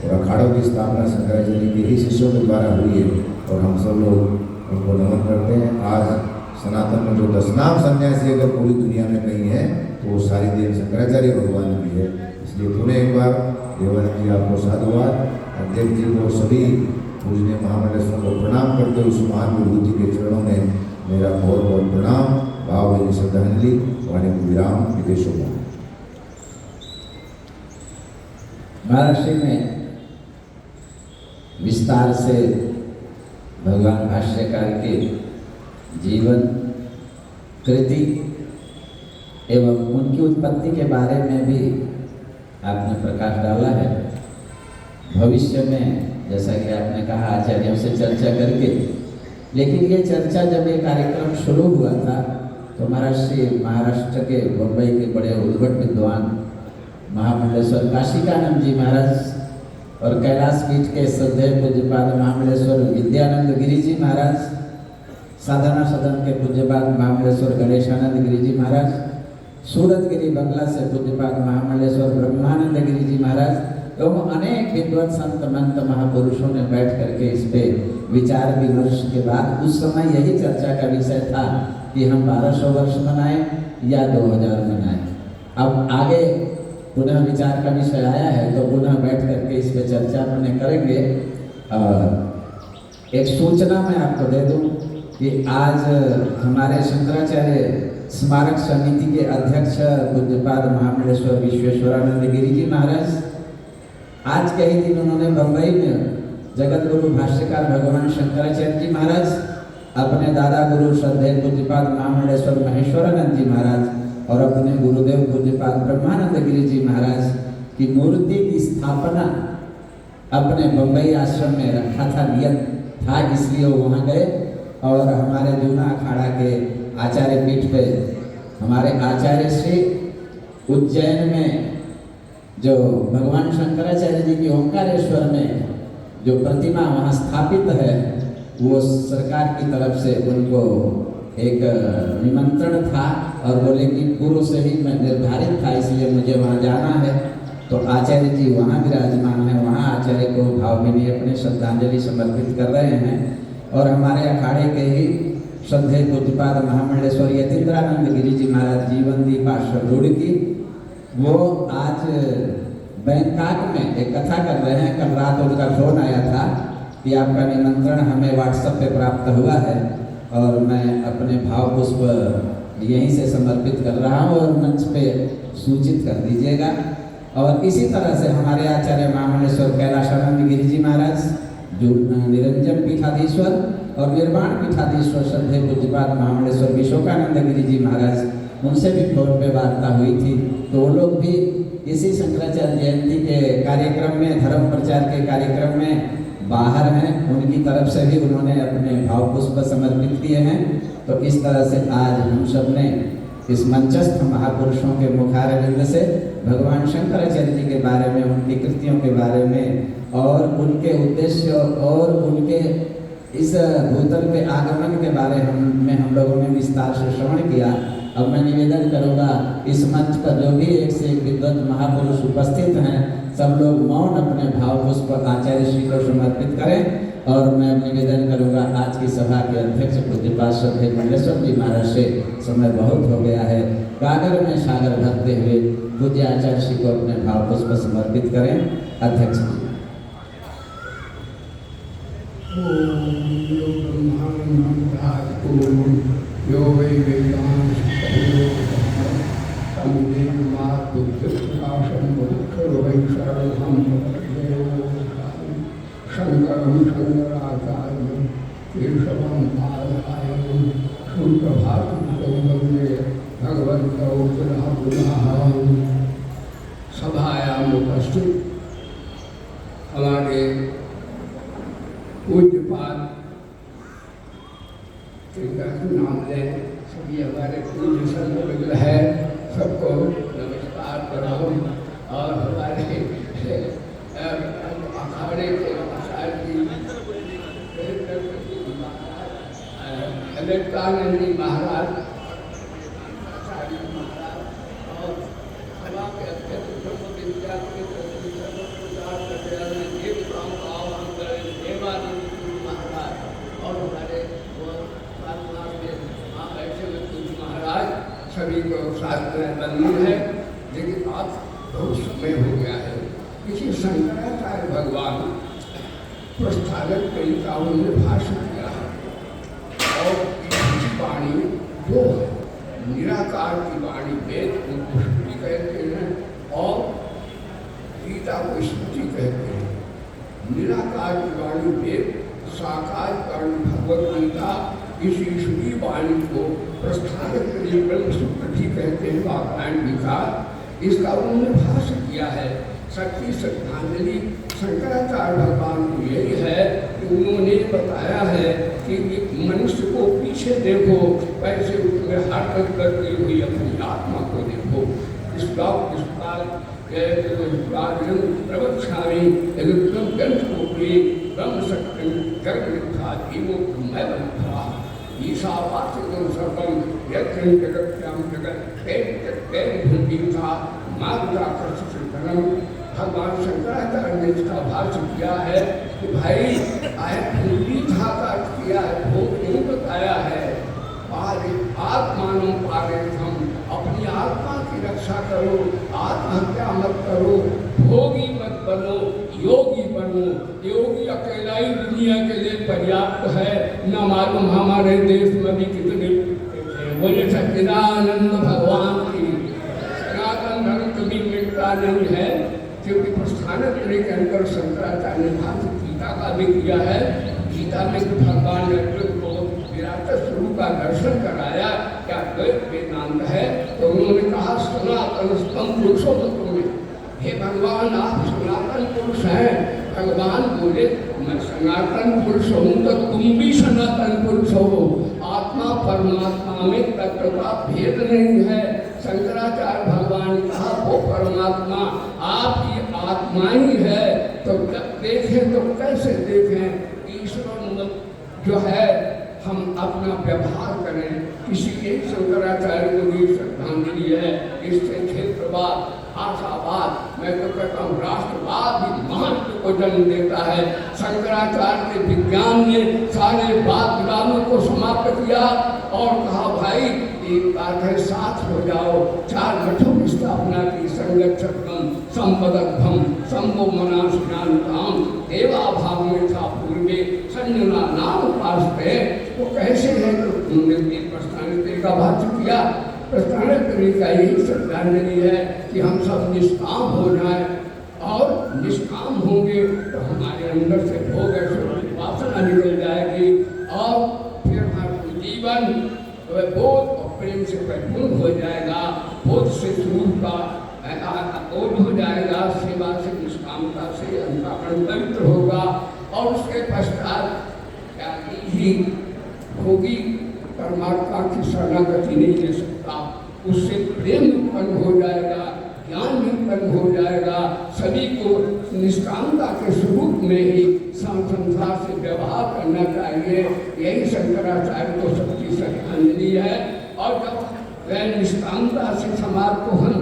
और अखाड़ों की स्थापना शंकराचार्य के ही शिष्यों के द्वारा हुई है और हम सब लोग उनको नमन करते हैं। आज सनातन में जो 10 नाम सन्यासी अगर पूरी दुनिया में कहीं है तो वो सारी देन शंकराचार्य भगवान की है। इसलिए पुनः एक बार देवानंद जी आपको साधुवाद, अध्यक्ष जी को सभी पूजनीय महामंडलेश्वर को प्रणाम करते हुए उस महान विभूति के चरणों में मेरा बहुत बहुत प्रणाम, भावभरी श्रद्धांजलि, वाणी को विराम, विदेशों में। महर्षि में विस्तार से भगवान भाष्यकार के जीवन, कृति एवं उनकी उत्पत्ति के बारे में भी आपने प्रकाश डाला है। भविष्य में जैसा कि आपने कहा आचार्यों से चर्चा करके, लेकिन ये चर्चा जब ये कार्यक्रम शुरू हुआ था तो महर्षि महाराष्ट्र के बम्बई के बड़े उद्भट विद्वान महामंडलेश्वर काशिकानंद जी महाराज और कैलाश पीठ के श्रद्धेय पूज्यपाद महामंडलेश्वर विद्यानंद गिरी जी महाराज, साधना सदन के पूज्यपाद महामंडलेश्वर गणेशानंद गिरी जी महाराज, सूरतगिरी बंगला से पूज्यपाद महामंडलेश्वर ब्रह्मानंद गिरी जी महाराज एवं अनेक विद्वत संत मंत महापुरुषों ने बैठ करके इस पे विचार विमर्श के बाद उस समय यही चर्चा का विषय था कि हम 1200 वर्ष मनाएं या 2000 मनाएं। अब आगे पुनः विचार का विषय आया है तो पुनः बैठ करके इस पे चर्चा अपने करेंगे। एक सूचना मैं आपको दे दूं कि आज हमारे शंकराचार्य स्मारक समिति के अध्यक्ष पूज्यपाद महामंडलेश्वर विश्वेश्वरानंद गिरी जी महाराज, आज के ही दिन उन्होंने बंबई में जगत गुरु भाष्यकार भगवान शंकराचार्य जी महाराज, अपने दादा गुरु श्रद्धेय पूज्यपाद महामंडलेश्वर महेश्वरानंद जी महाराज और अपने गुरुदेव पूज्यपाद ब्रह्मानंद गिरी जी महाराज की मूर्ति की स्थापना अपने बंबई आश्रम में रखा था, नियत था, इसलिए वो वहाँ गए और हमारे जूना अखाड़ा के आचार्य पीठ पे हमारे आचार्य श्री उज्जैन में जो भगवान शंकराचार्य जी की ओंकारेश्वर में जो प्रतिमा वहाँ स्थापित है, वो सरकार की तरफ से उनको एक निमंत्रण था और बोले कि पूर्व से ही मैं निर्धारित था, इसलिए मुझे वहाँ जाना है। तो आचार्य जी वहाँ विराजमान हैं, वहाँ आचार्य को भावभीनी अपने श्रद्धांजलि समर्पित कर रहे हैं। और हमारे अखाड़े के ही श्रद्धेय पूज्यपाद महामंडलेश्वर यतीन्द्रानंद गिरी जी महाराज जीवन दीप आश्रम रुड़की, वो आज बैंकॉक में एक कथा कर रहे हैं। कल रात उनका फोन आया था कि आपका निमंत्रण हमें व्हाट्सएप पे प्राप्त हुआ है और मैं अपने भाव पुष्प यहीं से समर्पित कर रहा हूँ और मंच पे सूचित कर दीजिएगा। और इसी तरह से हमारे आचार्य महामंडलेश्वर कैलाशानंद गिरी जी महाराज, जो निरंजन पीठाधीश्वर और निर्वाण पीठाधीश्वर श्रद्धेय पूज्यपाद महामंडलेश्वर विश्वकानंद गिरी जी महाराज, उनसे भी फोन पे वार्ता हुई थी। तो वो लोग भी इसी शंकराचार्य जयंती के कार्यक्रम में, धर्म प्रचार के कार्यक्रम में बाहर हैं, उनकी तरफ से भी उन्होंने अपने भाव पुष्प समर्पित किए हैं। तो इस तरह से आज हम सब ने इस मंचस्थ महापुरुषों के मुखारविंद से भगवान शंकराचार्य जी के बारे में, उनकी कृतियों के बारे में और उनके उद्देश्य और उनके इस भूतल पे आगमन के बारे में हम लोगों ने विस्तार से श्रवण किया। अब मैं निवेदन करूँगा इस मंच पर जो भी एक से एक विद्वत महापुरुष उपस्थित हैं, सब लोग मौन अपने भाव पुष्प आचार्य श्री को समर्पित करें। और मैं निवेदन करूँगा आज की सभा के अध्यक्ष पूज्यपाद श्रद्धेय मंडलेश्वर जी महाराज से, समय बहुत हो गया है, गागर में सागर भरते हुए पूज्य आचार्य श्री को अपने भाव पुष्प समर्पित करें। अध्यक्ष जी। यो वै शंकरं शंकराचार्यं केशवं आधार्यं सुप्रभातं वन्दे भगवन्तौ पुनः पुनः। सभायाम् उपस्थित हमारे पूज्यपाद नाम लें, सभी हमारे पूज्य संत मित्र है, सबको नमस्कार प्रणाम। और हमारे अखाड़े के ललितानंद जी महाराज और और हमारे ऐसे में कुछ महाराज सभी को शास्त्र मंदिर है, लेकिन आज बहुत समय हो गया है। किसी शंकराचार्य भगवान प्रस्थागत तरीका उन्होंने भाषण किया है और इसकी वाणी जो है निराकार की वाणी वेद को पुष्टि कहते हैं और गीता को स्मृति कहते हैं। निराकार की वाणी वेद, साकार वाणी भगवत गीता, इस ईश्वरी वाणी को प्रस्थागत ब्रह्म सूत्र कहते हैं, वाकायन विकार। इसका उन्होंने भाषण किया है। शक्ति श्रद्धांजलि शंकराचार्य भगवान को यही है कि उन्होंने बताया है कि मनुष्य को पीछे देखो, कैसे उसमें हरकत करती हुई अपनी आत्मा को देखो। इस प्रवक्षामी ग्रंथ को ब्रह्म शक्ति गर्भा जीवो मैं बंधा ईशावास्यम सर्वम यत्र जगत्याम जगत था मार्गाकर्षण। भगवान शंकराचार्य ने इसका भाष्य किया है कि भाई पूरी था का किया है, भोग क्यों बताया है। आत्मानों पारे हम अपनी आत्मा की रक्षा करो, आत्महत्या मत करो, भोगी मत बनो, योगी बनो। योगी अकेला ही दुनिया के लिए पर्याप्त है। न मालूम हमारे देश में भी कितने बोले सच्चिदानंद भगवान की सनातन धर्म कभी मिटता नहीं है, क्योंकि प्रस्थानक के अंदर शंकराचार्य ने भाष्य गीता का भी किया है। गीता में भगवान ने अर्जुन को विराट स्वरूप का दर्शन कराया, क्या द्वैत वेदांत है, तो उन्होंने कहा सनातन स्तंभ पुरुषों में, हे भगवान आप सनातन पुरुष हैं। भगवान बोले मैं सनातन पुरुष हूँ तो तुम भी सनातन पुरुष हो। आत्मा परमात्मा में तत्व का भेद नहीं है। शंकराचार्य भगवान ने कहा वो परमात्मा आपकी आत्मा ही है, तो जब देखें तो कैसे देखें। ईश्वर जो है हम अपना व्यवहार करें। इसीलिए शंकराचार्य को भी श्रद्धांजलि है। इससे क्षेत्रवाद, आशावाद, मैं तो कहता हूँ राष्ट्रवाद भी महत्व को जन्म देता है। शंकराचार्य के विज्ञान ने सारे वाद विवादों को समाप्त किया और कहा भाई एक बात है, साथ हो जाओ। 4 मठों की स्थापना की। संगच्छत्वम संपदत्वम संभो मनाशिनानुताम देवा भाव में था पूर्वे संजना नाम उपासते। वो कैसे है तो उन्होंने प्रस्थान का भाष्य किया। प्रस्थान का यही श्रद्धांजलि है कि हम सब निष्काम हो जाए, और निष्काम होंगे तो हमारे अंदर से भोग वासना निकल जाएगी और फिर हमारा जीवन बोध और प्रेम से परिपूर्ण हो जाएगा। बोध से स्वरूप का बोध हो जाएगा, सेवा से निष्कामता से अंतःकरण पवित्र होगा और उसके पश्चात ही भोगी परमात्मा की शरणागति नहीं ले सकता। उससे प्रेम उत्पन्न हो जाएगा, ज्ञान भी उत्पन्न हो जाएगा। सभी को निष्कामता के स्वरूप में ही संसार से व्यवहार करना चाहिए। यही शंकराचार्य को सबकी श्रद्धांजलि है। और जब वह निष्कामता से समाज को हम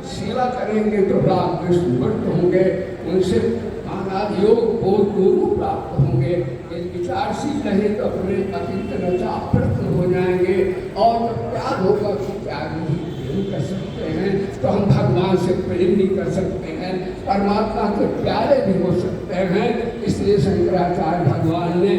सेवा करेंगे तो राग निवृत्त होंगे, उनसे महाराज योग बोध दोनों प्राप्त होंगे। विचारशील रहे तो अपने अतीत नचा प्रश्न हो जाएंगे और जब त्याग होगा तो त्याग नहीं कर सकते हैं, तो हम भगवान से प्रेम नहीं कर सकते हैं, परमात्मा के प्यारे भी हो सकते हैं। इसलिए शंकराचार्य भगवान ने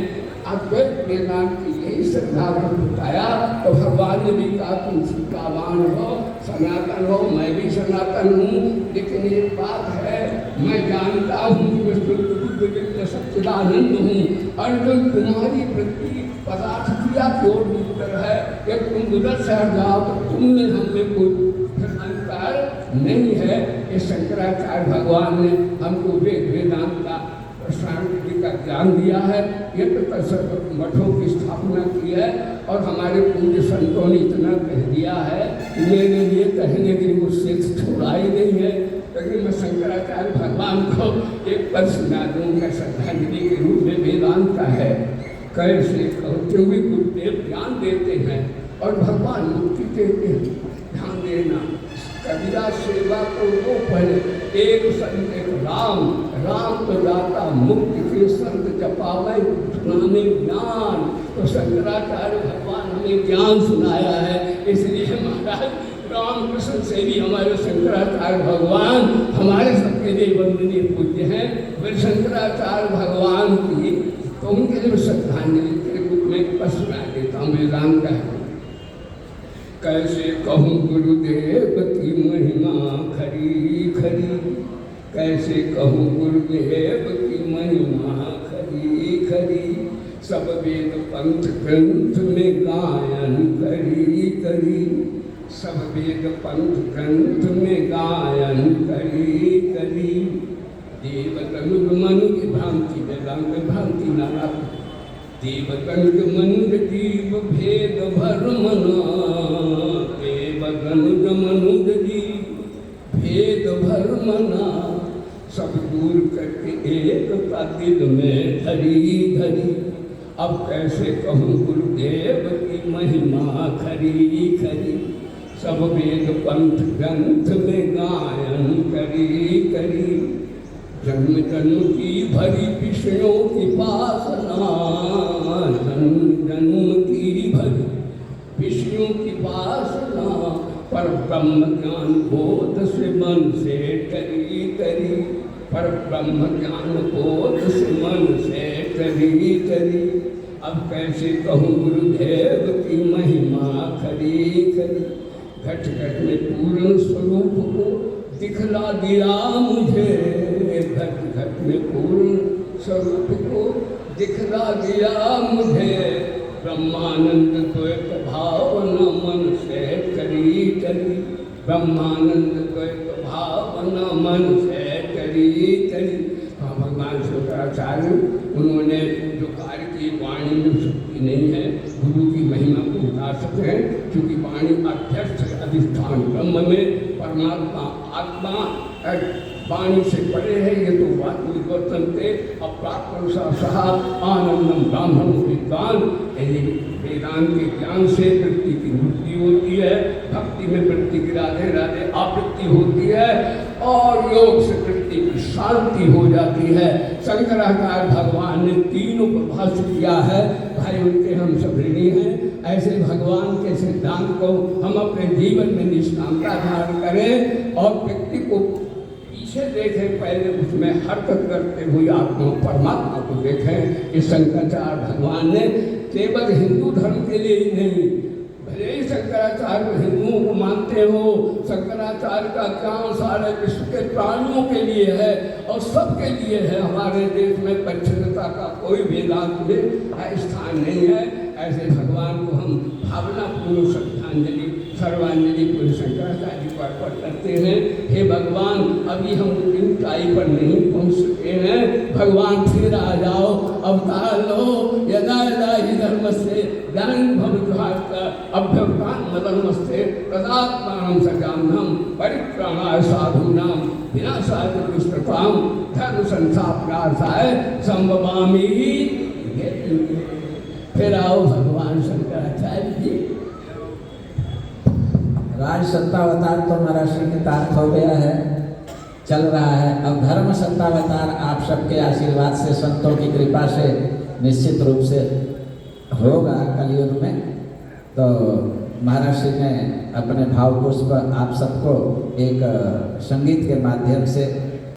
अद्वैत वेदांत की यही श्रद्धा को बताया। तो भगवान ने भी कहा तुम सीतावान हो, सनातन हो, मैं भी सनातन हूँ। लेकिन एक बात है, मैं जानता हूँ कि मैं सच्चिदानंद हूँ। अर्जुन तुम्हारी वृत्ति पदार्थ क्रिया की ओर उत्तर है। यदि तुम उधर से हट जाओ तो तुमने हमें कोई अंतर नहीं है। ये शंकराचार्य भगवान ने हमको वेदांत का शांति का ज्ञान दिया है। ये तो मठों की स्थापना की है और हमारे पूज्य संतों ने इतना कह दिया है, मेरे लिए कहने की मुझसे छोड़ा ही नहीं है। लेकिन मैं शंकराचार्य भगवान को एक पद सुना दूंगा श्रद्धांजलि के रूप में। वेदांत का है कैसे क्योंकि गुरुदेव ज्ञान देते हैं और भगवान मुक्ति देते हैं। ध्यान देना, कबीरा सेवा को वो पहले एक संत एक राम, राम तो दाता मुक्ति के संत जपावे सुनाने ज्ञान। तो शंकराचार्य भगवान हमें ज्ञान सुनाया है, इसलिए महाराज रामकृष्ण से भी हमारे शंकराचार्य भगवान हमारे सबके लिए वंदनीय पूज्य हैं। फिर शंकराचार्य भगवान की तो उनके लिए श्रद्धांजलि के रूप में पसुना देता हूँ। मैं राम का कैसे कहूँ गुरुदेव की महिमा खरी खरी, कैसे कहूँ गुरुदेव की महिमा खरी खरी, सब वेद पंथ ग्रंथ में गायन करी करी, सब वेद पंथ ग्रंथ में गायन करी करी। देव तनुज मनुज भ्रांति वेदांत भ्रांति नाना, देव तनुज मनुज जीव भेद भरमना, देव तनुज मनुज जीव भेद भरमना, सब दूर करके एकता दिल में धरी धरी। अब कैसे कहूँ गुरुदेव की महिमा खरी खरी, सब वेद पंथ ग्रंथ में गायन करी करी। जन्म जन्म की भरी विषयों की वासना, जन्म जन्म की भरी विषयों की वासना, पर ब्रह्म ज्ञान बोध से मन से करी करी, पर ब्रह्म ज्ञान बोध से मन से करी करी। अब कैसे कहूँ गुरुदेव की महिमा खरी खरी, घट घट में पूर्ण स्वरूप को दिखला दिया मुझे, घट घट में पूर्ण स्वरूप को दिखला दिया मुझे। ब्रह्मानंद द्वैत भावना मन से करी करी, ब्रह्मानंद द्वैत भावना मन से करी करी। भगवान शंकराचार्य उन्होंने जो कार्य की वाणी में शक्ति नहीं है, गुरु की महिमा को उतार सकते हैं, क्योंकि वाणी अध्यक्ष अधिष्ठान ब्रह्म में परमात्मा आत्मा वाणी से परे है। ये तो बात विवर्तन थे अप्राप्त आनंदम ब्राह्मण विद्वान। वेदांत के ज्ञान से वृत्ति की वृद्धि होती है, भक्ति में वृत्ति की राधे राधे आवृत्ति होती है, और योग से वृत्ति की शांति हो जाती है। शंकराचार्य भगवान ने तीनों प्रभाष किया है, भाई उनके हम सब ऋणी हैं। ऐसे भगवान के सिद्धांत को हम अपने जीवन में निष्कामता धारण करें और व्यक्ति को पीछे देखें, पहले उसमें हरकत करते हुए आत्मा परमात्मा को देखें। इस शंकराचार्य भगवान ने केवल हिंदू धर्म के लिए ही नहीं, भले ही शंकराचार्य हिंदुओं को मानते हो, शंकराचार्य का ज्ञान सारे विश्व के प्राणियों के लिए है और सबके लिए है। हमारे देश में परिच्छिन्नता का कोई वेदांत में स्थान नहीं है। ऐसे भगवान को हम भावनापूर्वक श्रद्धांजलि सर्वांजलि पूरे शंकराचार्य को अर्पण करते हैं। हे भगवान, अभी हम उनकी ऊंचाई पर नहीं पहुंच सके हैं, भगवान फिर आ जाओ, अवतार लो। यदा यदा ही धर्म से ज्ञान भवद्वार अभ्यवतान मदनमस्ते तदात्मानं सजानम परित्राणाय साधूनां विनाशाय दुष्कृतां धर्म संस्थापनार्थाय संभवामि। फिर आओ भगवान शंकराचार्य जी। राज सत्तावतार तो हमारा श्रीकृतार्थ हो गया है, चल रहा है। अब धर्म सत्तावतार आप सबके आशीर्वाद से, संतों की कृपा से निश्चित रूप से होगा कलयुग में। तो महाराज श्री ने अपने भाव पुष्प आप सबको एक संगीत के माध्यम से